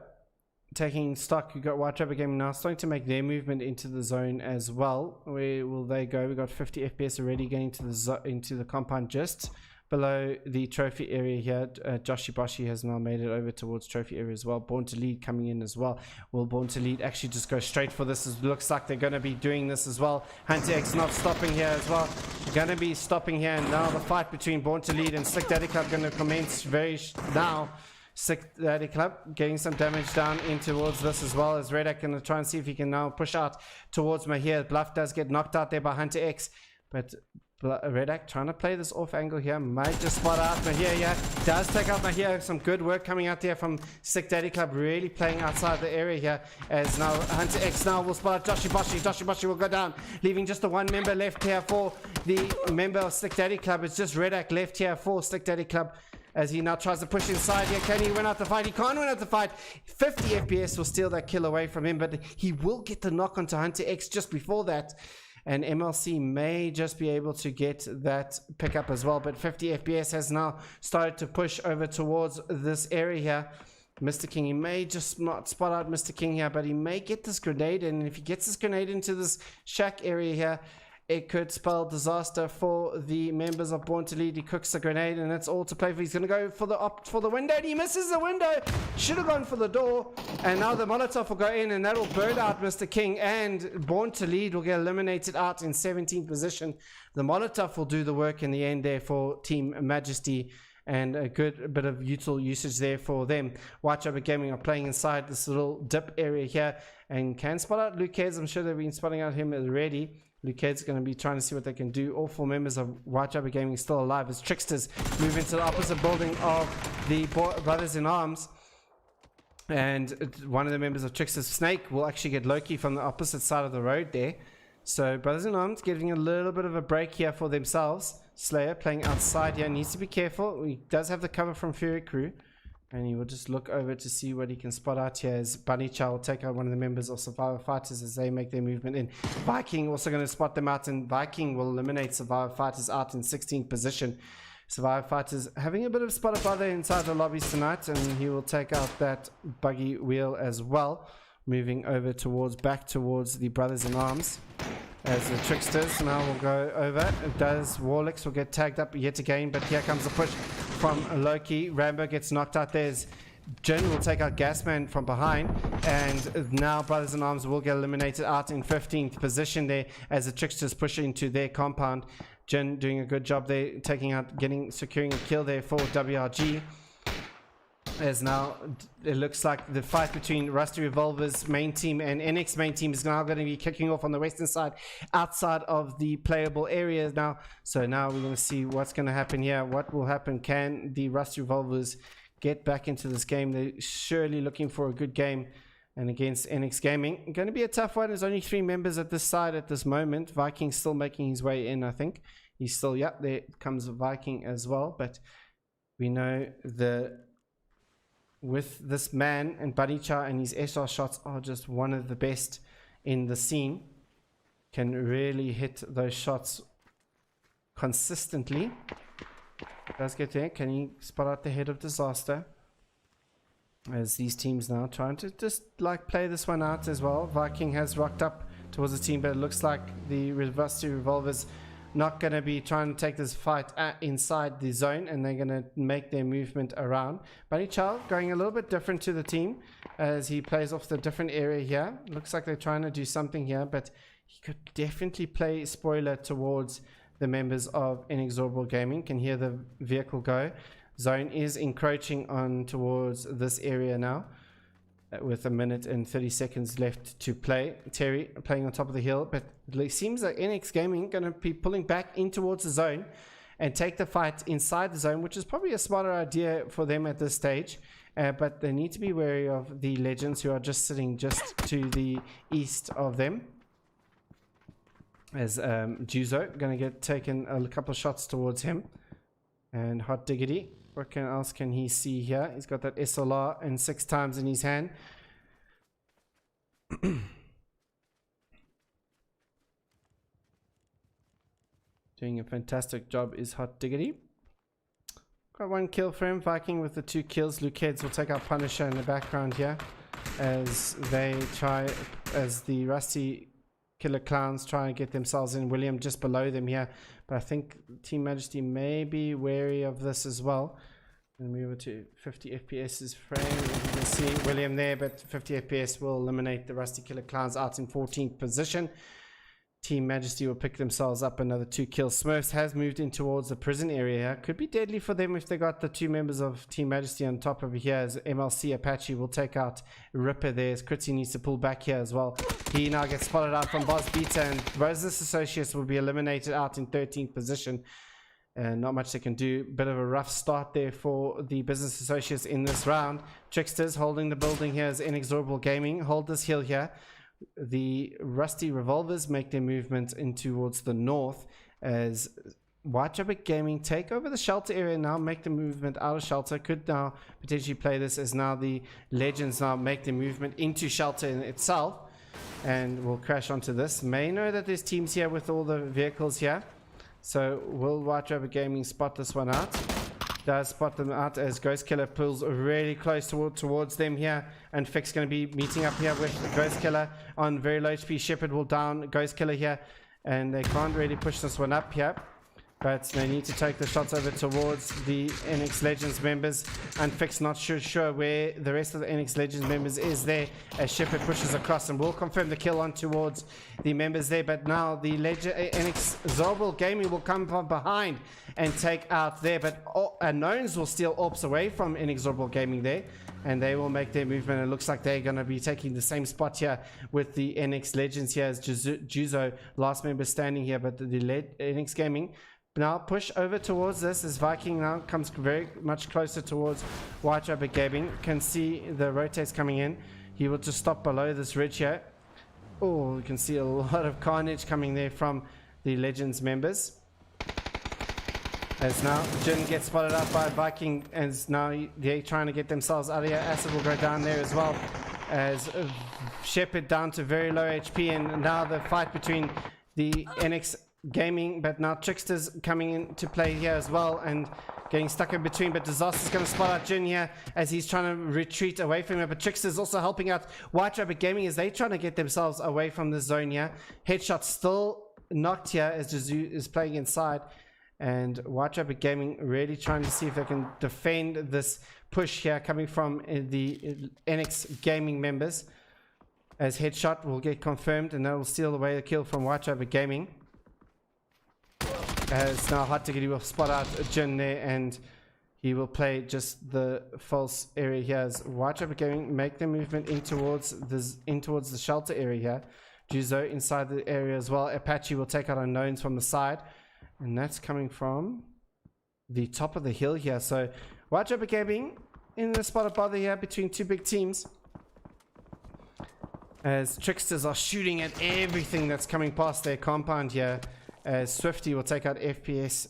taking stock, you've got White Rabbit Gaming now starting to make their movement into the zone as well. Where will they go? We've got 50 FPS already getting to into the compound just below the trophy area here. Joshi Boshi has now made it over towards trophy area as well. Born to Lead coming in as well. Will Born to Lead actually just go straight for this? It looks like they're going to be doing this as well. Hunter X not stopping here as well. Going to be stopping here, and now the fight between Born to Lead and Slick Daddy Club going to commence very now. Sick Daddy Club getting some damage down in towards this as well, as Redak going to try and see if he can now push out towards Mahir. Bluff does get knocked out there by Hunter X, but Redak trying to play this off angle here, might just spot out Mahir. Yeah, does take out Mahir. Some good work coming out there from Sick Daddy Club, really playing outside the area here, as now Hunter X now will spot out Joshi Boshi will go down, leaving just the one member left here for the member of Sick Daddy Club. It's just Redak left here for Sick Daddy Club, as he now tries to push inside here. Can he win out the fight? He can't win out the fight. 50 FPS will steal that kill away from him, but he will get the knock onto Hunter X just before that. And MLC may just be able to get that pickup as well. But 50 FPS has now started to push over towards this area here. Mr. King, he may just not spot out Mr. King here, but he may get this grenade. And if he gets this grenade into this shack area here, it could spell disaster for the members of Born to Lead. He cooks the grenade, and that's all to play for. He's going to go for the window, and he misses the window. Should have gone for the door, and now the Molotov will go in, and that will burn out Mr. King, and Born to Lead will get eliminated out in 17th position. The Molotov will do the work in the end there for Team Majesty, and a good bit of util usage there for them. Whitechopper Gaming are playing inside this little dip area here, and can spot out Lucas. I'm sure they've been spotting out him already. Lucas going to be trying to see what they can do. All four members of Whitechopper Gaming still alive as Tricksters move into the opposite building of the Brothers in Arms. And one of the members of Tricksters, Snake, will actually get Loki from the opposite side of the road there. So Brothers in Arms getting a little bit of a break here for themselves. Slayer playing outside here, needs to be careful. He does have the cover from Fury Crew, and he will just look over to see what he can spot out here, as Bunny Chow will take out one of the members of Survivor Fighters as they make their movement in. Viking also going to spot them out, and Viking will eliminate Survivor Fighters out in 16th position. Survivor Fighters having a bit of spot up there inside the lobbies tonight, and he will take out that buggy wheel as well, moving over back towards the Brothers in Arms. As the Tricksters now will go over. It does. Warlicks will get tagged up yet again, but here comes the push from Loki. Rambo gets knocked out. There's Jin will take out Gasman from behind, and now Brothers in Arms will get eliminated out in 15th position there as the Tricksters push into their compound. Jin doing a good job there, securing a kill there for WRG. As now it looks like the fight between Rusty Revolver's main team and NX main team is now going to be kicking off on the western side, outside of the playable areas now. So now we're going to see what's going to happen here. What will happen? Can the Rusty Revolvers get back into this game? They're surely looking for a good game, and against NX Gaming, going to be a tough one. There's only 3 members at this side at this moment. Viking's still making his way in, I think. He's still, yeah, there comes Viking as well. But we know with this man and Bunny Chow, and his SR shots are just one of the best in the scene. Can really hit those shots consistently. Does get there. Can he spot out the head of disaster? As these teams now trying to just like play this one out as well. Viking has rocked up towards the team, but it looks like the Rusty Revolvers not going to be trying to take this fight inside the zone, and they're going to make their movement around. Bunny Chow going a little bit different to the team as he plays off the different area here. Looks like they're trying to do something here, but he could definitely play spoiler towards the members of Inexorable Gaming. Can hear the vehicle go. Zone is encroaching on towards this area now, with 1 minute and 30 seconds left to play. Terry playing on top of the hill, but it seems like NX Gaming going to be pulling back in towards the zone and take the fight inside the zone, which is probably a smarter idea for them at this stage. But they need to be wary of the Legends, who are just sitting just to the east of them. As Juzo going to get taken a couple of shots towards him. And Hot Diggity, what else can he see here? He's got that SLR and 6 times in his hand. Doing a fantastic job is Hot Diggity. Got 1 kill for him. Viking with the 2 kills. Luke Heads will take out Punisher in the background here, as the Rusty Killer Clowns try and get themselves in. William just below them here, but I think Team Majesty may be wary of this as well. And move over to 50 FPS's frame. You can see William there, but 50 FPS will eliminate the Rusty Killer Clowns out in 14th position. Team Majesty will pick themselves up another 2 kills. Smurfs has moved in towards the prison area here. Could be deadly for them if they got the 2 members of Team Majesty on top over here, as MLC Apache will take out Ripper there, as Kritzy needs to pull back here as well. He now gets spotted out from Boss Beta, and Business Associates will be eliminated out in 13th position. Not much they can do. Bit of a rough start there for the Business Associates in this round. Tricksters holding the building here as Inexorable Gaming hold this hill here. The Rusty Revolvers make their movement in towards the north, as White Rabbit Gaming take over the shelter area now, make the movement out of shelter. Could now potentially play this as now the Legends now make their movement into shelter in itself, and will crash onto this. May know that there's teams here with all the vehicles here, so will White Rabbit Gaming spot this one out? Does spot them out as Ghost Killer pulls really close towards them here, and Fix going to be meeting up here with Ghost Killer on very low HP. Shepherd will down Ghost Killer here, and they can't really push this one up here, but they need to take the shots over towards the NX Legends members, and Fix not sure where the rest of the NX Legends members is there, as Shepherd pushes across and will confirm the kill on towards the members there. But now the NX Zorbal Gaming will come from behind and take out there, but Unknowns will steal orbs away from Inexorable Gaming there, and they will make their movement. It looks like they're going to be taking the same spot here with the NX Legends here, as Juzo, last member standing here, but the NX Gaming now push over towards this, as Viking now comes very much closer towards White Rabbit Gaming. Can see the rotates coming in. He will just stop below this ridge here. Oh, you can see a lot of carnage coming there from the Legends members, as now Jin gets spotted out by Viking, as now they're trying to get themselves out of here. Acid will go down there as well, as Shepherd down to very low HP, and now the fight between the NX Gaming, but now Tricksters coming into play here as well, and getting stuck in between. But Disaster's going to spot out Jin here, as he's trying to retreat away from him, but Tricksters also helping out White Rabbit Gaming as they trying to get themselves away from the zone here. Headshot still knocked here as Jizu is playing inside, and White Rabbit Gaming really trying to see if they can defend this push here coming from the NX Gaming members, as Headshot will get confirmed, and that will steal away the kill from White Rabbit Gaming. As now Hot Ticket will spot out Jin there, and he will play just the false area here, as White Rabbit Gaming make their movement in towards the shelter area here. Juzo inside the area as well. Apache will take out Unknowns from the side, and that's coming from the top of the hill here. So White Rabbit Gaming in the spot of bother here between 2 big teams, as Tricksters are shooting at everything that's coming past their compound here, as Swifty will take out FPS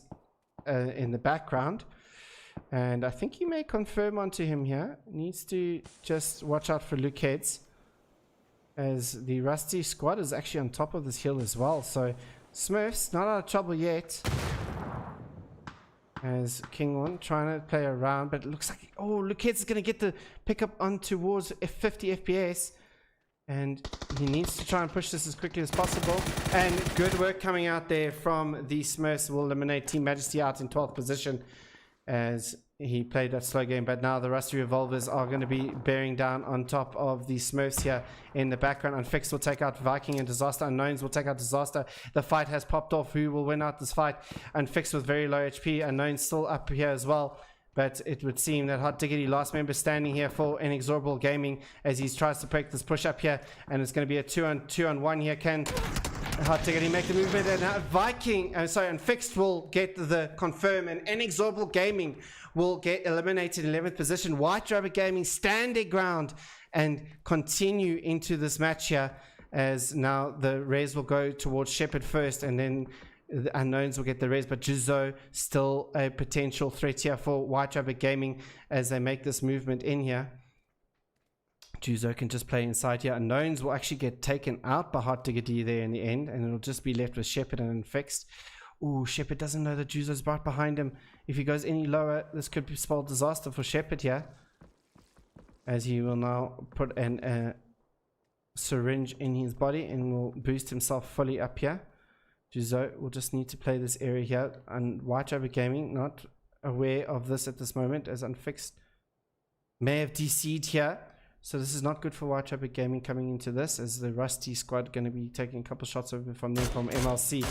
in the background, and I think he may confirm onto him here. Needs to just watch out for Luke Heads, as the Rusty squad is actually on top of this hill as well. So Smurfs not out of trouble yet, as King1 trying to play around, but it looks like, oh, Luke Heads is going to get the pickup on towards 50 FPS, and he needs to try and push this as quickly as possible. And good work coming out there from the Smurfs. Will eliminate Team Majesty out in 12th position, as he played that slow game. But now the Rusty Revolvers are going to be bearing down on top of the Smurfs here in the background. Unfixed will take out Viking, and Disaster Unknowns will take out Disaster. The fight has popped off. Who will win out this fight? Unfixed with very low HP. Unknowns still up here as well, but it would seem that Hot Diggity, last member standing here for Inexorable Gaming, as he tries to break this push up here, and it's going to be a 2-on-1 here. Can Hot Diggity make the movement? And Unfixed will get the confirm, and Inexorable Gaming will get eliminated in 11th position. White Rabbit Gaming stand their ground and continue into this match here, as now the res will go towards Shepherd first, and then the Unknowns will get the res, but Juzo still a potential threat here for White Rabbit Gaming as they make this movement in here. Juzo can just play inside here. Unknowns will actually get taken out by Hot Diggity there in the end, and it'll just be left with Shepherd and Unfixed. Ooh, Shepherd doesn't know that Juzo's right behind him. If he goes any lower, this could be spelled disaster for Shepherd here, as he will now put a syringe in his body and will boost himself fully up here. Juzo will just need to play this area here, and White Rabbit Gaming not aware of this at this moment, as Unfixed may have DC'd here So this is not good for White Rabbit Gaming coming into this, as the Rusty squad going to be taking a couple shots over from them from MLC.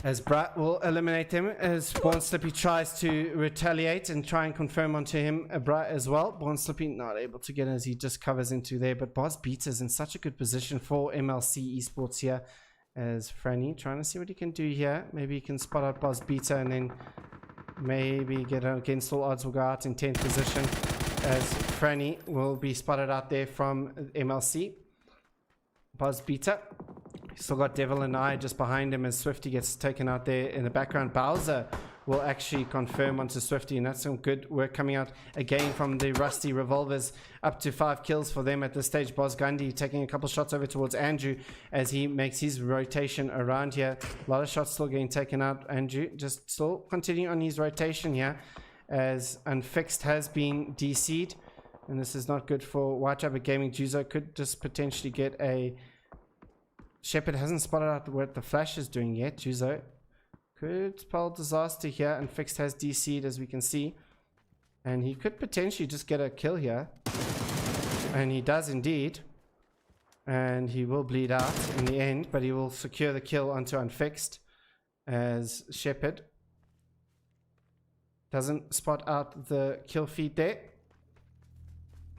As Brat will eliminate them, as Born Slippy tries to retaliate and try and confirm onto him, Brat as well. Born Slippy not able to get as he just covers into there, but Boz Beater's in such a good position for MLC Esports here, as Franny trying to see what he can do here. Maybe he can spot out Boz Beater and then maybe get against all odds will go out in 10th position, as Franny will be spotted out there from MLC. Boz Beater. Still got Devil and I just behind him as Swifty gets taken out there in the background. Bowser will actually confirm onto Swifty, and that's some good work coming out again from the Rusty Revolvers. Up to 5 kills for them at this stage. Boz Gandhi taking a couple shots over towards Andrew as he makes his rotation around here. A lot of shots still getting taken out. Andrew just still continuing on his rotation here, as Unfixed has been DC'd, and this is not good for White Rabbit Gaming. Juzo could just potentially get a... Shepard hasn't spotted out what the Flash is doing yet. Juzo could spell disaster here, and Fixed has DC'd as we can see, and he could potentially just get a kill here, and he does indeed, and he will bleed out in the end, but he will secure the kill onto Unfixed, as Shepard doesn't spot out the kill feed there,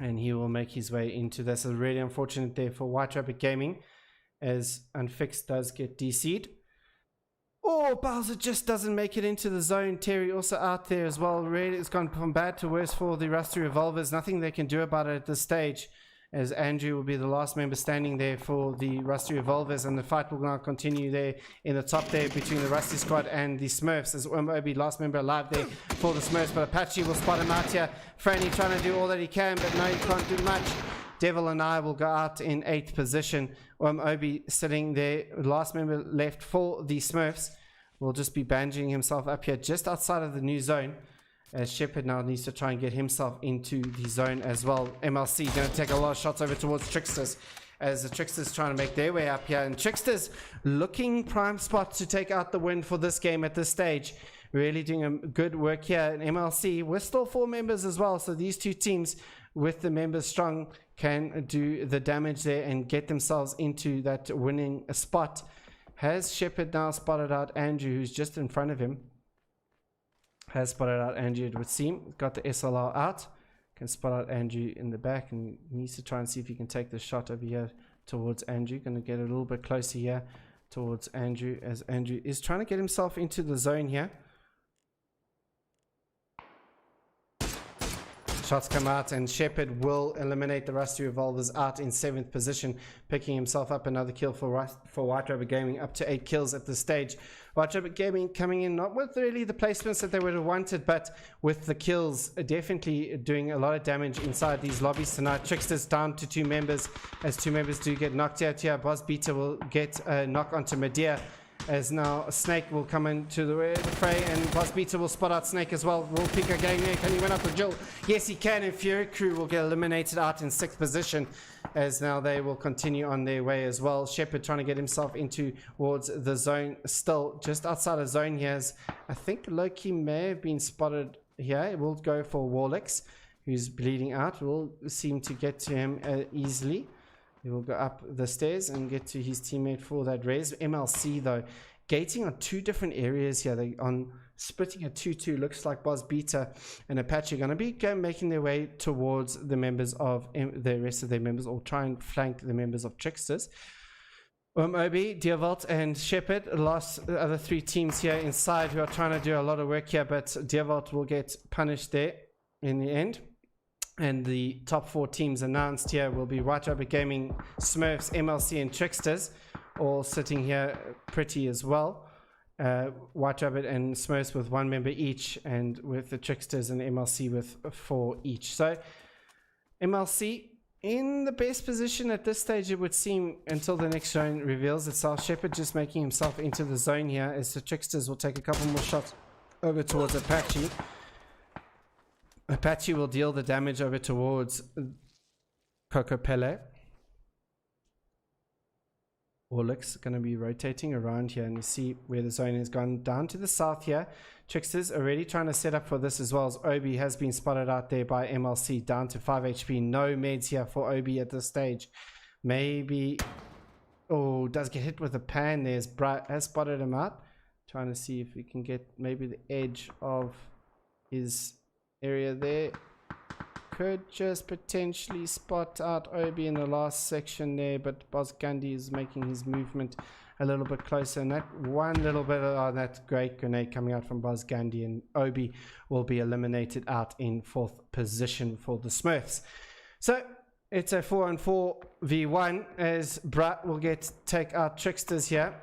and he will make his way into this. It's really unfortunate there for White Rabbit Gaming, as Unfixed does get DC'd. Oh, Bowser just doesn't make it into the zone. Terry also out there as well. Really, it's gone from bad to worse for the Rusty Revolvers. Nothing they can do about it at this stage, as Andrew will be the last member standing there for the Rusty Revolvers, and the fight will now continue there in the top there between the Rusty squad and the Smurfs, as Obi, last member alive there for the Smurfs, but Apache will spot him out here. Franny trying to do all that he can, but no, he can't do much. Devil and I will go out in 8th position. Obi sitting there, last member left for the Smurfs, will just be bandaging himself up here just outside of the new zone, as Shepard now needs to try and get himself into the zone as well. MLC going to take a lot of shots over towards Tricksters, as the Tricksters trying to make their way up here, and Tricksters looking prime spot to take out the win for this game at this stage. Really doing a good work here in MLC. We're still 4 members as well, so these two teams with the members strong can do the damage there and get themselves into that winning spot. Has Shepard now spotted out Andrew, who's just in front of him? Has spotted out Andrew, it would seem. Got the SLR out. Can spot out Andrew in the back, and needs to try and see if he can take the shot over here towards Andrew. Going to get a little bit closer here towards Andrew, as Andrew is trying to get himself into the zone here. Shots come out, and Shepard will eliminate the Rusty Revolvers out in 7th position, picking himself up another kill for White Rabbit Gaming, up to 8 kills at this stage. White Rabbit Gaming coming in not with really the placements that they would have wanted, but with the kills, definitely doing a lot of damage inside these lobbies tonight. Tricksters down to 2 members, as 2 members do get knocked out here. Boz Beater will get a knock onto Medea, as now Snake will come into the fray, and Boz Beater will spot out Snake as well. Will pick again there. Can he win up the Jill? Yes, he can, and Fury Crew will get eliminated out in 6th position, as now they will continue on their way as well. Shepard trying to get himself into towards the zone, still just outside of zone here, as I think Loki may have been spotted here. It will go for Warlix, who's bleeding out. Will seem to get to him easily. He will go up the stairs and get to his teammate for that raise. MLC though, gating on 2 different areas here. They on splitting a 2-2. Looks like Boz Beater and Apache are going to be making their way towards the members of the rest of their members, or try and flank the members of Tricksters. Obi, Deervault, and Shepard, last other 3 teams here inside who are trying to do a lot of work here, but Deervault will get punished there in the end. And the top 4 teams announced here will be White Rabbit Gaming, Smurfs, MLC, and Tricksters, all sitting here pretty as well. White Rabbit and Smurfs with 1 member each, and with the Tricksters and MLC with 4 each. So MLC in the best position at this stage, it would seem, until the next zone reveals itself. Shepard just making himself into the zone here, as the Tricksters will take a couple more shots over towards Apache. Apache will deal the damage over towards Coco Pele. Orlick's going to be rotating around here, and you see where the zone has gone down to the south here. Tricksters already trying to set up for this, as well as Obi has been spotted out there by MLC, down to 5 HP. No meds here for Obi at this stage. Maybe, oh, does get hit with a pan. There's Bright has spotted him out, trying to see if we can get maybe the edge of his area there. Could just potentially spot out Obi in the last section there, but Boz Gandhi is making his movement a little bit closer, and that one little bit of that great grenade coming out from Boz Gandhi, and Obi will be eliminated out in 4th position for the Smurfs. So it's a 4-on-4v1 as Brat will take out Tricksters here,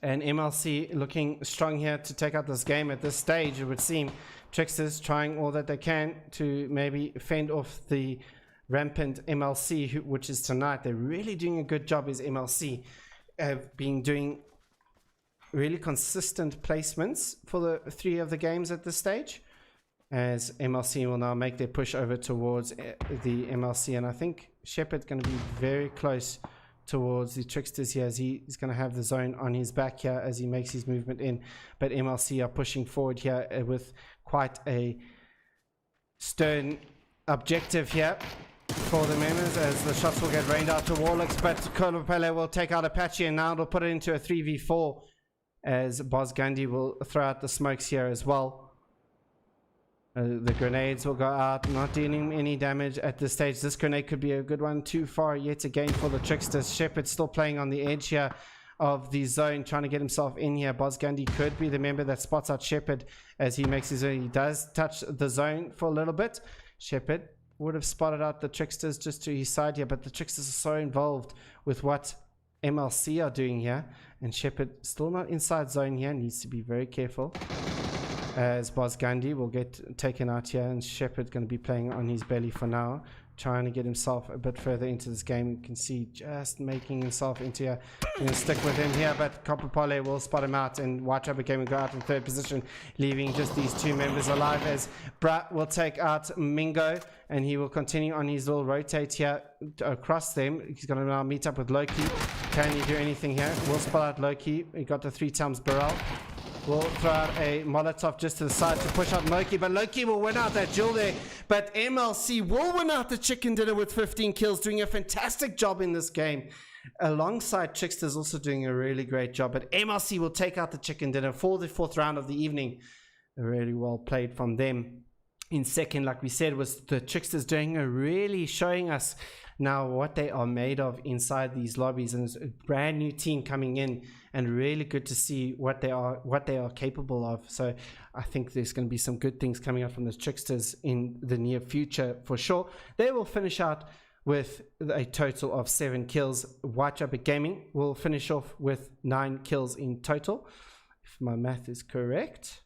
and MLC looking strong here to take out this game at this stage. It would seem Tricksters trying all that they can to maybe fend off the rampant MLC, which is tonight. They're really doing a good job as MLC. Have been doing really consistent placements for the 3 of the games at this stage, as MLC will now make their push over towards the MLC, and I think Shepard's going to be very close towards the Tricksters here, as he's going to have the zone on his back here as he makes his movement in, but MLC are pushing forward here with quite a stern objective here for the members, as the shots will get rained out to Warlocks, but Kolopele will take out Apache, and now it'll put it into a 3v4 as Boz Gandhi will throw out the smokes here as well. The grenades will go out, not dealing any damage at this stage. This grenade could be a good one. Too far yet again for the Tricksters. Shepard still playing on the edge here of the zone, trying to get himself in here. Boz Gandhi could be the member that spots out Shepard as he makes his own. He does touch the zone for a little bit. Shepard would have spotted out the Tricksters just to his side here, but the Tricksters are so involved with what MLC are doing here, and Shepard still not inside zone here, needs to be very careful, as Boz Gandhi will get taken out here, and Shepard going to be playing on his belly for now, trying to get himself a bit further into this game. You can see just making himself into here. Going to stick with him here, but Kopapole will spot him out, and White Rubber Game will go out in 3rd position, leaving just these 2 members alive, as Brat will take out Mingo, and he will continue on his little rotate here across them. He's going to now meet up with Loki. Can he do anything here? We'll spot out Loki. He got the 3 times barrel. We'll throw out a Molotov just to the side to push out Loki, but Loki will win out that duel there. But MLC will win out the chicken dinner with 15 kills, doing a fantastic job in this game. Alongside Tricksters also doing a really great job, but MLC will take out the chicken dinner for the 4th round of the evening. Really well played from them. In second, like we said, was the Tricksters doing really showing us now what they are made of inside these lobbies, and it's a brand new team coming in, and really good to see what they are capable of. So I think there's going to be some good things coming out from the Tricksters in the near future for sure. They will finish out with a total of 7 kills. White Rubber Gaming will finish off with 9 kills in total, if my math is correct.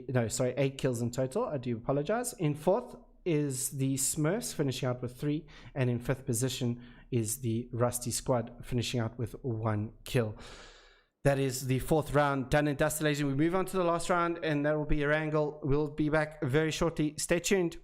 No, sorry, 8 kills in total. I do apologize. In 4th is the Smurfs, finishing out with 3, and in 5th position is the Rusty Squad, finishing out with 1 kill. That is the 4th round done and dusted, ladies. We move on to the last round, and that will be Erangel. We'll be back very shortly. Stay tuned.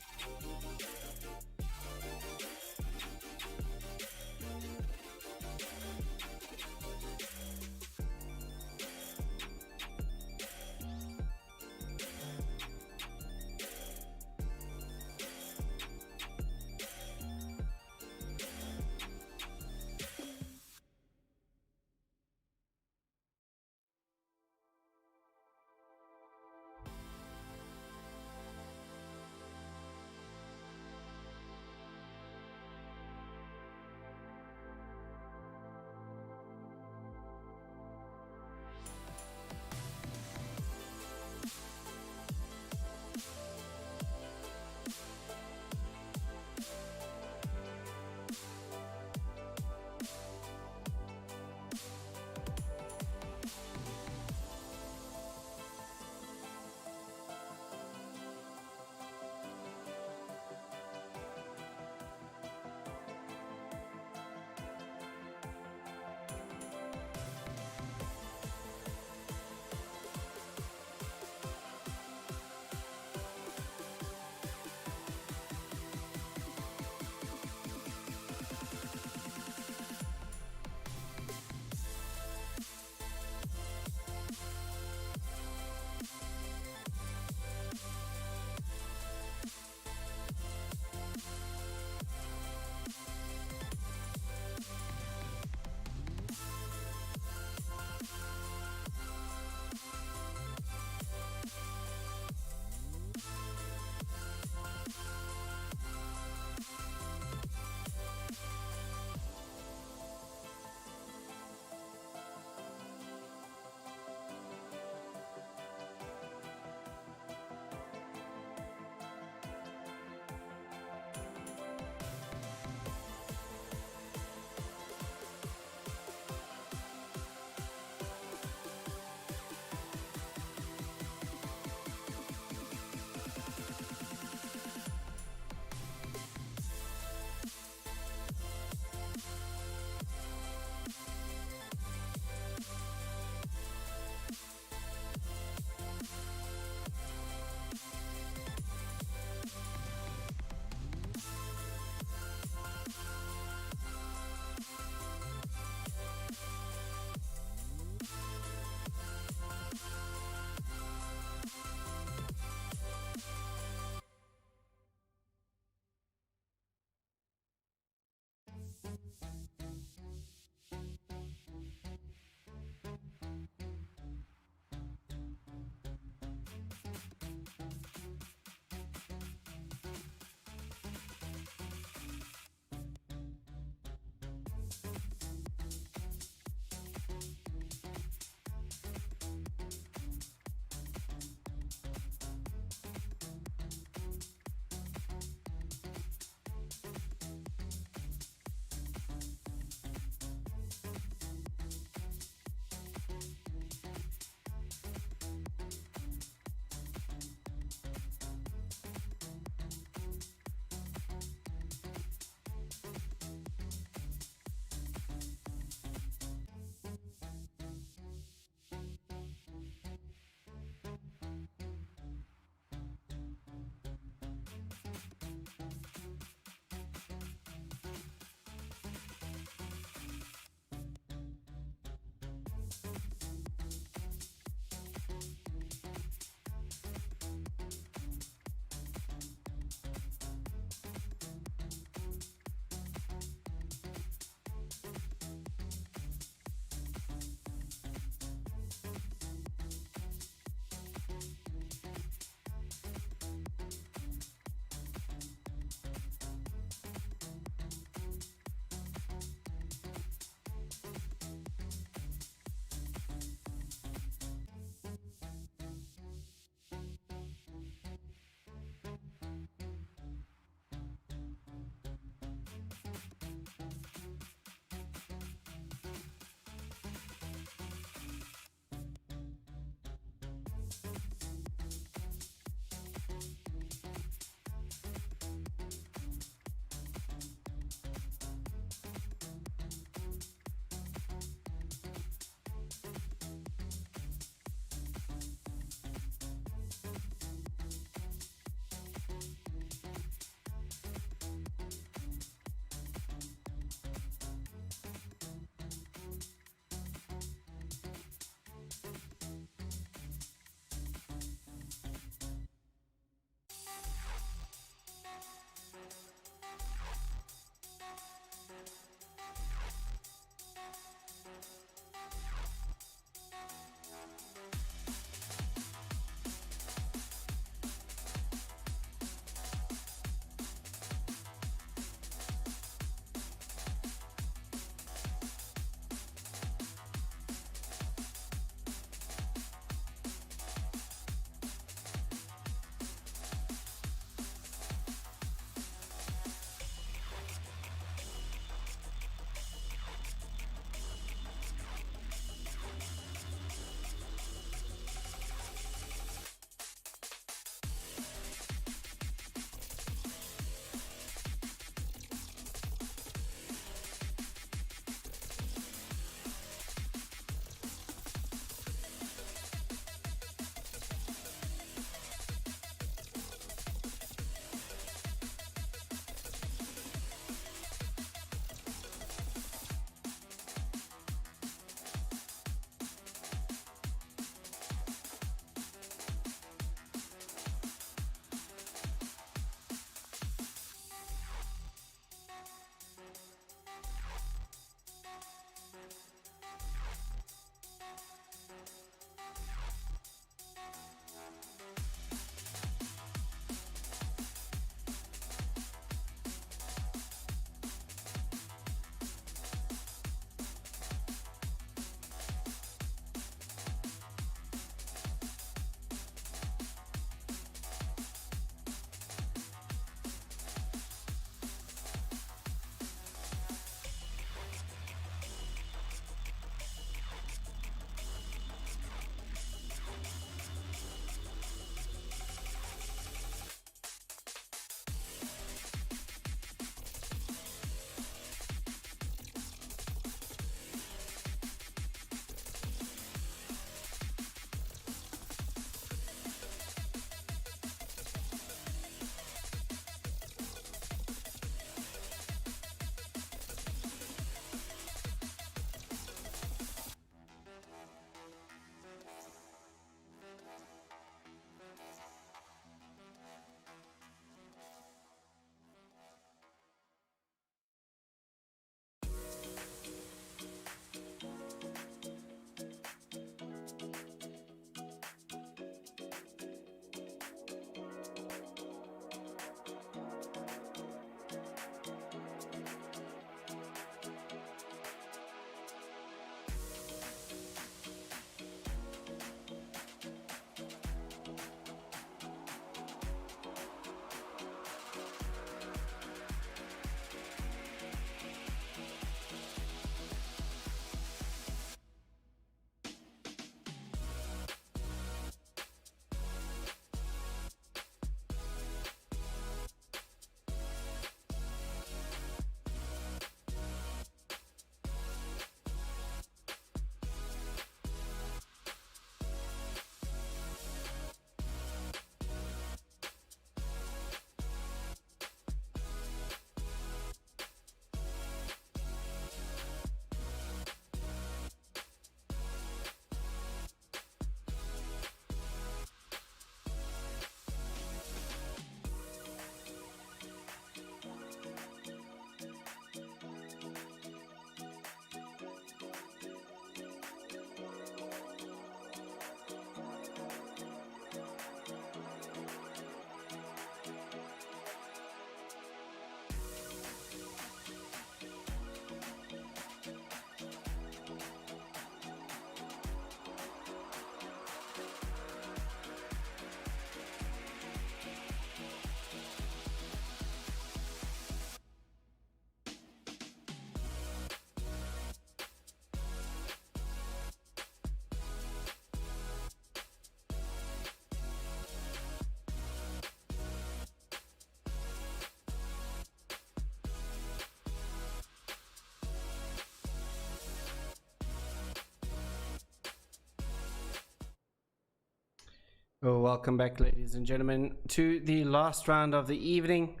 Oh, welcome back, ladies and gentlemen, to the last round of the evening.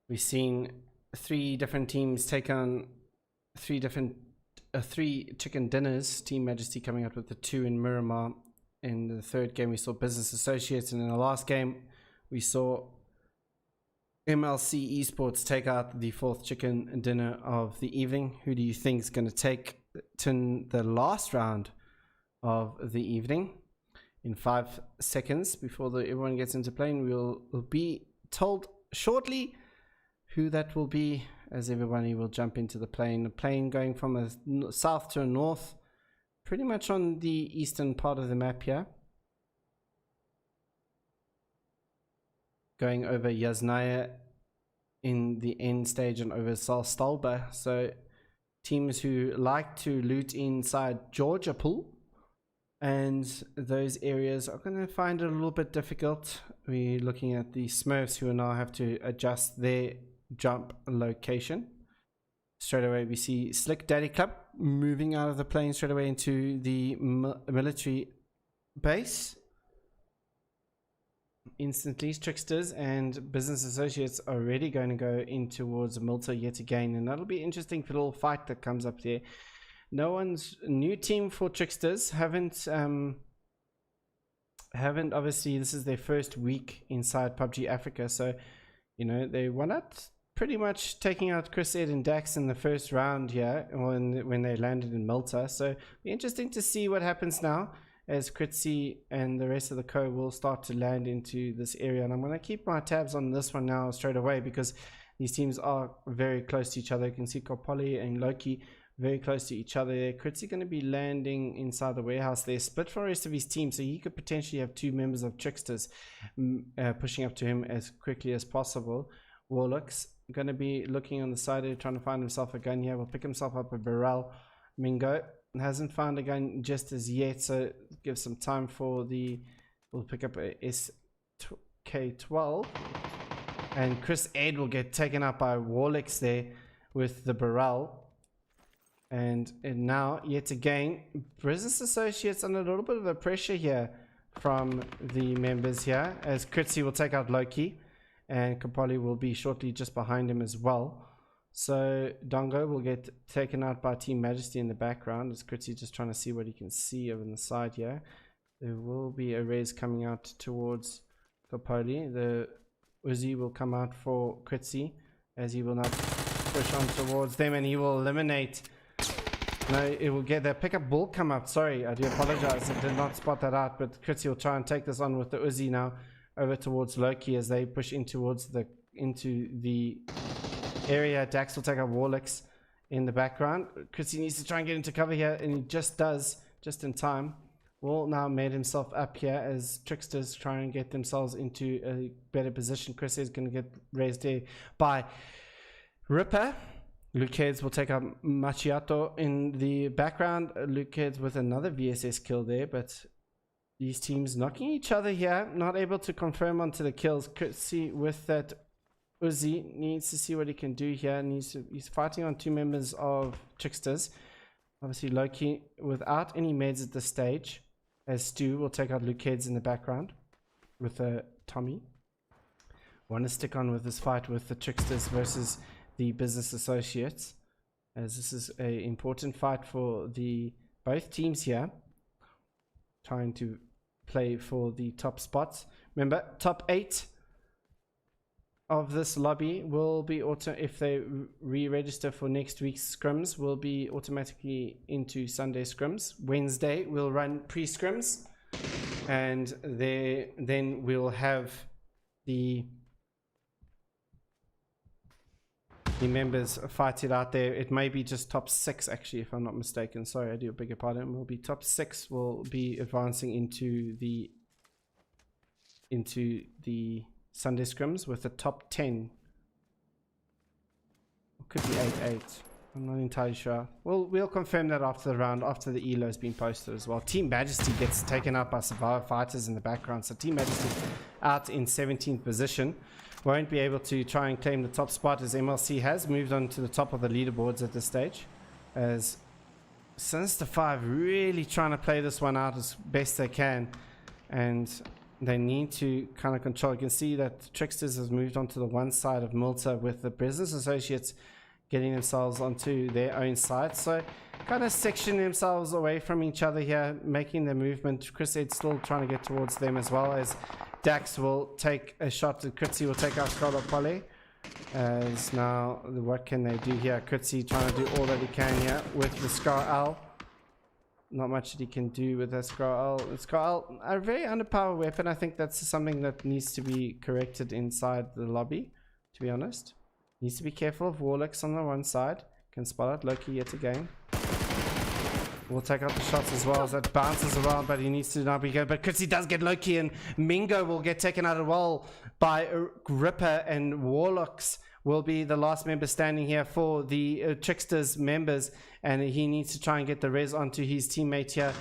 We've seen three different teams take on three chicken dinners. Team Majesty coming up with the 2 in Miramar. In the third game, we saw Business Associates, and in the last game, we saw MLC Esports take out the 4th chicken dinner of the evening. Who do you think is going to take to the last round of the evening? In 5 seconds before everyone gets into playing, we'll be told shortly who that will be, as everybody will jump into the plane. The plane going from a south to a north, pretty much on the eastern part of the map here, going over Yasnaya in the end stage and over Salstalba. So teams who like to loot inside Georgia Pool and those areas are going to find it a little bit difficult. We're looking at the Smurfs, who now have to adjust their jump location. Straight away we see Slick Daddy Club moving out of the plane straight away into the military base. Instantly, Tricksters and Business Associates are already going to go in towards Milta yet again, and that'll be an interesting little fight that comes up there. No one's new team for Tricksters haven't obviously, this is their first week inside PUBG Africa, so you know they won it pretty much, taking out Chris Ed and Dax in the first round here when they landed in Milta. So be interesting to see what happens now as Kritzy and the rest of the co will start to land into this area. And I'm going to keep my tabs on this one now straight away, because these teams are very close to each other. You can see Kopoli and Loki very close to each other there. Kritzy going to be landing inside the warehouse there, split for the rest of his team, so he could potentially have 2 members of Tricksters pushing up to him as quickly as possible. Warlock's going to be looking on the side there, trying to find himself a gun here. Will pick himself up a barrel. Mingo hasn't found a gun just as yet, so give some time for we'll pick up a SK12, and Chris Ed will get taken up by Warlocks there with the barrel. And now, yet again, Business Associates under a little bit of a pressure here from the members here, as Kritzy will take out Loki, and Kapoli will be shortly just behind him as well. So Dongo will get taken out by Team Majesty in the background, as Kritzy just trying to see what he can see over on the side here. There will be a res coming out towards Kapoli. The Uzi will come out for Kritzy, as he will now push on towards them, and he will eliminate. No, it will get the pickup bull come up. Sorry, I do apologize. I did not spot that out, but Kritzy will try and take this on with the Uzi now over towards Loki as they push in towards into the area. Dax will take out Warlocks in the background. Kritzy needs to try and get into cover here, and he just does, just in time. Will now made himself up here as Tricksters try and get themselves into a better position. Chris is going to get raised there by Ripper. Luke Heads will take out Macchiato in the background. Luke Heads with another VSS kill there, but these teams knocking each other here, not able to confirm onto the kills. Kritzy with that Uzi needs to see what he can do here. He's fighting on 2 members of Tricksters. Obviously Loki without any meds at this stage, as Stu will take out Luke Heads in the background with a Tommy. Want to stick on with this fight with the Tricksters versus the Business Associates, as this is an important fight for both teams here, trying to play for the top spots. Remember, top 8 of this lobby will be if they re-register for next week's scrims, will be automatically into Sunday scrims. Wednesday we'll run pre-scrims, and then we'll have the members fight it out there. It may be just top 6 actually, if I'm not mistaken. Sorry, I do beg your pardon. It will be top 6 will be advancing into the Sunday scrims, with the top 10. It could be 8-8. I'm not entirely sure. We'll confirm that after the round, after the ELO has been posted as well. Team Majesty gets taken out by Survivor Fighters in the background. So Team Majesty out in 17th position. Won't be able to try and claim the top spot, as MLC has moved on to the top of the leaderboards at this stage, as Sinister 5 really trying to play this one out as best they can, and they need to kind of control. You can see that Tricksters has moved onto the one side of Malta, with the business associates getting themselves onto their own side. So kind of section themselves away from each other here, making the movement. Chris Ed still trying to get towards them, as well as Dax will take a shot, and Kritzy will take out Skolopole. As now, what can they do here? Kritzy trying to do all that he can here with the Scar L. Not much that he can do with that Scar L. Scar L, a very underpowered weapon. I think that's something that needs to be corrected inside the lobby, to be honest. Needs to be careful of Warlocks on the one side. Can spot out Loki yet again. We'll take out the shots as well as that bounces around, but he needs to not be good. But Kritzy does get Loki, and Mingo will get taken out as well by Ripper, and Warlocks will be the last member standing here for the Tricksters members, and he needs to try and get the res onto his teammate here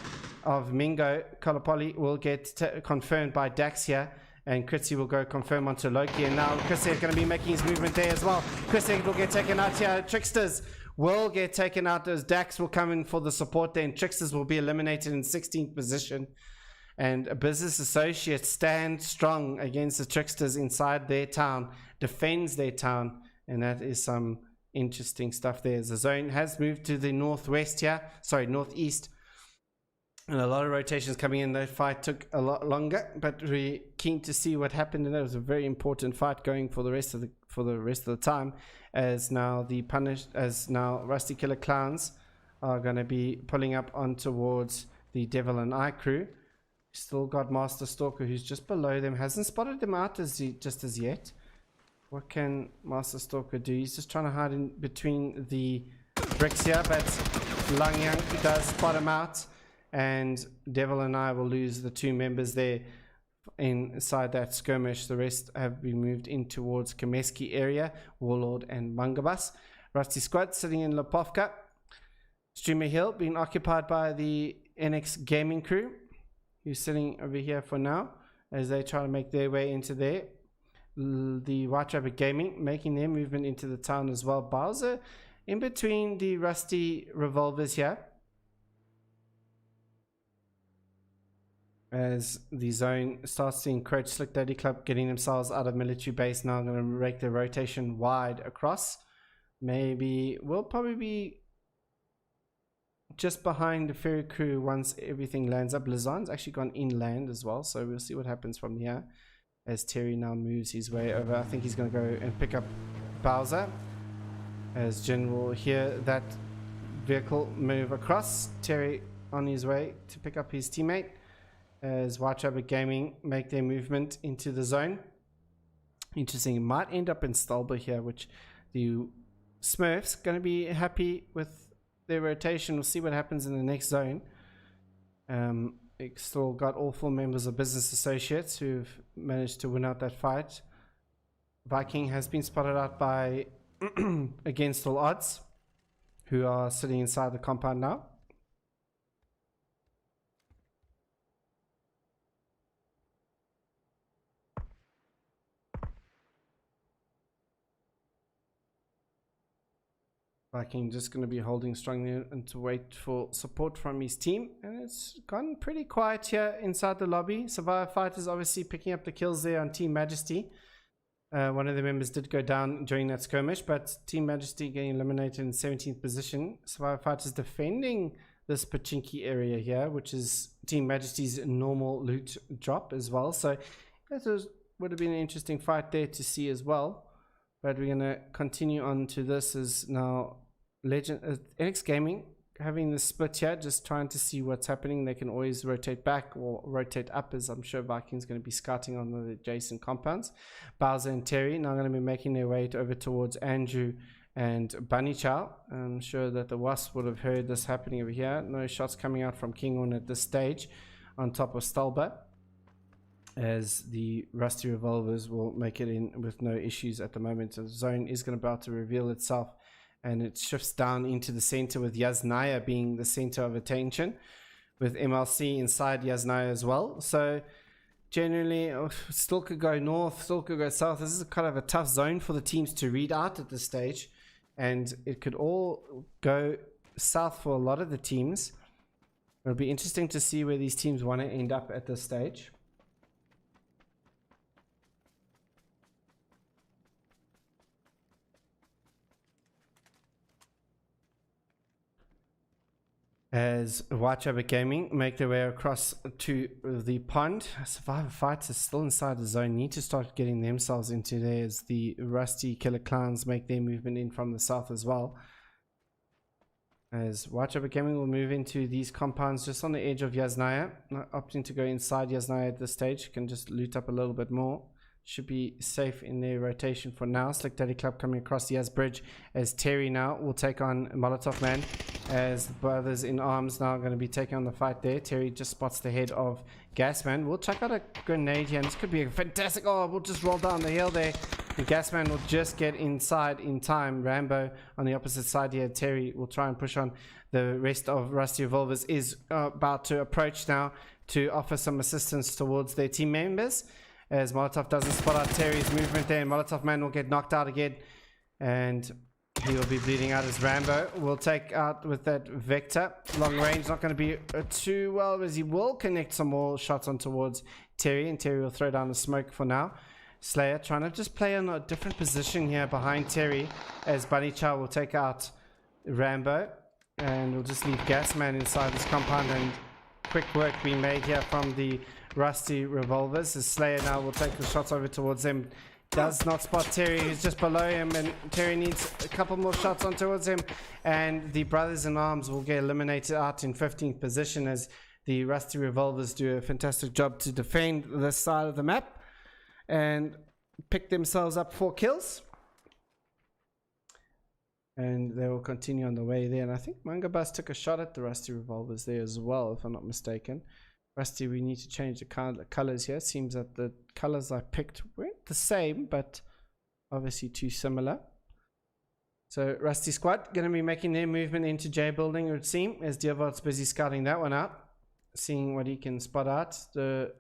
of Mingo. Kolopoli will get confirmed by Dax here, and Kritzy will go confirm onto Loki, and now Chris is going to be making his movement there as well. Chris will get taken out here. Tricksters will get taken out as Dax will come in for the support there, and Tricksters will be eliminated in 16th position. And a business associate stands strong against the Tricksters inside their town, defends their town, and that is some interesting stuff there. The zone has moved to the northwest here, sorry, northeast, and a lot of rotations coming in. That fight took a lot longer, but we're keen to see what happened, and it was a very important fight going for the rest of the time. As now Rusty Killer Clowns are going to be pulling up on towards the Devil and I crew. Still got Master Stalker, who's just below them, hasn't spotted them out as yet. What can Master Stalker do? He's just trying to hide in between the bricks here, but Lang Yang does spot him out, and Devil and I will lose the two members there inside that skirmish. The rest have been moved in towards Kameski area, Warlord and Mangabas. Rusty Squad sitting in Lepovka. Streamer Hill being occupied by the NX Gaming crew, who's sitting over here for now as they try to make their way into there. The White Rabbit Gaming making their movement into the town as well. Bowser in between the Rusty Revolvers here, as the zone starts to encroach. Slick Daddy Club getting themselves out of military base now, going to make their rotation wide across. Maybe we'll probably be just behind the ferry crew once everything lands up. Lazan's actually gone inland as well, so we'll see what happens from here as Terry now moves his way over. I think he's going to go and pick up Bowser, as Jen will hear that vehicle move across. Terry on his way to pick up his teammate, as White Rabbit Gaming make their movement into the zone. Interesting, it might end up in Stalber here, which the Smurfs going to be happy with their rotation. We'll see what happens in the next zone. It's still got all 4 members of business associates who've managed to win out that fight. Viking has been spotted out by Against All Odds, who are sitting inside the compound now. Viking just going to be holding strong there and to wait for support from his team. And it's gone pretty quiet here inside the lobby. Survivor Fighters obviously picking up the kills there on Team Majesty. One of the members did go down during that skirmish, but Team Majesty getting eliminated in 17th position. Survivor Fighters defending this Pachinki area here, which is Team Majesty's normal loot drop as well. So that would have been an interesting fight there to see as well. But we're going to continue on to this as now NX Gaming having the split here, just trying to see what's happening. They can always rotate back or rotate up, as I'm sure Viking's going to be scouting on the adjacent compounds. Bowser and Terry now going to be making their way over towards Andrew and Bunny Chow. I'm sure that the Wasp would have heard this happening over here. No shots coming out from Kinghorn at this stage on top of Stalber, as the Rusty Revolvers will make it in with no issues at the moment. So the zone is going to about to reveal itself, and it shifts down into the center, with Yaznaya being the center of attention, with MLC inside Yaznaya as well. So generally, still could go north, still could go south. This is kind of a tough zone for the teams to read out at this stage, and it could all go south for a lot of the teams. It'll be interesting to see where these teams want to end up at this stage. as White Rabbit Gaming make their way across to the pond. Survivor Fights is still inside the zone, need to start getting themselves into there as the Rusty Killer Clowns make their movement in from the south as well. As White Rabbit Gaming will move into these compounds just on the edge of Yasnaya, not opting to go inside Yasnaya at this stage, can just loot up a little bit more. Should be safe in their rotation for now. Slick Daddy Club coming across the Yas Bridge as Terry now will take on Molotov Man, as the brothers in arms now going to be taking on the fight there. Terry just spots the head of Gasman. We'll check out a grenade here, and this could be a fantastic. Oh, we'll just roll down the hill there. The Gasman will just get inside in time. Rambo on the opposite side here. Terry will try and push on. The rest of Rusty Revolvers is about to approach now to offer some assistance towards their team members, as Molotov doesn't spot out Terry's movement there, and Molotov Man will get knocked out again, and he will be bleeding out as Rambo will take out with that Vector. Long range, not going to be too well, as he will connect some more shots on towards Terry, and Terry will throw down the smoke for now. Slayer trying to just play on a different position here behind Terry, as Bunny Chow will take out Rambo, and we'll just leave Gasman inside this compound, and quick work being made here from the Rusty Revolvers, as Slayer now will take the shots over towards him. Does not spot Terry, who's just below him, and Terry needs a couple more shots on towards him, and the brothers in arms will get eliminated out in 15th position, as the Rusty Revolvers do a fantastic job to defend this side of the map and pick themselves up 4 kills. And they will continue on the way there, and I think Manga Bus took a shot at the Rusty Revolvers there as well, if I'm not mistaken. Rusty, we need to change the colors here. Seems that the colors I picked weren't the same, but obviously too similar. So Rusty squad going to be making their movement into J building, it would seem, as Diovart's busy scouting that one out, seeing what he can spot out. The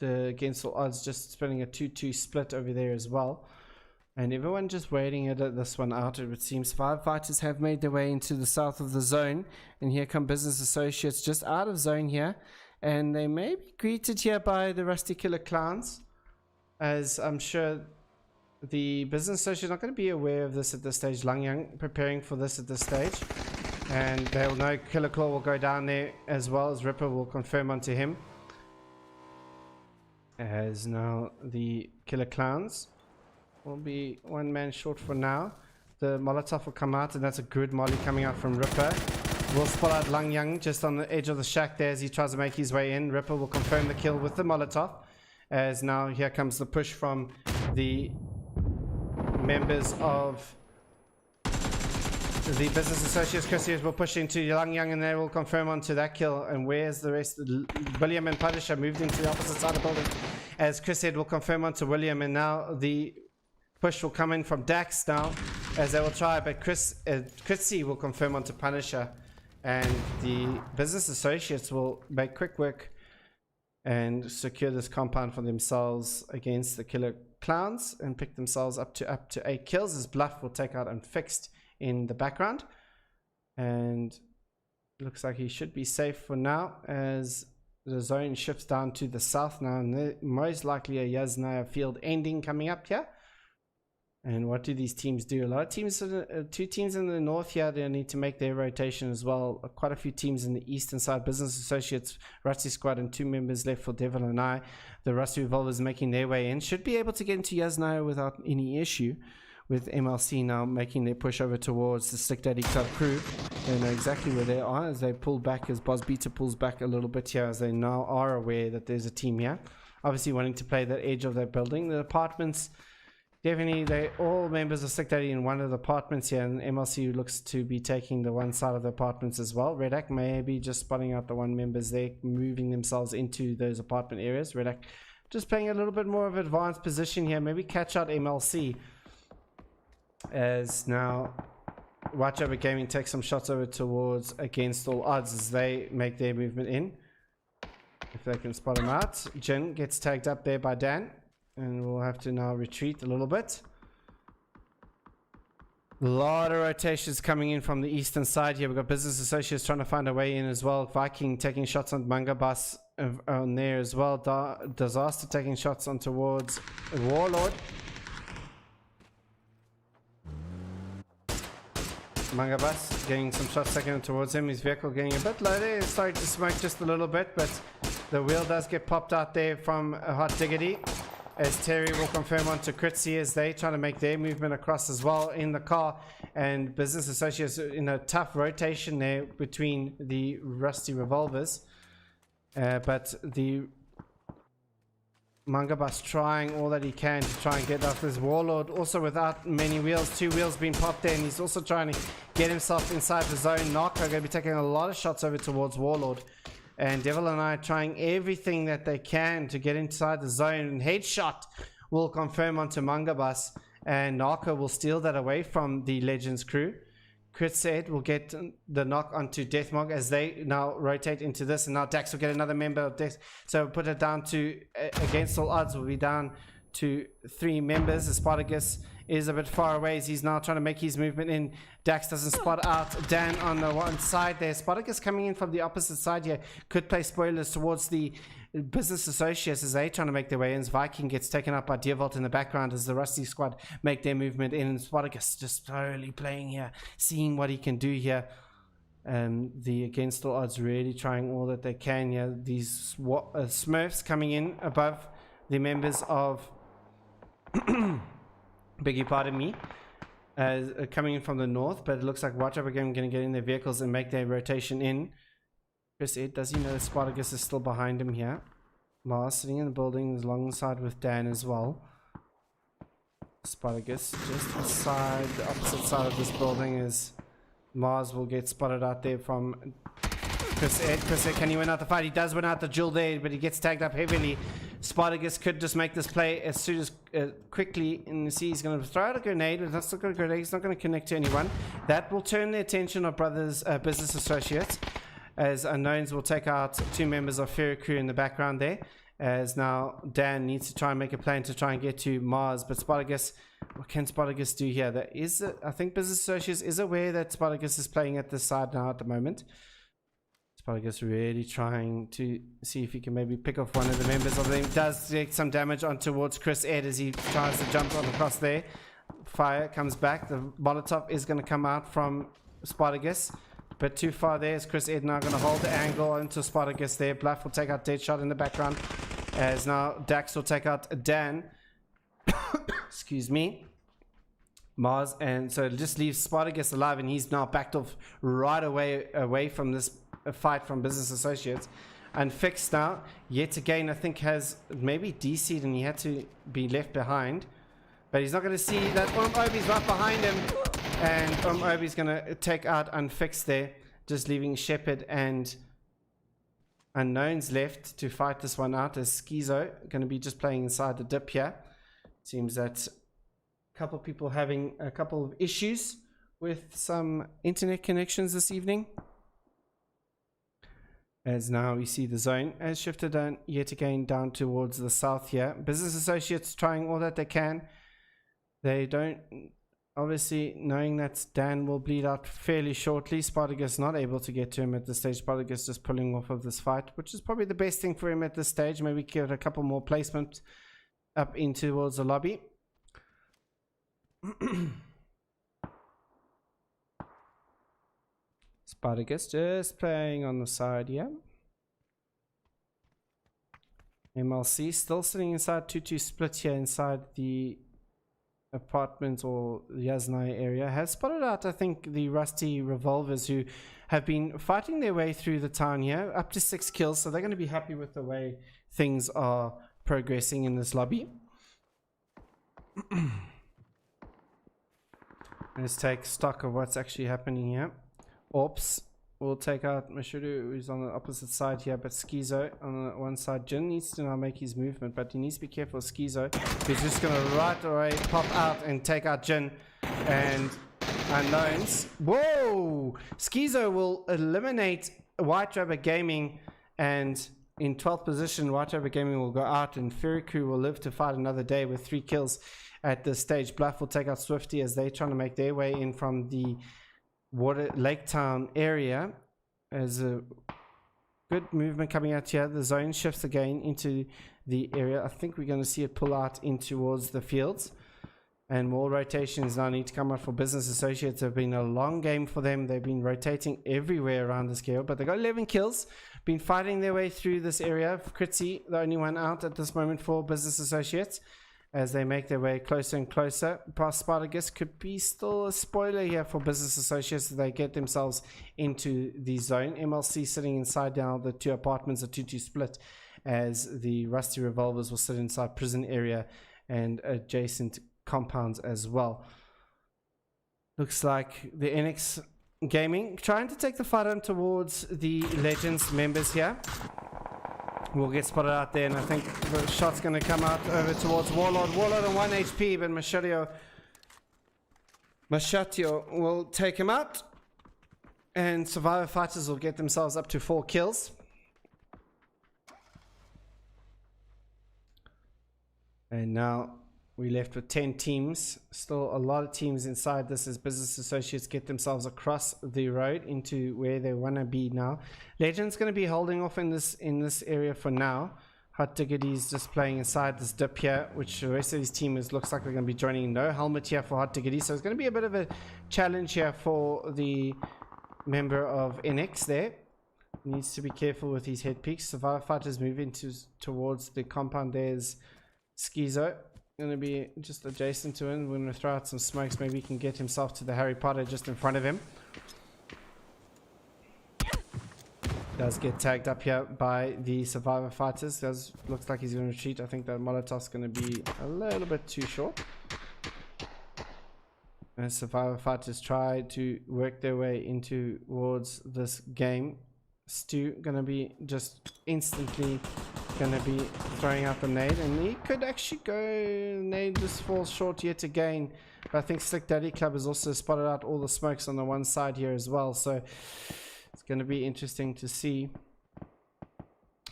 against all odds just spinning a 2-2 split over there as well, and everyone just waiting at this one out. It would seem firefighters have made their way into the south of the zone, and here come Business Associates just out of zone here, and they may be greeted here by the Rusty Killer Clowns, as I'm sure the Business Associates are not going to be aware of this at this stage. Langyang preparing for this at this stage, and they'll know Killer Claw will go down there, as well as Ripper will confirm onto him, as now the Killer Clowns will be one man short for now. The Molotov will come out, and that's a good molly coming out from Ripper. We'll spot out Lang Yang just on the edge of the shack there as he tries to make his way in. Ripper will confirm the kill with the Molotov, as now here comes the push from the members of the Business Associates. Christians will push into Lang Yang, and they will confirm onto that kill. And where's the rest? William and Punisher moved into the opposite side of the building, as Chris Head will confirm onto William, and now the push will come in from Dax now, as they will try, but Chrissy will confirm onto Punisher, and the Business Associates will make quick work and secure this compound for themselves against the Killer Clowns, and pick themselves up to 8 kills, as Bluff will take out Unfixed in the background, and looks like he should be safe for now, as the zone shifts down to the south now, and most likely a Yasnaya field ending coming up here. And what do these teams do? A lot of teams, 2 teams in the north here, they need to make their rotation as well. Quite a few teams in the eastern side. Business Associates, Rusty Squad, and 2 members left for Devil and I. The Rusty Revolvers making their way in. Should be able to get into Yasnaya without any issue, with MLC now making their push over towards the Slick Daddy Club crew. They know exactly where they are, as they pull back, as Boz Beta pulls back a little bit here, as they now are aware that there's a team here. Obviously wanting to play that edge of that building. The apartments, definitely, they all members of Slick Daddy in one of the apartments here, and MLC looks to be taking the one side of the apartments as well. Redak may be just spotting out the one members there, moving themselves into those apartment areas. Redak just playing a little bit more of an advanced position here, maybe catch out MLC, as now Watch Over Gaming takes some shots over towards Against All Odds as they make their movement in. If they can spot him out. Jin gets tagged up there by Dan, and we'll have to now retreat a little bit. A lot of rotations coming in from the eastern side here. We've got Business Associates trying to find a way in as well. Viking taking shots on Manga Bus on there as well. Disaster taking shots on towards Warlord. Mangabas getting some shots taken towards him. His vehicle getting a bit low there. It's starting to smoke just a little bit, but the wheel does get popped out there from Hot Diggity. As Terry will confirm onto Critzy as they try to make their movement across as well in the car. And Business Associates in a tough rotation there between the Rusty Revolvers. But the Mangabas trying all that he can to try and get off this Warlord, also without many wheels. 2 wheels being popped there, and he's also trying to get himself inside the zone. Narco going to be taking a lot of shots over towards Warlord, and Devil and I trying everything that they can to get inside the zone. And Headshot will confirm onto Mangabas, and Narco will steal that away from the Legends crew. Crit said will get the knock onto Deathmog as they now rotate into this, and now Dax will get another member of Death. So put it down to, against all odds, will be down to 3 members. The Spartacus is a bit far away as he's now trying to make his movement in. Dax doesn't spot out Dan on the one side there. Spartacus coming in from the opposite side here. Could play spoilers towards the Business Associates as they trying to make their way in. Viking gets taken up by Deervault in the background as the Rusty squad make their movement in. And Spartacus just slowly playing here, seeing what he can do here. The against all odds really trying all that they can here. These Smurfs coming in above the members of biggie pardon me, coming in from the north, but it looks like White Rubber Game going to get in their vehicles and make their rotation in. Chris Ed, does he know that Spartacus is still behind him here? Mars sitting in the building alongside with Dan as well. Spartacus just beside the opposite side of this building as Mars will get spotted out there from Chris Ed. Chris Ed, can he win out the fight? He does win out the duel there, but he gets tagged up heavily. Spartacus could just make this play as soon as quickly, and you see he's going to throw out a grenade, but that's not going to grenade. He's not going to connect to anyone. That will turn the attention of Brothers Business Associates, as Unknowns will take out 2 members of Fairy Crew in the background there, as now Dan needs to try and make a plan to try and get to Mars. But Spartacus, what can Spartacus do here? That is, I think Business Associates is aware that Spartacus is playing at this side now at the moment. Spartacus really trying to see if he can maybe pick off one of the members of them. Does take some damage on towards Chris Ed as he tries to jump on across there. Fire comes back. The Molotov is going to come out from Spartacus, but too far there is Chris Ed now going to hold the angle into Spartacus there. Bluff will take out Deadshot in the background, as now Dax will take out Dan. Excuse me. Mars, and so it just leaves Spartacus alive, and he's now backed off right away from this fight from Business Associates. And Fix now, yet again, I think has maybe DC'd and he had to be left behind. But he's not going to see that Obi's right behind him. And Obi's going to take out Unfixed there, just leaving Shepard and Unknowns left to fight this one out, as Schizo going to be just playing inside the dip here. Seems that a couple of people having a couple of issues with some internet connections this evening. As now we see the zone has shifted down yet again down towards the south here. Business Associates trying all that they can. They don't, obviously, knowing that Dan will bleed out fairly shortly. Spartacus not able to get to him at this stage. Spartacus just pulling off of this fight, which is probably the best thing for him at this stage. Maybe give it a couple more placements up in towards the lobby. Spartacus just playing on the side here. MLC still sitting inside 2-2 split here inside the apartment or Yaznai area. Has spotted out, I think, the Rusty Revolvers, who have been fighting their way through the town here, up to 6 kills, so they're going to be happy with the way things are progressing in this lobby. Let's take stock of what's actually happening here. Ops will take out Mashuru, who's on the opposite side here, but Schizo on the one side. Jin needs to now make his movement, but he needs to be careful. Schizo, who's just going to right away pop out and take out Jin and Unknowns. Whoa! Schizo will eliminate White Rabbit Gaming, and in 12th position, White Rabbit Gaming will go out, and Fairy Crew will live to fight another day with 3 kills at this stage. Bluff will take out Swifty as they're trying to make their way in from the Lake Town area. As a good movement coming out here. The zone shifts again into the area. I think we're going to see it pull out in towards the fields. And more rotations now need to come out for Business Associates. Have been a long game for them. They've been rotating everywhere around this game, but they got 11 kills. Been fighting their way through this area. Kritzy, the only one out at this moment for Business Associates, as they make their way closer and closer. Past Spartacus could be still a spoiler here for Business Associates as they get themselves into the zone. MLC sitting inside now the two apartments, a 2-2 split, as the Rusty Revolvers will sit inside prison area and adjacent compounds as well. Looks like the NX Gaming trying to take the fight on towards the Legends members here. Will get spotted out there, and I think the shot's going to come out over towards Warlord. Warlord on 1 HP, but Mashatio will take him out, and Survivor Fighters will get themselves up to 4 kills. And now we're left with 10 teams. Still a lot of teams inside this as Business Associates get themselves across the road into where they want to be now. Legends going to be holding off in this area for now. Hot Diggity's just playing inside this dip here, which the rest of his team looks like they're going to be joining. No helmet here for Hot Diggity, so it's going to be a bit of a challenge here for the member of NX there. Needs to be careful with his head peaks. Survivor Fighters moving towards the compound. There's Schizo, going to be just adjacent to him. We're going to throw out some smokes. Maybe he can get himself to the Harry Potter just in front of him. Does get tagged up here by the Survivor Fighters. Looks like he's going to retreat. I think that Molotov's going to be a little bit too short. As Survivor Fighters try to work their way into towards this game. Stu going to be just instantly going to be throwing out the nade, and he could actually go. Nade just falls short yet again, but I think Slick Daddy Club has also spotted out all the smokes on the one side here as well, so it's going to be interesting to see.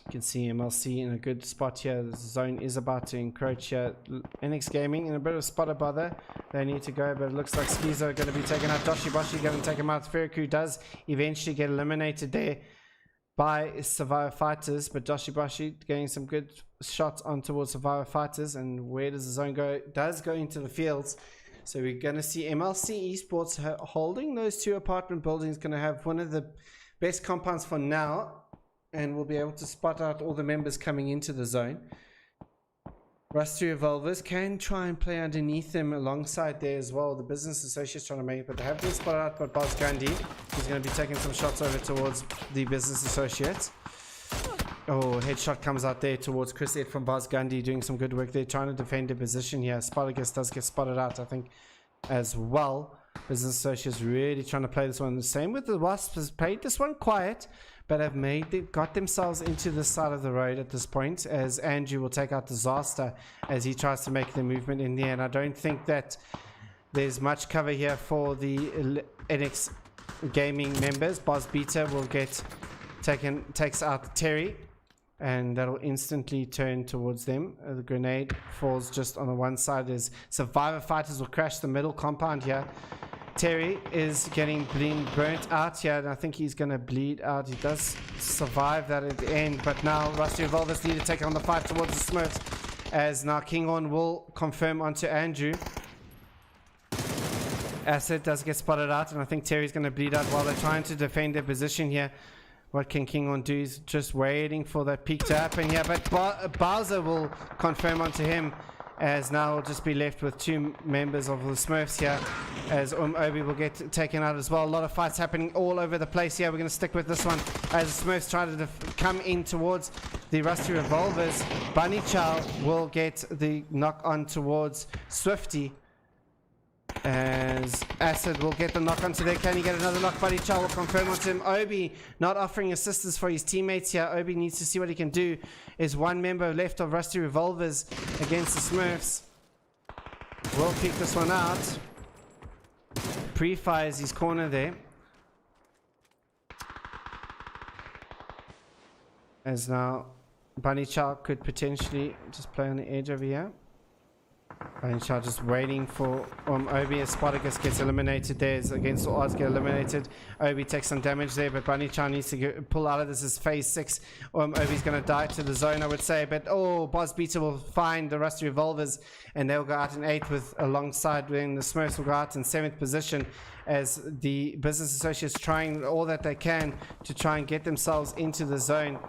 You can see MLC in a good spot here. The zone is about to encroach here. NX Gaming in a bit of a spotter bother. They need to go, but it looks like Skizo are going to be taking out Doshiboshi, going to take him out. Feriku does eventually get eliminated there by Survivor Fighters, but Doshiboshi getting some good shots on towards Survivor Fighters. And where does the zone go? It does go into the fields, so we're going to see MLC Esports holding those two apartment buildings. Going to have one of the best compounds for now, and we'll be able to spot out all the members coming into the zone. Rusty Revolvers can try and play underneath them alongside there as well. The Business Associates trying to make it, but they have been spotted out by Buzz Gandhi. He's going to be taking some shots over towards the Business Associates. Oh, headshot comes out there towards Chris Ed from Buzz Gandhi, doing some good work there, trying to defend a position here. Spartacus does get spotted out, I think, as well. Business Associates really trying to play this one. The same with the Wasps, has played this one quiet, but have got themselves into the side of the road at this point, as Andrew will take out Disaster as he tries to make the movement in there. And I don't think that there's much cover here for the NX Gaming members. Boz Beta will get takes out Terry, and that'll instantly turn towards them. The grenade falls just on the one side as Survivor Fighters will crash the middle compound here. Terry is getting burnt out here, and I think he's going to bleed out. He does survive that at the end, but now Rusty Revolvers need to take on the fight towards the Smurfs, as now Kingon will confirm onto Andrew. Acid does get spotted out, and I think Terry's going to bleed out while they're trying to defend their position here. What can Kingon do? Is just waiting for that peak to happen here, but Bowser will confirm onto him, as now we'll just be left with two members of the Smurfs here, as Obi will get taken out as well. A lot of fights happening all over the place here. We're going to stick with this one as the Smurfs try to come in towards the Rusty Revolvers. Bunny Chow will get the knock on towards Swifty, as Acid will get the knock onto there. Can he get another knock? Bunny Chow will confirm onto him. Obi not offering assistance for his teammates here. Obi needs to see what he can do. Is one member left of Rusty Revolvers against the Smurfs. Will pick this one out. Pre-fires his corner there, as now Bunny Chow could potentially just play on the edge over here. Bunnychild just waiting for Obi as Spartacus gets eliminated there. Against the odds get eliminated. Obi takes some damage there, but Bunnychild needs to pull out of this. Is phase 6. Obi's going to die to the zone, I would say. But Boss Beater will find the Rusty Revolvers and they'll go out in 8th with alongside when the Smurfs will go out in 7th position as the Business Associates trying all that they can to try and get themselves into the zone.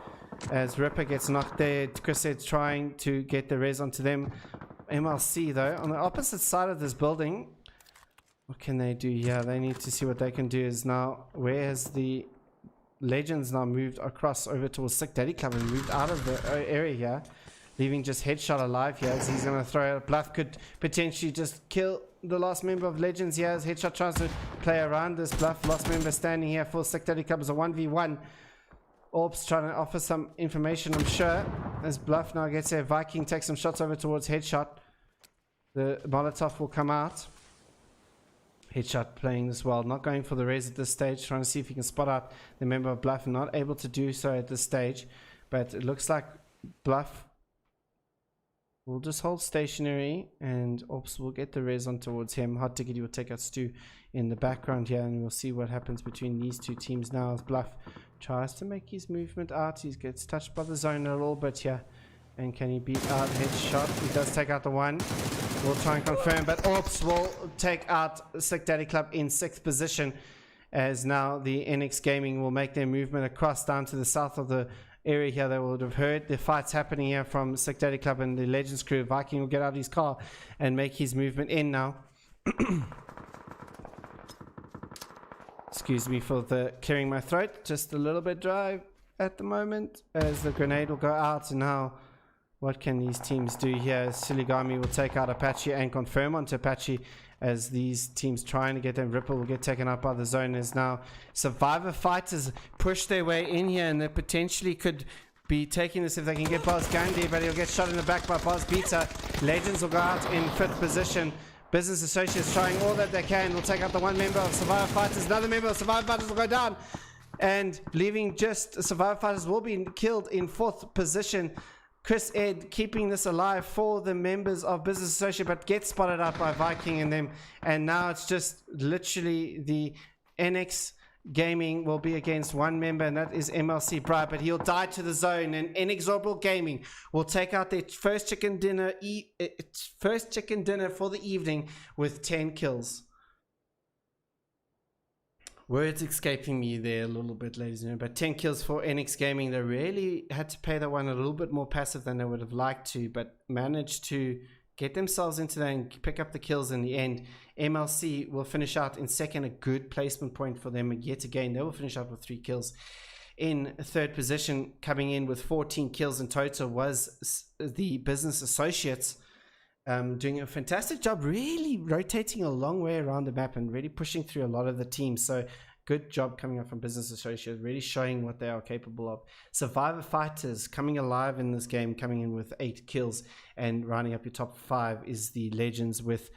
As Ripper gets knocked there, Chris said trying to get the res onto them. MLC though, on the opposite side of this building, what can they do? Yeah, they need to see what they can do. Is now, where has the Legends now moved across over towards Sick Daddy Club and moved out of the area here, leaving just Headshot alive here as he's going to throw a Bluff. Could potentially just kill the last member of Legends here as Headshot tries to play around this Bluff. Last member standing here for Sick Daddy Club is a 1v1. Orbs trying to offer some information, I'm sure, as Bluff now gets there. Viking takes some shots over towards Headshot. The Molotov will come out. Headshot playing as well, not going for the res at this stage, trying to see if he can spot out the member of Bluff. Not able to do so at this stage, but it looks like Bluff will just hold stationary and Ops will get the res on towards him. Hot Tickety will take out Stu in the background here, and we'll see what happens between these two teams now as Bluff tries to make his movement out. He gets touched by the zone a little bit here. And can he beat out Headshot? He does take out the one. We'll try and confirm, but Ops will take out Sick Daddy Club in 6th position as now the NX Gaming will make their movement across down to the south of the area here. They would have heard the fights happening here from Sick Daddy Club and the Legends crew. Viking will get out of his car and make his movement in now. Excuse me for the clearing my throat, just a little bit dry at the moment as the grenade will go out. And now what can these teams do here? Siligami will take out Apache and confirm onto Apache as these teams trying to get them. Ripple will get taken out by the zone as now Survivor Fighters push their way in here and they potentially could be taking this if they can get Boz Gandhi, but he'll get shot in the back by Boz Beta. Legends will go out in 5th position. Business Associates trying all that they can. Will take out the one member of Survivor Fighters. Another member of Survivor Fighters will go down. And leaving just Survivor Fighters will be killed in 4th position. Chris Ed keeping this alive for the members of Business Associate, but gets spotted out by Viking and them. And now it's just literally the NX Gaming will be against one member, and that is MLC Bribe, but he'll die to the zone. And Inexorable Gaming will take out their first chicken dinner for the evening with 10 kills. Words escaping me there a little bit, ladies and gentlemen, but 10 kills for NX Gaming. They really had to play that one a little bit more passive than they would have liked to, but managed to get themselves into that and pick up the kills in the end. MLC will finish out in 2nd, a good placement point for them yet again. They will finish out with 3 kills. In 3rd position, coming in with 14 kills in total, was the Business Associates, doing a fantastic job, really rotating a long way around the map and really pushing through a lot of the teams. So good job coming up from Business Associates, really showing what they are capable of. Survivor Fighters coming alive in this game, coming in with 8 kills, and rounding up your top 5 is the Legends with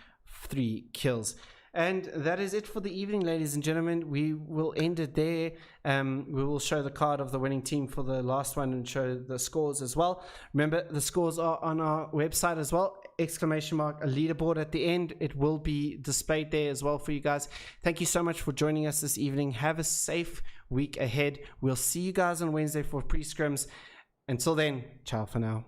3 kills. And that is it for the evening, ladies and gentlemen. We will end it there. We will show the card of the winning team for the last one and show the scores as well. Remember, the scores are on our website as well. ! A leaderboard at the end. It will be displayed there as well for you guys. Thank you so much for joining us this evening. Have a safe week ahead. We'll see you guys on Wednesday for pre-scrims. Until then, ciao for now.